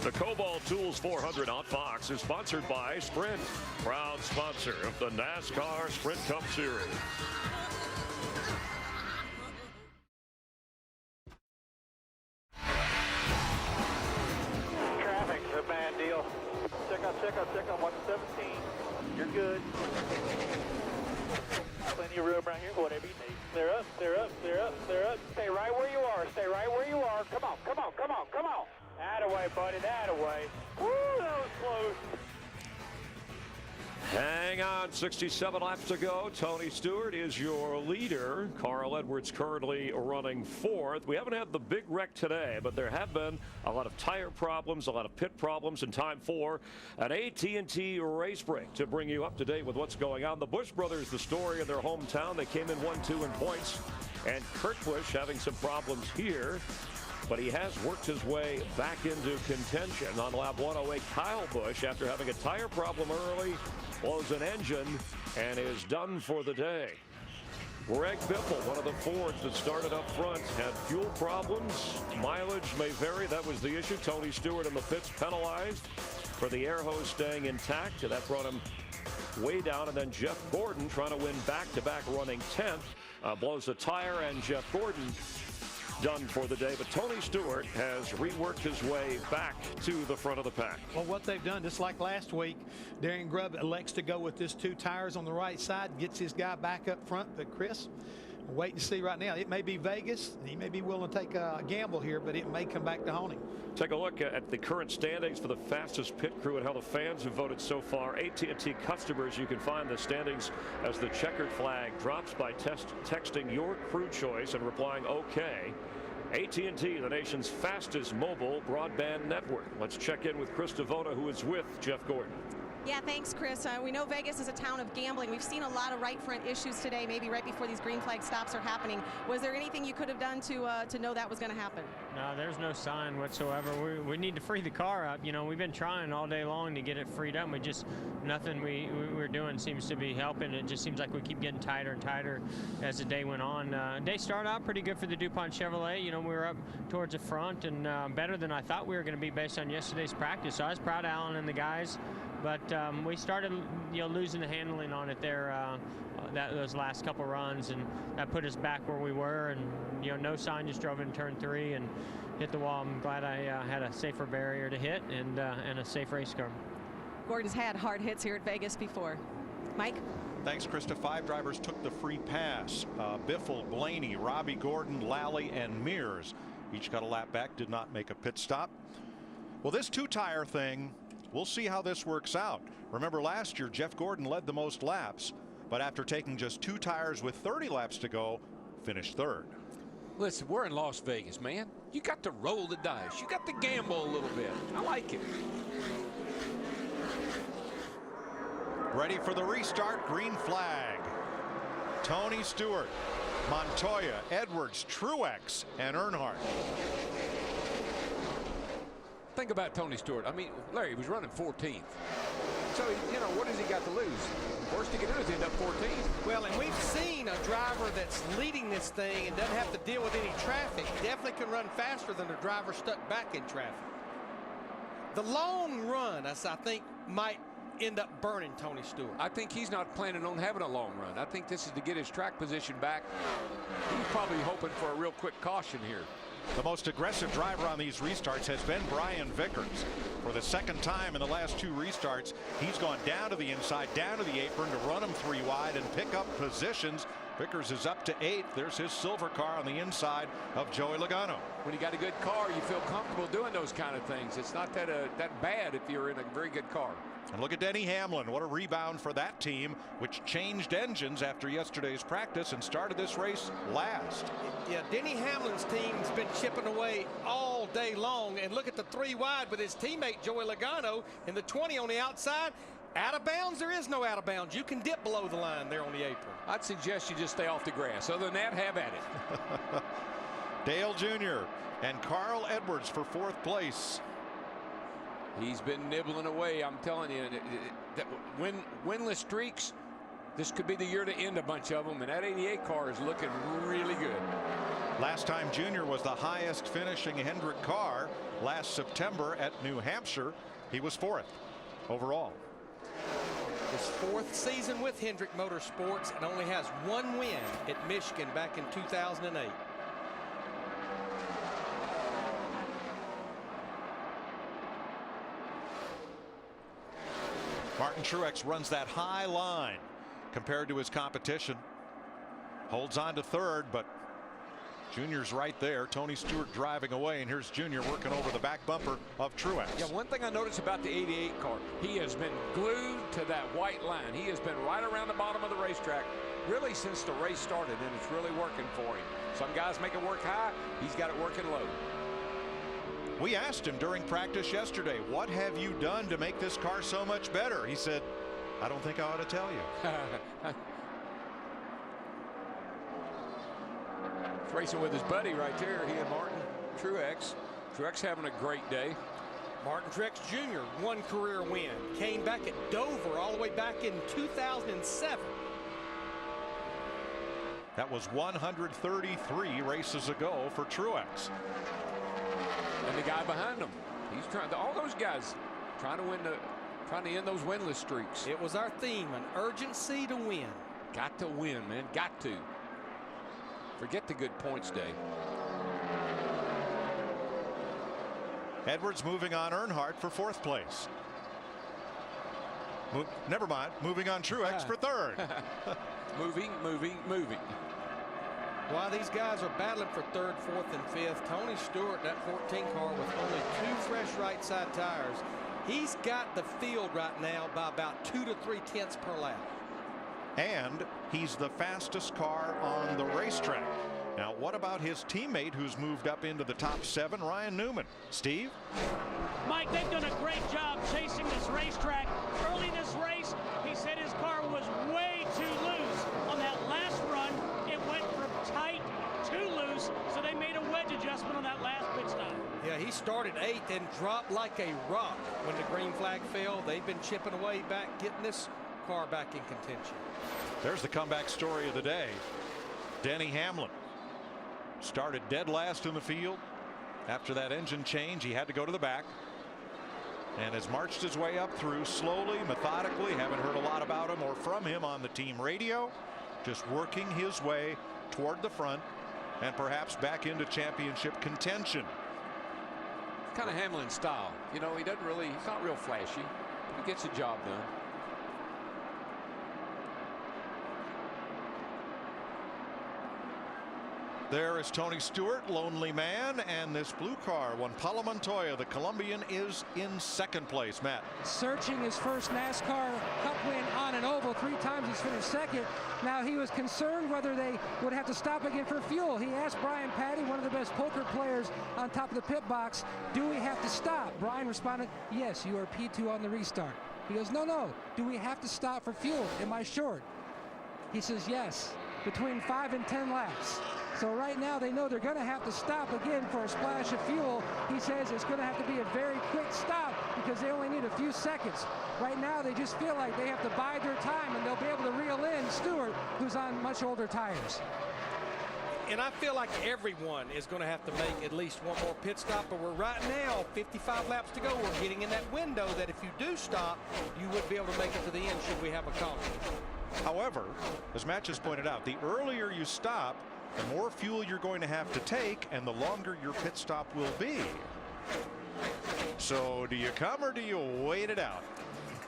The Kobalt Tools 400 on Fox is sponsored by Sprint, proud sponsor of the NASCAR Sprint Cup Series. Check out 117. You're good. Plenty of room right here, whatever you need. They're up. Stay right where you are. Come on. That-a-way, buddy, that-a-way. Woo, that was close. Hang on, 67 laps to go. Tony Stewart is your leader. Carl Edwards currently running 4th. We haven't had the big wreck today, but there have been a lot of tire problems, a lot of pit problems in time 4. An AT&T race break to bring you up to date with what's going on. The Busch brothers, the story of their hometown. They came in 1-2 in points. And Kurt Busch having some problems here, but he has worked his way back into contention on lap 108. Kyle Busch, after having a tire problem early, blows an engine and is done for the day. Greg Biffle, one of the Fords that started up front, had fuel problems. Mileage may vary. That was the issue. Tony Stewart in the pits penalized for the air hose staying intact. That brought him way down. And then Jeff Gordon, trying to win back-to-back, running 10th, blows a tire, and Jeff Gordon done for the day. But Tony Stewart has reworked his way back to the front of the pack. Well, what they've done, just like last week, Darian Grubb elects to go with this 2 tires on the right side, gets his guy back up front. But Chris, we're waiting to see right now. It may be Vegas. He may be willing to take a gamble here, but it may come back to haunt him. Take a look at the current standings for the fastest pit crew and how the fans have voted so far. AT&T customers, you can find the standings as the checkered flag drops by texting your crew choice and replying OK. AT&T, the nation's fastest mobile broadband network. Let's check in with Chris Devoto, who is with Jeff Gordon. Yeah, thanks, Chris. We know Vegas is a town of gambling. We've seen a lot of right front issues today, maybe right before these green flag stops are happening. Was there anything you could have done to know that was going to happen? No, there's no sign whatsoever. We need to free the car up. You know, we've been trying all day long to get it freed up. We just, nothing we're doing seems to be helping. It just seems like we keep getting tighter and tighter as the day went on. Day started out pretty good for the DuPont Chevrolet. You know, we were up towards the front and better than I thought we were going to be based on yesterday's practice. So I was proud of Alan and the guys. But we started, losing the handling on it there those last couple runs, and that put us back where we were. And no sign, just drove in turn 3 and hit the wall. I'm glad I had a safer barrier to hit and a safe race car. Gordon's had hard hits here at Vegas before. Mike? Thanks, Krista. 5 drivers took the free pass. Biffle, Blaney, Robbie Gordon, Lally, and Mears each got a lap back, did not make a pit stop. Well, this 2-tire thing, we'll see how this works out. Remember last year, Jeff Gordon led the most laps, but after taking just 2 tires with 30 laps to go, finished 3rd. Listen, we're in Las Vegas, man. You got to roll the dice. You got to gamble a little bit. I like it. Ready for the restart, green flag. Tony Stewart, Montoya, Edwards, Truex, and Earnhardt. Think about Tony Stewart. I mean, Larry was running 14th. So, you know, what has he got to lose? Worst he can do is end up 14th. Well, and we've seen a driver that's leading this thing and doesn't have to deal with any traffic. Definitely can run faster than a driver stuck back in traffic. The long run, I think, might end up burning Tony Stewart. I think he's not planning on having a long run. I think this is to get his track position back. He's probably hoping for a real quick caution here. The most aggressive driver on these restarts has been Brian Vickers. For the 2nd time in the last 2 restarts, he's gone down to the inside, down to the apron to run him 3 wide and pick up positions. Vickers is up to 8th. There's his silver car on the inside of Joey Logano. When you got a good car, you feel comfortable doing those kind of things. It's not that bad if you're in a very good car. And look at Denny Hamlin. What a rebound for that team, which changed engines after yesterday's practice and started this race last. Yeah, Denny Hamlin's team's been chipping away all day long. And look at the 3 wide with his teammate Joey Logano in the 20 on the outside. Out of bounds, there is no out of bounds. You can dip below the line there on the apron. I'd suggest you just stay off the grass. Other than that, have at it. Dale Jr. and Carl Edwards for 4th place. He's been nibbling away. I'm telling you, that winless streaks, this could be the year to end a bunch of them. And that 88 car is looking really good. Last time Jr. was the highest finishing Hendrick car last September at New Hampshire. He was 4th overall. His 4th season with Hendrick Motorsports and only has 1 win at Michigan back in 2008. Martin Truex runs that high line compared to his competition. Holds on to 3rd, but Junior's right there. Tony Stewart driving away, and here's Junior working over the back bumper of Truex. Yeah, one thing I noticed about the 88 car, he has been glued to that white line. He has been right around the bottom of the racetrack really since the race started, and it's really working for him. Some guys make it work high. He's got it working low. We asked him during practice yesterday, what have you done to make this car so much better? He said, I don't think I ought to tell you. He's racing with his buddy right there, he and Martin Truex. Truex having a great day. Martin Truex Jr. 1 career win. Came back at Dover all the way back in 2007. That was 133 races ago for Truex. And the guy behind him, he's trying to, all those guys trying to end those winless streaks. It was our theme, an urgency to win. Got to win, man, got to. Forget the good points day. Edwards moving on Earnhardt for 4th place. Never mind, moving on Truex for 3rd. Moving. While these guys are battling for 3rd, 4th, and 5th, Tony Stewart, that 14 car with only 2 fresh right side tires, he's got the field right now by about 2 to 3 tenths per lap. And he's the fastest car on the racetrack. Now, what about his teammate who's moved up into the top 7, Ryan Newman? Steve? Mike, they've done a great job chasing this racetrack. Early in this race, he said his car was way too loose. On that last run, it went from tight to loose, so they made a wedge adjustment on that last pit stop. Yeah, he started 8th and dropped like a rock when the green flag fell. They've been chipping away back, getting this car back in contention. There's the comeback story of the day. Denny Hamlin started dead last in the field. After that engine change, he had to go to the back and has marched his way up through slowly, methodically. Haven't heard a lot about him or from him on the team radio. Just working his way toward the front and perhaps back into championship contention. Kind of Hamlin style. You know, he's not real flashy. He gets the job done. There is Tony Stewart, lonely man, and this blue car, Juan Pablo Montoya, the Colombian, is in second place. Matt. Searching his first NASCAR Cup win on an oval. 3 times he's finished second. Now he was concerned whether they would have to stop again for fuel. He asked Brian Patty, one of the best poker players on top of the pit box, do we have to stop? Brian responded, yes, you are P2 on the restart. He goes, no, do we have to stop for fuel? Am I short? He says, yes, between 5 and 10 laps. So right now they know they're going to have to stop again for a splash of fuel. He says it's going to have to be a very quick stop because they only need a few seconds. Right now they just feel like they have to bide their time, and they'll be able to reel in Stewart, who's on much older tires. And I feel like everyone is going to have to make at least one more pit stop, but we're right now 55 laps to go. We're getting in that window that if you do stop, you would be able to make it to the end should we have a caution. However, as Matt just pointed out, the earlier you stop, the more fuel you're going to have to take, and the longer your pit stop will be. So do you come or do you wait it out?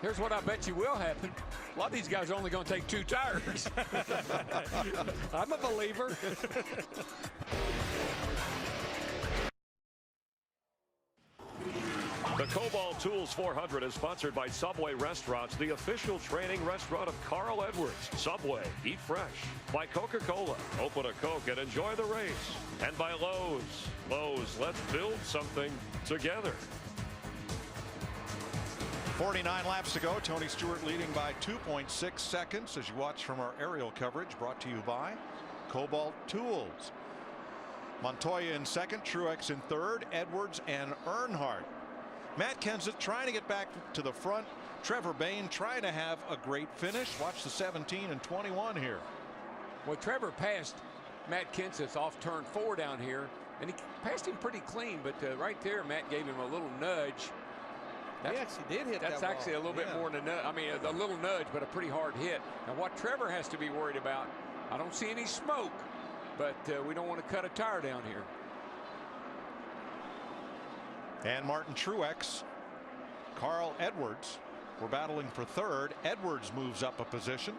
Here's what I bet you will happen. A lot of these guys are only going to take 2 tires. I'm a believer. The Kobalt Tools 400 is sponsored by Subway Restaurants, the official training restaurant of Carl Edwards. Subway, eat fresh. By Coca-Cola, open a Coke and enjoy the race. And by Lowe's. Lowe's, let's build something together. 49 laps to go. Tony Stewart leading by 2.6 seconds as you watch from our aerial coverage brought to you by Kobalt Tools. Montoya in second, Truex in third, Edwards and Earnhardt. Matt Kenseth trying to get back to the front. Trevor Bayne trying to have a great finish. Watch the 17 and 21 here. Well, Trevor passed Matt Kenseth off turn 4 down here, and he passed him pretty clean, but right there Matt gave him a little nudge. He actually did hit that. That's actually a little bit more than a nudge. I mean, a little nudge, but a pretty hard hit. Now, what Trevor has to be worried about, I don't see any smoke, but we don't want to cut a tire down here. And Martin Truex, Carl Edwards were battling for third. Edwards moves up a position.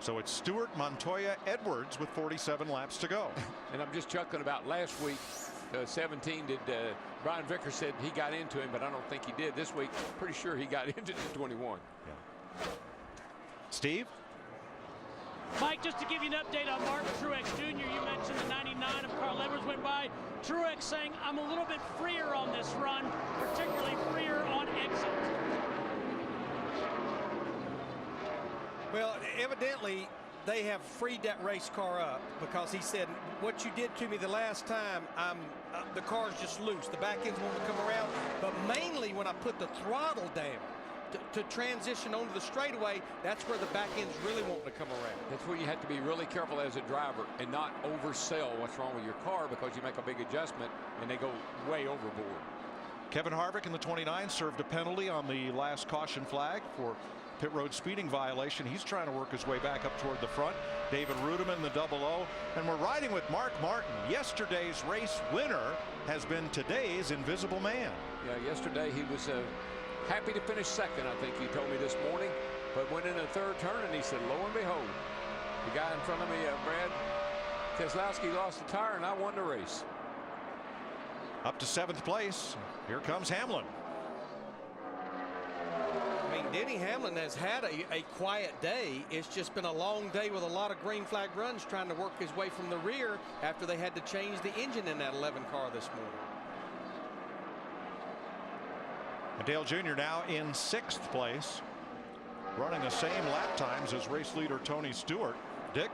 So it's Stewart, Montoya, Edwards with 47 laps to go. And I'm just chuckling about last week. 17 did Brian Vickers said he got into him, but I don't think he did. This week, pretty sure he got into the 21. Yeah. Steve? Mike, just to give you an update on Martin Truex Jr., you mentioned the 99 of Carl Edwards went by. Truex saying, I'm a little bit freer on this run, particularly freer on exit. Well, evidently, they have freed that race car up because he said, what you did to me the last time, the car's just loose. The back end's won't come around. But mainly when I put the throttle down, to transition onto the straightaway, that's where the back end's really wanting to come around. That's where you have to be really careful as a driver and not oversell what's wrong with your car, because you make a big adjustment and they go way overboard. Kevin Harvick in the 29 served a penalty on the last caution flag for pit road speeding violation. He's trying to work his way back up toward the front. David Rudiman, the 00, and we're riding with Mark Martin. Yesterday's race winner has been today's invisible man. Yeah, yesterday he was happy to finish second, I think he told me this morning, but went in the third turn and he said, lo and behold, the guy in front of me, Brad Keselowski, lost the tire and I won the race. Up to 7th place. Here comes Hamlin. I mean, Denny Hamlin has had a quiet day. It's just been a long day with a lot of green flag runs trying to work his way from the rear after they had to change the engine in that 11 car this morning. Dale Jr. now in 6th place, running the same lap times as race leader Tony Stewart. Dick?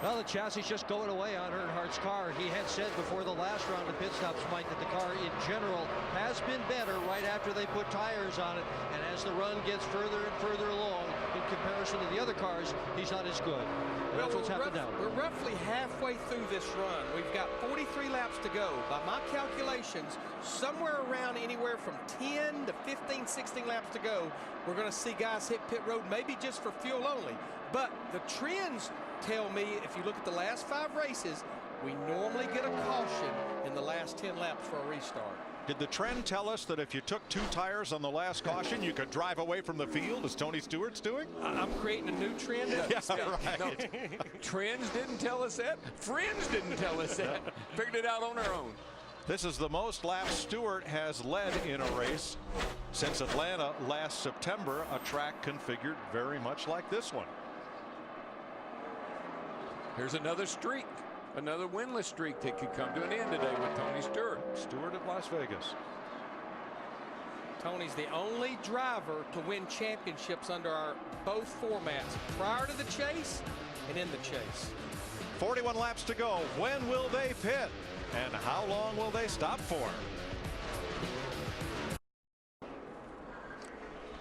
Well, the chassis just going away on Earnhardt's car. He had said before the last round of pit stops, Mike, that the car in general has been better right after they put tires on it. And as the run gets further and further along in comparison to the other cars, he's not as good. And that's what's happened now. We're roughly halfway through this run. We've got 43 laps to go. By my calculations, somewhere around anywhere from 10 to 15, 16 laps to go, we're going to see guys hit pit road, maybe just for fuel only. But the trends tell me, if you look at the last 5 races, we normally get a caution in the last 10 laps for a restart. Did the trend tell us that if you took 2 tires on the last caution, you could drive away from the field, as Tony Stewart's doing? I'm creating a new trend. Yeah, right. No, trends didn't tell us that. Friends didn't tell us that. Figured it out on our own. This is the most laps Stewart has led in a race since Atlanta last September, a track configured very much like this one. Here's another streak, another winless streak that could come to an end today with Tony Stewart. Stewart at Las Vegas. Tony's the only driver to win championships under our both formats, prior to the chase and in the chase. 41 laps to go. When will they pit? And how long will they stop for?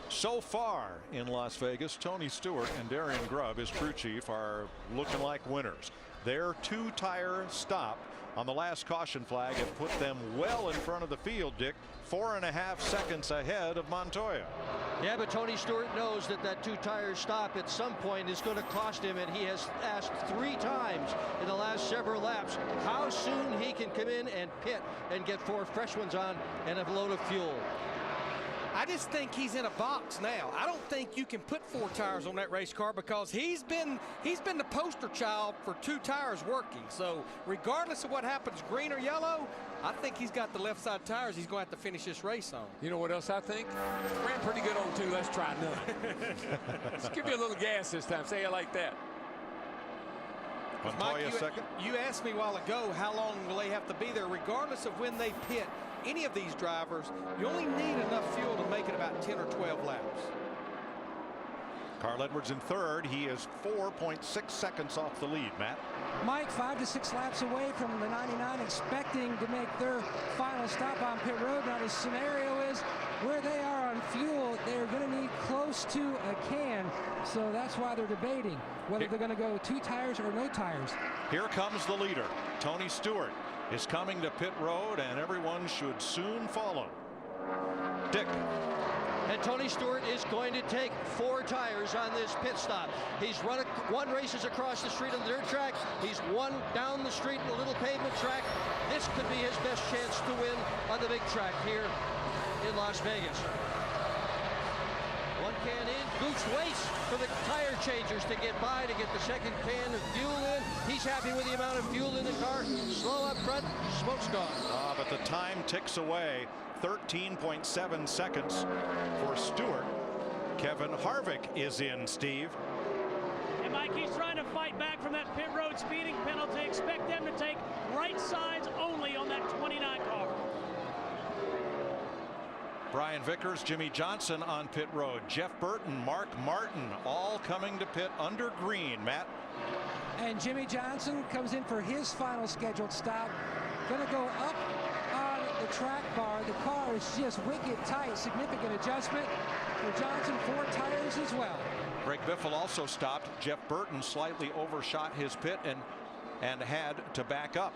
So far in Las Vegas, Tony Stewart and Darian Grubb, his crew chief, are looking like winners. Their 2-tire stop on the last caution flag have put them well in front of the field, Dick, 4.5 seconds ahead of Montoya. Yeah, but Tony Stewart knows that that 2-tire stop at some point is going to cost him, and he has asked 3 times in the last several laps how soon he can come in and pit and get 4 fresh ones on and a load of fuel. I just think he's in a box now. I don't think you can put 4 tires on that race car because he's been the poster child for 2 tires working. So regardless of what happens, green or yellow, I think he's got the left side tires he's going to have to finish this race on. You know what else I think? Ran pretty good on 2. Let's try none. Let's give you a little gas this time. Say it like that. Montoya second. You asked me a while ago how long will they have to be there. Regardless of when they pit, any of these drivers, you only need enough fuel to make it about 10 or 12 laps. Carl Edwards in third. He is 4.6 seconds off the lead, Matt. Mike, 5 to 6 laps away from the 99, expecting to make their final stop on pit road. Now the scenario is where they are on fuel, they're going to need close to a can. So that's why they're debating whether they're going to go 2 tires or no tires. Here comes the leader. Tony Stewart is coming to pit road, and everyone should soon follow. Dick. And Tony Stewart is going to take 4 tires on this pit stop. He's run 1 races across the street on the dirt track. He's 1 down the street in the little pavement track. This could be his best chance to win on the big track here in Las Vegas. 1 can in. Gooch waits for the tire changers to get by to get the second can of fuel in. He's happy with the amount of fuel in the car. Slow up front, smoke's gone. But the time ticks away. 13.7 seconds for Stewart. Kevin Harvick is in, Steve. And Mike, he's trying to fight back from that pit road speeding penalty. Expect them to take right sides only on that 29 car. Brian Vickers, Jimmy Johnson on pit road. Jeff Burton, Mark Martin, all coming to pit under green. Matt. And Jimmy Johnson comes in for his final scheduled stop. Going to go up on the track bar. The car is just wicked tight. Significant adjustment for Johnson. 4 tires as well. Greg Biffle also stopped. Jeff Burton slightly overshot his pit and had to back up.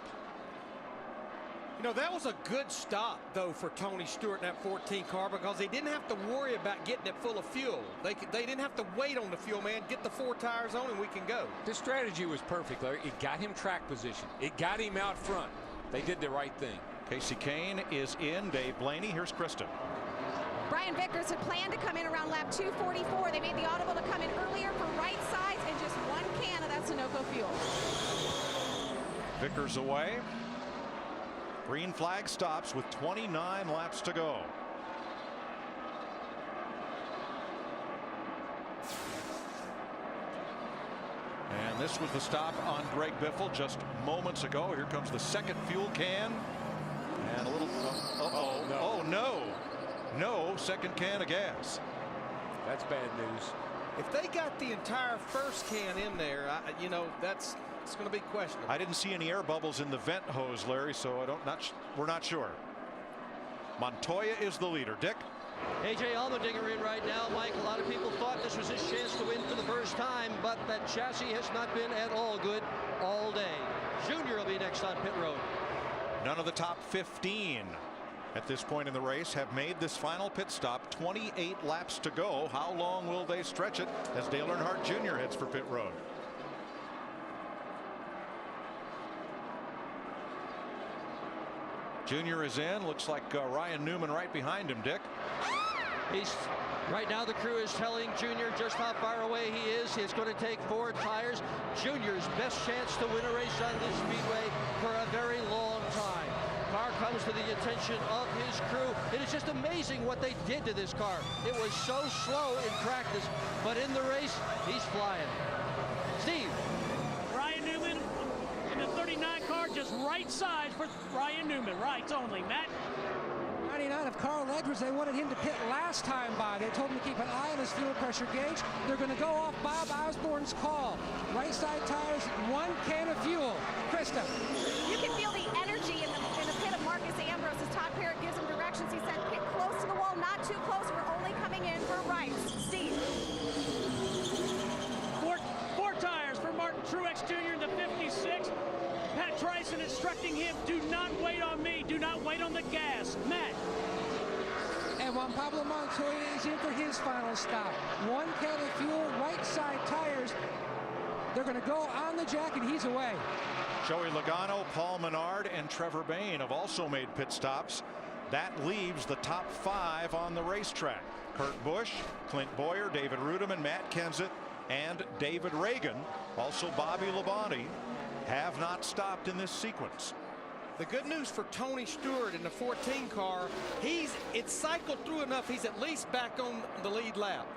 You know, that was a good stop, though, for Tony Stewart in that 14 car because they didn't have to worry about getting it full of fuel. They didn't have to wait on the fuel man. Get the 4 tires on and we can go. The strategy was perfect, Larry. It got him track position. It got him out front. They did the right thing. Casey Kane is in. Dave Blaney. Here's Kristen. Brian Vickers had planned to come in around lap 244. They made the audible to come in earlier for right sides and just 1 can of that Sunoco fuel. Vickers away. Green flag stops with 29 laps to go. And this was the stop on Greg Biffle just moments ago. Here comes the second fuel can. And a little, no, second can of gas. That's bad news. If they got the entire first can in there, you know, it's going to be questionable. I didn't see any air bubbles in the vent hose, Larry, so we're not sure. Montoya is the leader. Dick. A.J. Allmendinger in right now. Mike, a lot of people thought this was his chance to win for the first time, but that chassis has not been at all good all day. Junior will be next on pit road. None of the top 15 at this point in the race have made this final pit stop. 28 laps to go. How long will they stretch it as Dale Earnhardt Jr. heads for pit road? Junior is in. Looks like Ryan Newman right behind him, Dick. Right now the crew is telling Junior just how far away he is. He's going to take 4 tires. Junior's best chance to win a race on this speedway for a very long time. Car comes to the attention of his crew. It is just amazing what they did to this car. It was so slow in practice, but in the race, he's flying. Steve. Ryan Newman in the 39 car, just right size for Ryan Newman. Rights only. Matt. 99 of Carl Edwards. They wanted him to pit last time by. They told him to keep an eye on his fuel pressure gauge. They're going to go off Bob Osborne's call. Right side tires, 1 can of fuel. Krista. You can feel the energy in the pit of Marcus Ambrose as Todd Parrott gives him directions. He said, pit close to the wall, not too close. We're only coming in for rights. Steve. Four tires for Martin Truex Jr. in the 56. Pat Tryson instructing him, do not wait on me. Do not wait on the gas. Matt. And Juan Pablo Montoya is in for his final stop. 1 can of fuel, right side tires. They're going to go on the jack, and he's away. Joey Logano, Paul Menard, and Trevor Bayne have also made pit stops. That leaves the top 5 on the racetrack. Kurt Busch, Clint Boyer, David Rudiman, Matt Kenseth, and David Reagan. Also Bobby Labonte have not stopped in this sequence. The good news for Tony Stewart in the 14 car, it's cycled through enough. He's at least back on the lead lap.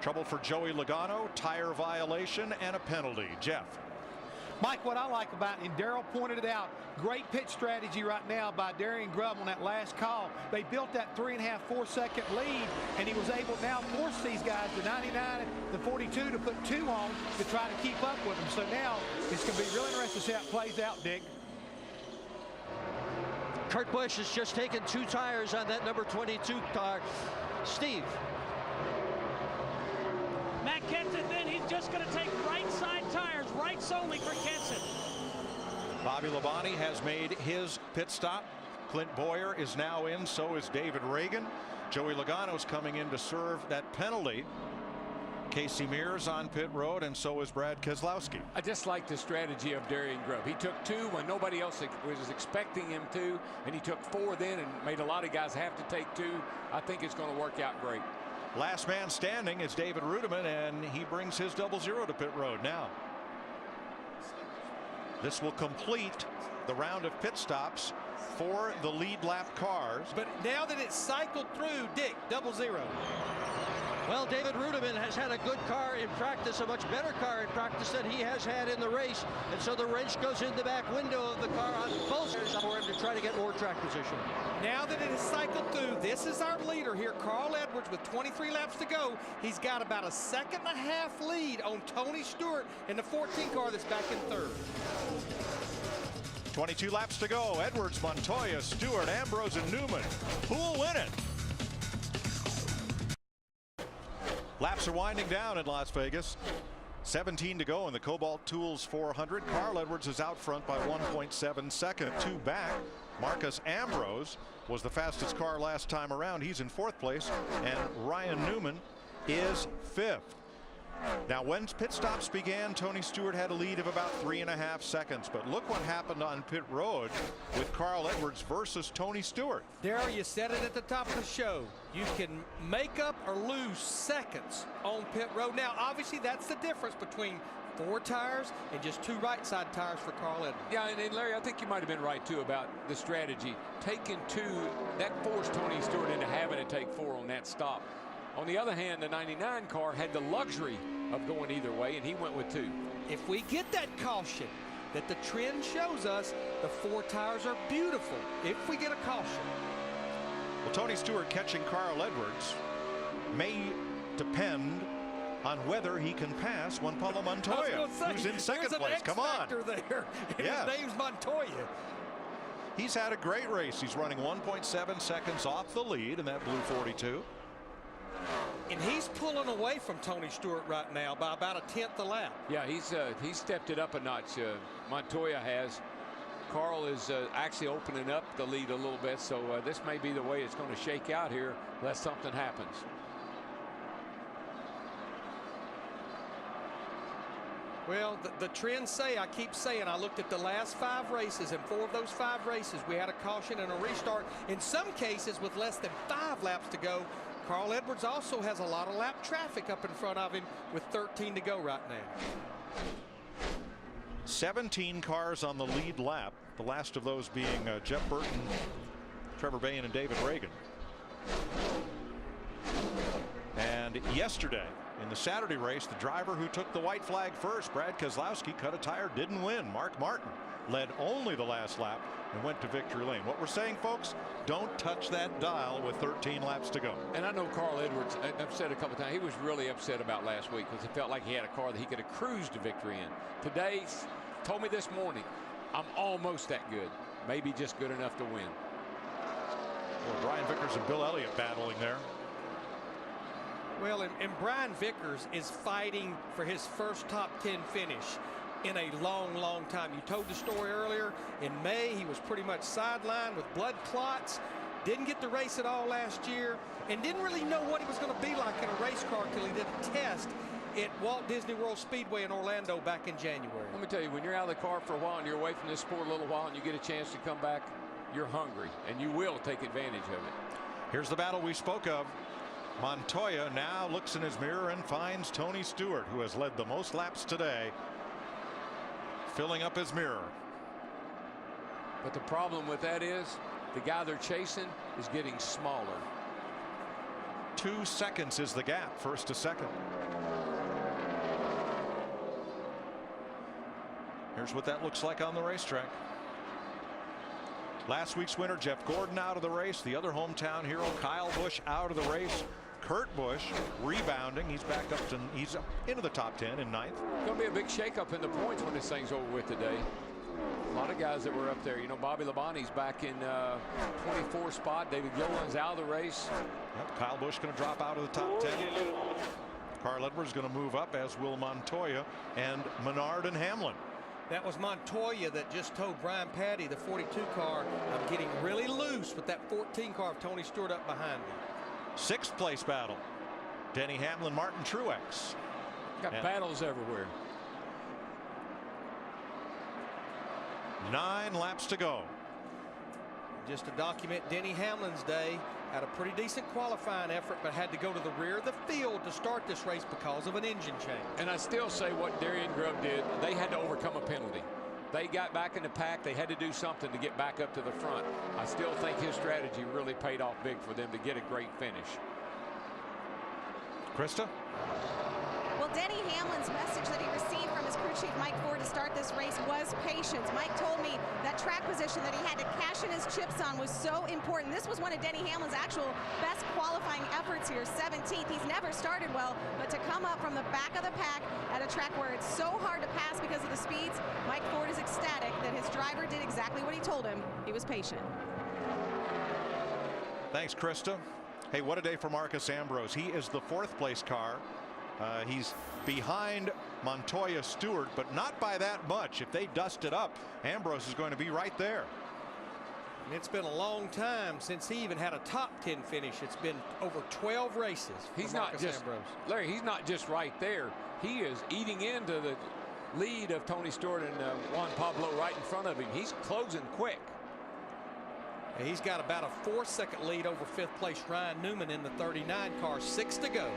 Trouble for Joey Logano, tire violation and a penalty. Jeff. Mike, what I like about it, and Darrell pointed it out, great pit strategy right now by Darian Grubb on that last call. They built that 3.5, 4-second lead, and he was able to now force these guys, the 99 and the 42, to put 2 on to try to keep up with them. So now it's going to be really interesting to see how it plays out, Dick. Kurt Busch has just taken 2 tires on that number 22 car. Steve. Matt Kenseth then, he's just going to take right side tires, rights only for Kenseth. Bobby Labonte has made his pit stop. Clint Boyer is now in, so is David Reagan. Joey Logano's coming in to serve that penalty. Casey Mears on pit road, and so is Brad Keselowski. I just like the strategy of Darian Grubb. He took 2 when nobody else was expecting him to, and he took 4 then and made a lot of guys have to take 2. I think it's going to work out great. Last man standing is David Rudiman, and he brings his 00 to pit road now. This will complete the round of pit stops for the lead lap cars. But now that it's cycled through, Dick, 00. Well, David Rudiman has had a good car in practice, a much better car in practice than he has had in the race. And so the wrench goes in the back window of the car on both sides for him to try to get more track position. Now that it has cycled through, this is our leader here, Carl Edwards, with 23 laps to go. He's got about a 2.5 lead on Tony Stewart in the 14 car that's back in 3rd. 22 laps to go. Edwards, Montoya, Stewart, Ambrose, and Newman. Who will win it? Laps are winding down in Las Vegas. 17 to go in the Kobalt Tools 400. Carl Edwards is out front by 1.7 seconds. 2 back. Marcus Ambrose was the fastest car last time around. He's in 4th place. And Ryan Newman is 5th. Now, when pit stops began, Tony Stewart had a lead of about 3.5 seconds. But look what happened on pit road with Carl Edwards versus Tony Stewart. Darrell, you said it at the top of the show. You can make up or lose seconds on pit road. Now, obviously, that's the difference between 4 tires and just 2 right side tires for Carl Edwards. Yeah, and Larry, I think you might have been right, too, about the strategy. Taking 2, that forced Tony Stewart into having to take 4 on that stop. On the other hand, the 99 car had the luxury of going either way, and he went with 2. If we get that caution that the trend shows us, the 4 tires are beautiful if we get a caution. Well, Tony Stewart catching Carl Edwards may depend on whether he can pass Juan Pablo Montoya, who's in 2nd place. Come on. There, and yes. His name's Montoya. He's had a great race. He's running 1.7 seconds off the lead in that blue 42. And he's pulling away from Tony Stewart right now by about a 10th a lap. Yeah, he's stepped it up a notch. Montoya has. Carl is actually opening up the lead a little bit, so this may be the way it's going to shake out here unless something happens. Well, the trends say, I keep saying, I looked at the last 5 races, and 4 of those 5 races, we had a caution and a restart. In some cases, with less than 5 laps to go. Carl Edwards also has a lot of lap traffic up in front of him with 13 to go right now. 17 cars on the lead lap, the last of those being Jeff Burton, Trevor Bayne, and David Reagan. And yesterday, in the Saturday race, the driver who took the white flag first, Brad Keselowski, cut a tire, didn't win. Mark Martin led only the last lap and went to victory lane. What we're saying, folks, don't touch that dial with 13 laps to go. And I know Carl Edwards, I've said a couple times, he was really upset about last week because he felt like he had a car that he could have cruised to victory in. Today, told me this morning, I'm almost that good. Maybe just good enough to win. Well, Brian Vickers and Bill Elliott battling there. Well, and Brian Vickers is fighting for his first top 10 finish in a long, long time. You told the story earlier. In May, he was pretty much sidelined with blood clots. Didn't get to race at all last year and didn't really know what he was going to be like in a race car till he did a test at Walt Disney World Speedway in Orlando back in January. Let me tell you, when you're out of the car for a while and you're away from this sport a little while and you get a chance to come back, you're hungry and you will take advantage of it. Here's the battle we spoke of. Montoya now looks in his mirror and finds Tony Stewart, who has led the most laps today, filling up his mirror. But the problem with that is the guy they're chasing is getting smaller. 2 seconds is the gap, first to second. Here's what that looks like on the racetrack. Last week's winner Jeff Gordon out of the race. The other hometown hero Kyle Busch out of the race. Kurt Busch rebounding. He's back up to, he's into the top 10 in 9th. Going to be a big shakeup in the points when this thing's over with today. A lot of guys that were up there. You know, Bobby Labonte's back in 24 spot. David Gilliland's out of the race. Yep, Kyle Busch going to drop out of the top 10. Carl Edwards going to move up, as will Montoya and Menard and Hamlin. That was Montoya that just told Brian Patty, the 42 car, I'm getting really loose with that 14 car of Tony Stewart up behind me. 6th place battle. Denny Hamlin, Martin Truex. Got battles everywhere. 9 laps to go. Just to document Denny Hamlin's day, had a pretty decent qualifying effort, but had to go to the rear of the field to start this race because of an engine change. And I still say what Darian Grubb did, they had to overcome a penalty. They got back in the pack. They had to do something to get back up to the front. I still think his strategy really paid off big for them to get a great finish. Krista? Well, Denny Hamlin's message that he received from his crew chief Mike Ford to start this race was patience. Mike told me that track position that he had to cash in his chips on was so important. This was one of Denny Hamlin's actual best qualifying efforts here, 17th. He's never started well, but to come up from the back of the pack at a track where it's so hard to pass because of the speeds, Mike Ford is ecstatic that his driver did exactly what he told him. He was patient. Thanks, Krista. Hey, what a day for Marcus Ambrose. He is the 4th place car. He's behind Montoya Stewart, but not by that much. If they dust it up, Ambrose is going to be right there. And it's been a long time since he even had a top 10 finish. It's been over 12 races. He's not just Ambrose. Larry, he's not just right there. He is eating into the lead of Tony Stewart and Juan Pablo right in front of him. He's closing quick. And he's got about a 4-second lead over 5th place Ryan Newman in the 39 car. 6 to go.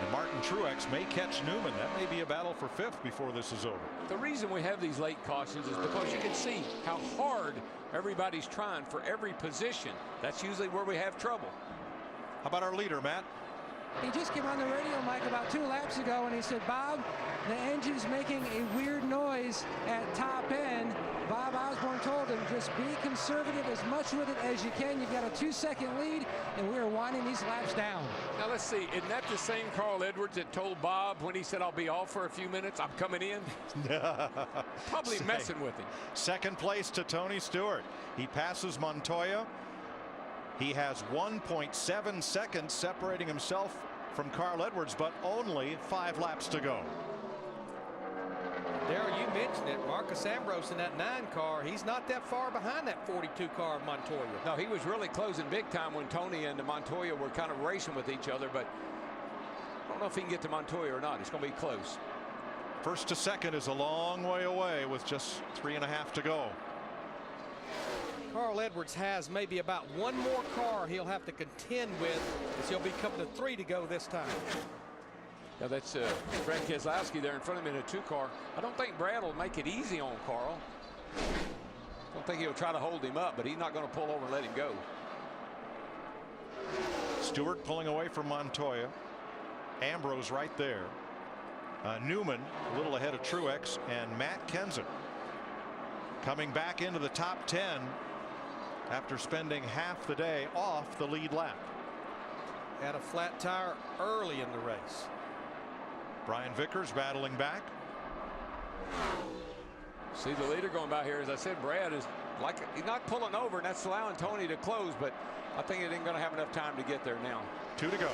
And Martin Truex may catch Newman. That may be a battle for 5th before this is over. The reason we have these late cautions is because you can see how hard everybody's trying for every position. That's usually where we have trouble. How about our leader, Matt? He just came on the radio, Mike, about 2 laps ago, and he said, Bob, the engine's making a weird noise at top end. Bob Osborne told him, just be conservative as much with it as you can. You've got a 2-second lead, and we're winding these laps down. Now, let's see. Isn't that the same Carl Edwards that told Bob when he said, I'll be off for a few minutes, I'm coming in? Probably messing with him. 2nd place to Tony Stewart. He passes Montoya. He has 1.7 seconds separating himself from Carl Edwards, but only 5 laps to go. Darrell, you mentioned it. Marcus Ambrose in that 9 car, he's not that far behind that 42 car of Montoya. No, he was really closing big time when Tony and Montoya were kind of racing with each other, but don't know if he can get to Montoya or not. It's going to be close. First to second is a long way away with just 3.5 to go. Carl Edwards has maybe about one more car he'll have to contend with as he'll be coming to 3 to go this time. Now that's Brad Keselowski there in front of him in a 2-car. I don't think Brad will make it easy on Carl. I don't think he'll try to hold him up, but he's not going to pull over and let him go. Stewart pulling away from Montoya. Ambrose right there. Newman a little ahead of Truex, and Matt Kenseth coming back into the top 10 after spending half the day off the lead lap. Had a flat tire early in the race. Brian Vickers battling back. See the leader going by here. As I said, Brad is like, he's not pulling over, and that's allowing Tony to close, but I think it ain't going to have enough time to get there now. 2 to go.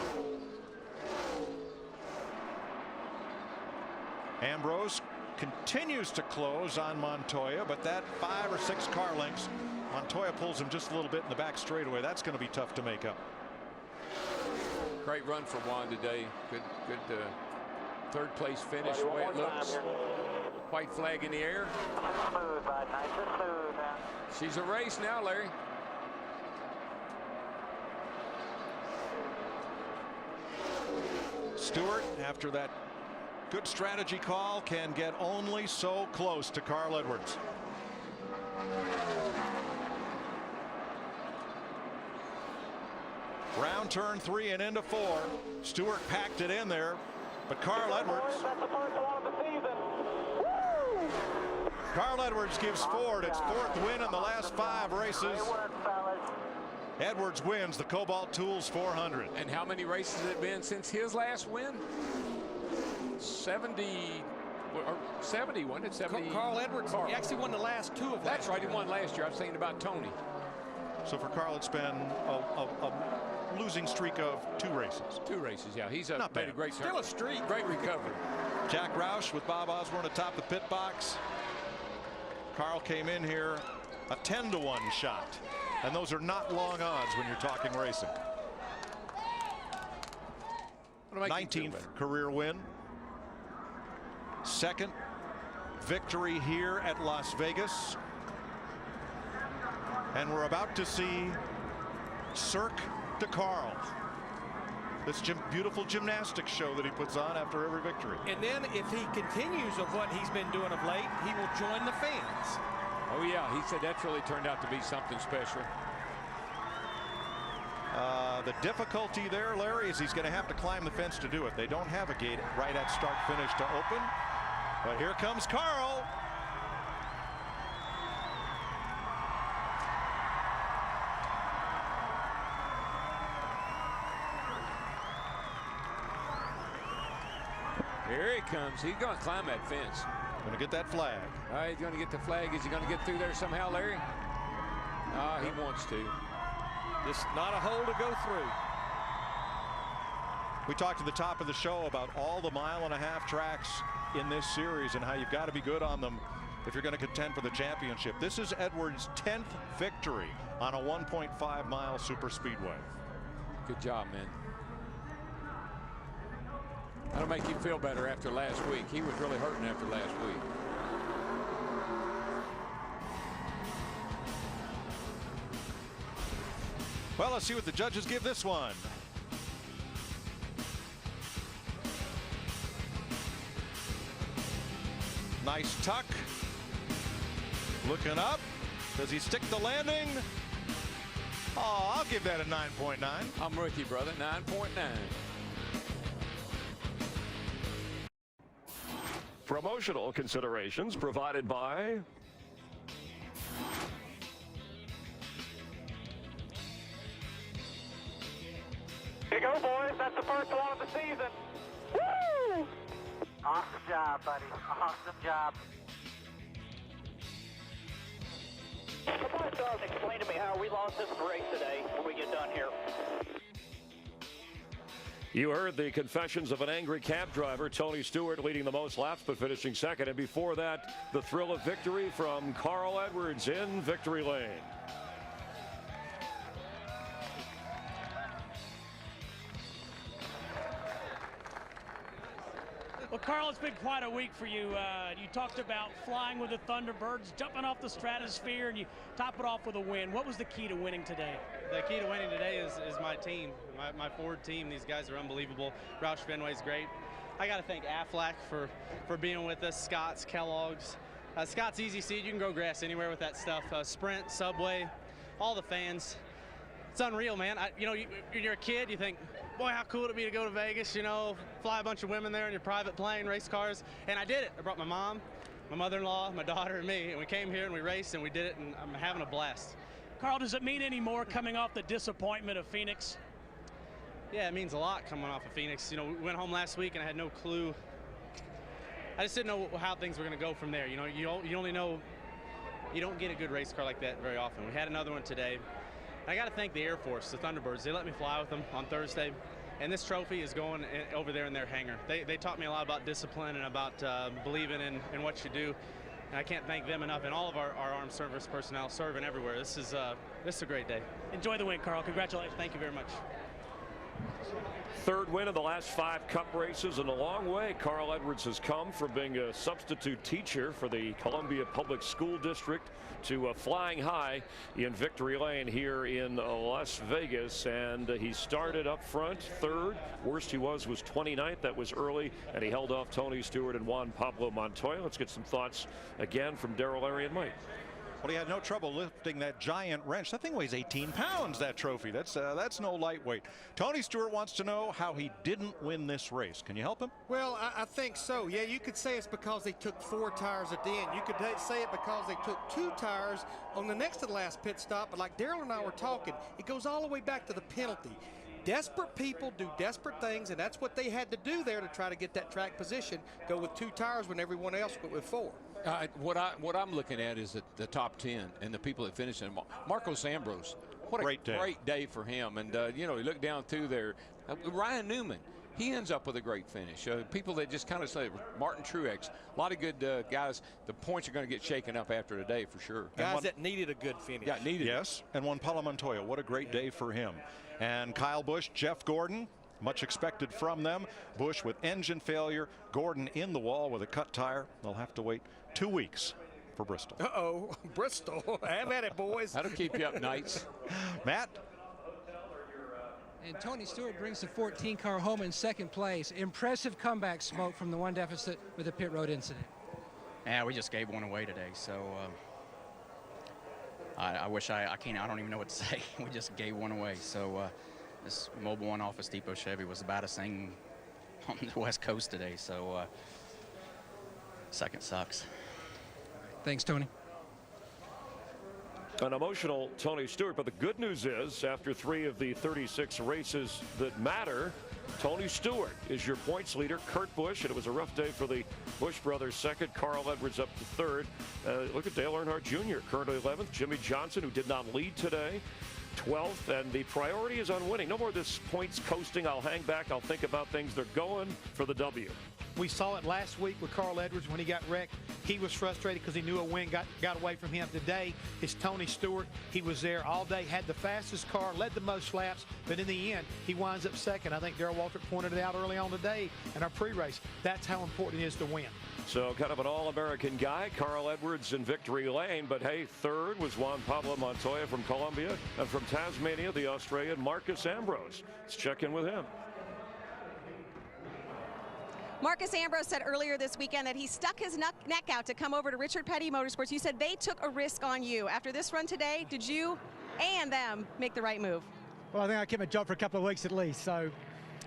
Ambrose continues to close on Montoya, but that 5 or 6 car lengths, Montoya pulls him just a little bit in the back straightaway. That's going to be tough to make up. Great run for Juan today. Good third place finish the way it looks. White flag in the air. Smooth, bud. Nice and smooth. She's a race now, Larry. Stewart, after that good strategy call, can get only so close to Carl Edwards. Round turn 3 and into 4. Stewart packed it in there, but Carl Edwards. Carl Edwards gives Ford its 4th win in the last 5 races. Edwards wins the Kobalt Tools 400. And how many races has it been since his last win? 70, or 70, wasn't it? 70. Carl Edwards, he actually won the last 2 of That's right, he won last year. I was thinking about Tony. So for Carl, it's been a losing streak of 2 races. 2 races, yeah. He's not bad. A great Still turn. a streak. Great recovery. Jack Roush with Bob Osborne atop the pit box. Carl came in here a 10-to-1 shot, and those are not long odds when you're talking racing. 19th career win. 2nd victory here at Las Vegas. And we're about to see Cirque de Carl. This beautiful gymnastics show that he puts on after every victory. And then if he continues of what he's been doing of late, he will join the fans. Oh yeah, he said that's really turned out to be something special. The difficulty there, Larry, is he's going to have to climb the fence to do it. They don't have a gate right at start finish to open. But here comes Carl. Here he comes. He's going to climb that fence. Going to get that flag. All right, he's going to get the flag. Is he going to get through there somehow, Larry? He wants to. Just not a hole to go through. We talked at the top of the show about all the 1.5-mile tracks in this series and how you've got to be good on them if you're going to contend for the championship. This is Edwards' 10th victory on a 1.5-mile super speedway. Good job, man. That'll make you feel better after last week. He was really hurting after last week. Well, let's see what the judges give this one. Nice tuck. Looking up. Does he stick the landing? Oh, I'll give that a 9.9. I'm rookie, brother. 9.9. Promotional considerations provided by Here you go, boys. That's the first one of the season. Woo! Awesome job, buddy. Awesome job. Explain to me how we lost this race today when we get done here. You heard the confessions of an angry cab driver, Tony Stewart, leading the most laps but finishing 2nd. And before that, the thrill of victory from Carl Edwards in victory lane. Well, Carl, it's been quite a week for you. You talked about flying with the Thunderbirds, jumping off the stratosphere, and you top it off with a win. What was the key to winning today? The key to winning today is my team, my Ford team. These guys are unbelievable. Roush Fenway's great. I got to thank Aflac for being with us, Scott's, Kellogg's. Scott's Easy Seed, you can grow grass anywhere with that stuff. Sprint, Subway, all the fans. It's unreal, man. You're a kid, you think, boy, how cool would it be to go to Vegas, fly a bunch of women there in your private plane, race cars. And I did it. I brought my mom, my mother-in-law, my daughter, and me, and we came here and we raced and we did it, and I'm having a blast. Carl, does it mean any more coming off the disappointment of Phoenix? Yeah, it means a lot coming off of Phoenix. We went home last week and I had no clue. I just didn't know how things were going to go from there. You only know, you don't get a good race car like that very often. We had another one today. I got to thank the Air Force, the Thunderbirds. They let me fly with them on Thursday, and this trophy is going over there in their hangar. They taught me a lot about discipline and about believing in what you do. And I can't thank them enough, and all of our armed service personnel serving everywhere. This is a great day. Enjoy the win, Carl. Congratulations. Thank you very much. Third win in the last 5 Cup races, and a long way Carl Edwards has come from being a substitute teacher for the Columbia Public School District to flying high in victory lane here in Las Vegas. And he started up front, third. Worst he was 29th. That was early, and he held off Tony Stewart and Juan Pablo Montoya. Let's get some thoughts again from Darrell, Larry, and Mike. Well, he had no trouble lifting that giant wrench. That thing weighs 18 pounds, that trophy. That's no lightweight. Tony Stewart wants to know how he didn't win this race. Can you help him? Well, I think so. Yeah, you could say it's because they took 4 tires at the end. You could say it because they took 2 tires on the next to the last pit stop. But like Darrell and I were talking, it goes all the way back to the penalty. Desperate people do desperate things, and that's what they had to do there to try to get that track position. Go with 2 tires when everyone else went with 4. What I'm looking at is the top 10 and the people that finished in. Marcos Ambrose, what a great day for him. And you look down through there. Ryan Newman, he ends up with a great finish. People that just kind of say, Martin Truex, a lot of good guys. The points are going to get shaken up after today for sure. Guys that needed a good finish. Yeah, needed. Yes, and Juan Pablo Montoya, what a great day for him. And Kyle Busch, Jeff Gordon, much expected from them. Busch with engine failure, Gordon in the wall with a cut tire. They'll have to wait 2 weeks for Bristol. Uh-oh, Bristol. Have at it, boys. That'll keep you up nights. Matt? And Tony Stewart brings the 14 car home in second place. Impressive comeback, Smoke, from the 1 deficit with a pit road incident. Yeah, we just gave one away today, so I wish I don't even know what to say. We just gave one away. So this Mobile One Office Depot Chevy was the baddest thing on the West Coast today, so second sucks. Thanks, Tony. An emotional Tony Stewart, but the good news is after 3 of the 36 races that matter, Tony Stewart is your points leader. Kurt Busch, and it was a rough day for the Busch brothers, second. Carl Edwards up to third. Look at Dale Earnhardt Jr., currently 11th. Jimmy Johnson, who did not lead today, 12th. And the priority is on winning. No more of this points coasting. I'll hang back. I'll think about things. They're going for the W. We saw it last week with Carl Edwards when he got wrecked. He was frustrated because he knew a win got away from him. Today, it's Tony Stewart. He was there all day, had the fastest car, led the most laps, but in the end, he winds up second. I think Darrell Waltrip pointed it out early on today in our pre-race. That's how important it is to win. So kind of an all-American guy, Carl Edwards in victory lane. But hey, third was Juan Pablo Montoya from Colombia, and from Tasmania, the Australian Marcos Ambrose. Let's check in with him. Marcos Ambrose said earlier this weekend that he stuck his neck out to come over to Richard Petty Motorsports. You said they took a risk on you. After this run today, did you and them make the right move? Well, I think I kept my job for a couple of weeks at least, so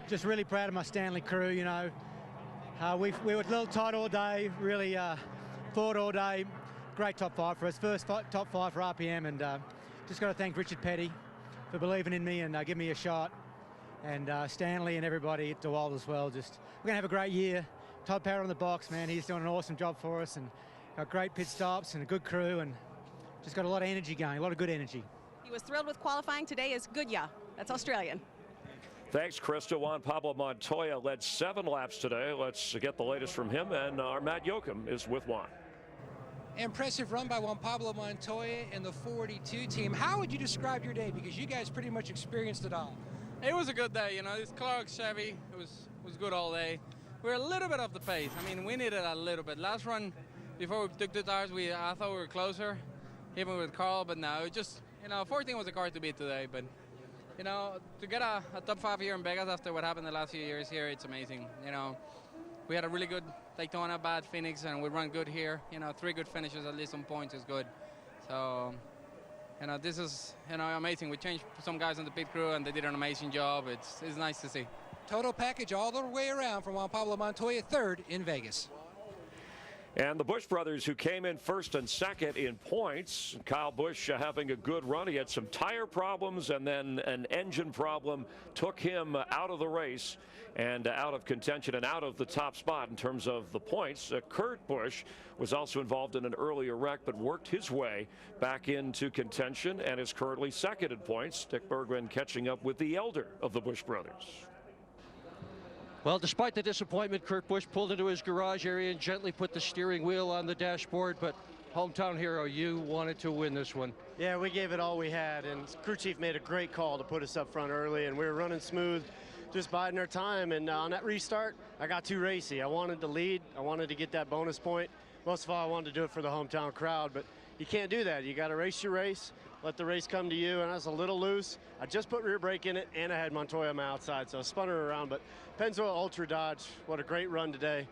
just really proud of my Stanley crew. We were a little tight all day, really fought all day. Great top 5 for us, first top 5 for RPM, and just got to thank Richard Petty for believing in me and giving me a shot. And Stanley and everybody at DeWalt as well. We're going to have a great year. Todd Power on the box, man. He's doing an awesome job for us, and got great pit stops and a good crew, and just got a lot of energy going, a lot of good energy. He was thrilled with qualifying. Today is Goodya. That's Australian. Thanks, Krista. Juan Pablo Montoya led 7 laps today. Let's get the latest from him, and our Matt Yoakum is with Juan. Impressive run by Juan Pablo Montoya and the 42 team. How would you describe your day? Because you guys pretty much experienced it all. It was a good day, this Clark Chevy, it was good all day. we're a little bit off the pace. I mean, we needed a little bit. Last run, before we took the tires, I thought we were closer, even with Carl, but no, it just, 14 was a car to beat today, but, to get a top 5 here in Vegas after what happened the last few years here, it's amazing. We had a really good Daytona, bad Phoenix, and we run good here. 3 good finishes, at least on points is good. So, this is, amazing. We changed some guys on the pit crew, and they did an amazing job. It's nice to see. Total package all the way around from Juan Pablo Montoya, 3rd in Vegas. And the Busch brothers, who came in 1st and 2nd in points. Kyle Busch having a good run. He had some tire problems and then an engine problem took him out of the race and out of contention and out of the top spot in terms of the points. Kurt Busch was also involved in an earlier wreck, but worked his way back into contention and is currently 2nd in points. Dick Bergman catching up with the elder of the Busch brothers. Well, despite the disappointment, Kurt Busch pulled into his garage area and gently put the steering wheel on the dashboard. But hometown hero, you wanted to win this one. Yeah, we gave it all we had, and crew chief made a great call to put us up front early, and we were running smooth, just biding our time. And on that restart, I got too racy. I wanted to lead. I wanted to get that bonus point. Most of all, I wanted to do it for the hometown crowd, but you can't do that. You got to race your race, let the race come to you, and I was a little loose. I just put rear brake in it, and I had Montoya on my outside, so I spun her around. But Pennzoil Ultra Dodge, what a great run today.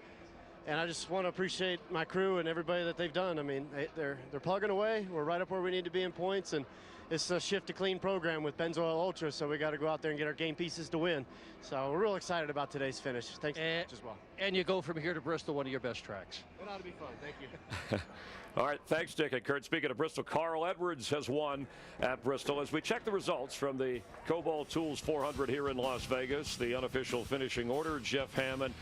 And I just want to appreciate my crew and everybody that they've done. I mean, they're plugging away. We're right up where we need to be in points, and it's a shift to clean program with Pennzoil Ultra, so we got to go out there and get our game pieces to win. So we're real excited about today's finish. Thanks as well. And you go from here to Bristol, one of your best tracks. It ought to be fun. Thank you. All right, thanks, Dick and Kurt. Speaking of Bristol, Carl Edwards has won at Bristol. As we check the results from the Kobalt Tools 400 here in Las Vegas, the unofficial finishing order, Jeff Hammond.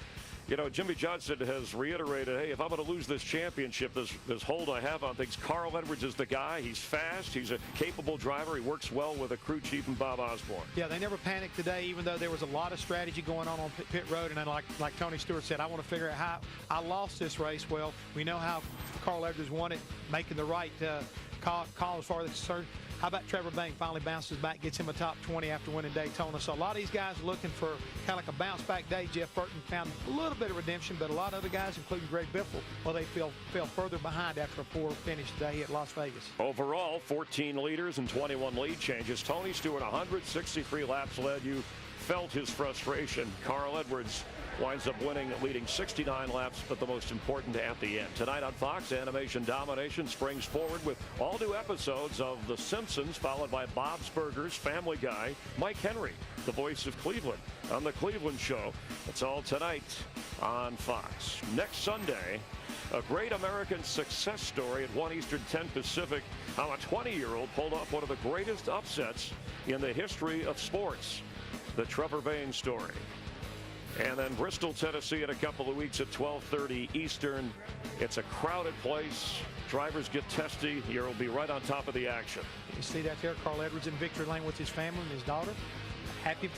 Jimmy Johnson has reiterated, hey, if I'm going to lose this championship, this hold I have on things, Carl Edwards is the guy. He's fast. He's a capable driver. He works well with a crew chief and Bob Osborne. Yeah, they never panicked today, even though there was a lot of strategy going on pit road. And then like Tony Stewart said, I want to figure out how I lost this race. Well, we know how Carl Edwards won it, making the right call as far as concerned. How about Trevor Bank finally bounces back, gets him a top 20 after winning Daytona. So a lot of these guys are looking for kind of like a bounce back day. Jeff Burton found a little bit of redemption, but a lot of other guys, including Greg Biffle, well, they fell further behind after a poor finish today at Las Vegas. Overall, 14 leaders and 21 lead changes. Tony Stewart, 163 laps led. You felt his frustration. Carl Edwards winds up winning, leading 69 laps, but the most important at the end. Tonight on Fox, Animation Domination springs forward with all new episodes of The Simpsons, followed by Bob's Burgers, Family Guy, Mike Henry, the voice of Cleveland, on The Cleveland Show. It's all tonight on Fox. Next Sunday, a great American success story at 1 Eastern, 10 Pacific, how a 20-year-old pulled off one of the greatest upsets in the history of sports, the Trevor Bayne story. And then Bristol, Tennessee in a couple of weeks at 12:30 Eastern. It's a crowded place. Drivers get testy. You'll be right on top of the action. You see that there, Carl Edwards in victory lane with his family and his daughter. Happy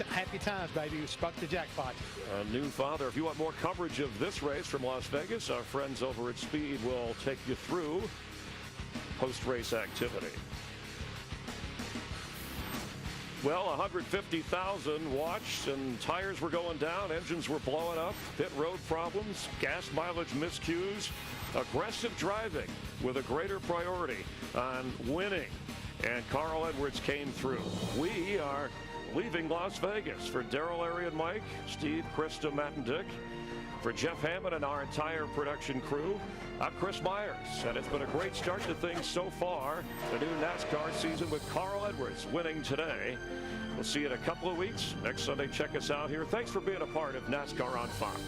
times, baby. You struck the jackpot. A new father. If you want more coverage of this race from Las Vegas, our friends over at Speed will take you through post-race activity. Well, 150,000 watched, and tires were going down, engines were blowing up, pit road problems, gas mileage miscues, aggressive driving with a greater priority on winning. And Carl Edwards came through. We are leaving Las Vegas. For Daryl, Larry, and Mike, Steve, Krista, Matt, and Dick, for Jeff Hammond and our entire production crew, I'm Chris Myers, and it's been a great start to things so far. The new NASCAR season with Carl Edwards winning today. We'll see you in a couple of weeks. Next Sunday, check us out here. Thanks for being a part of NASCAR on Fox.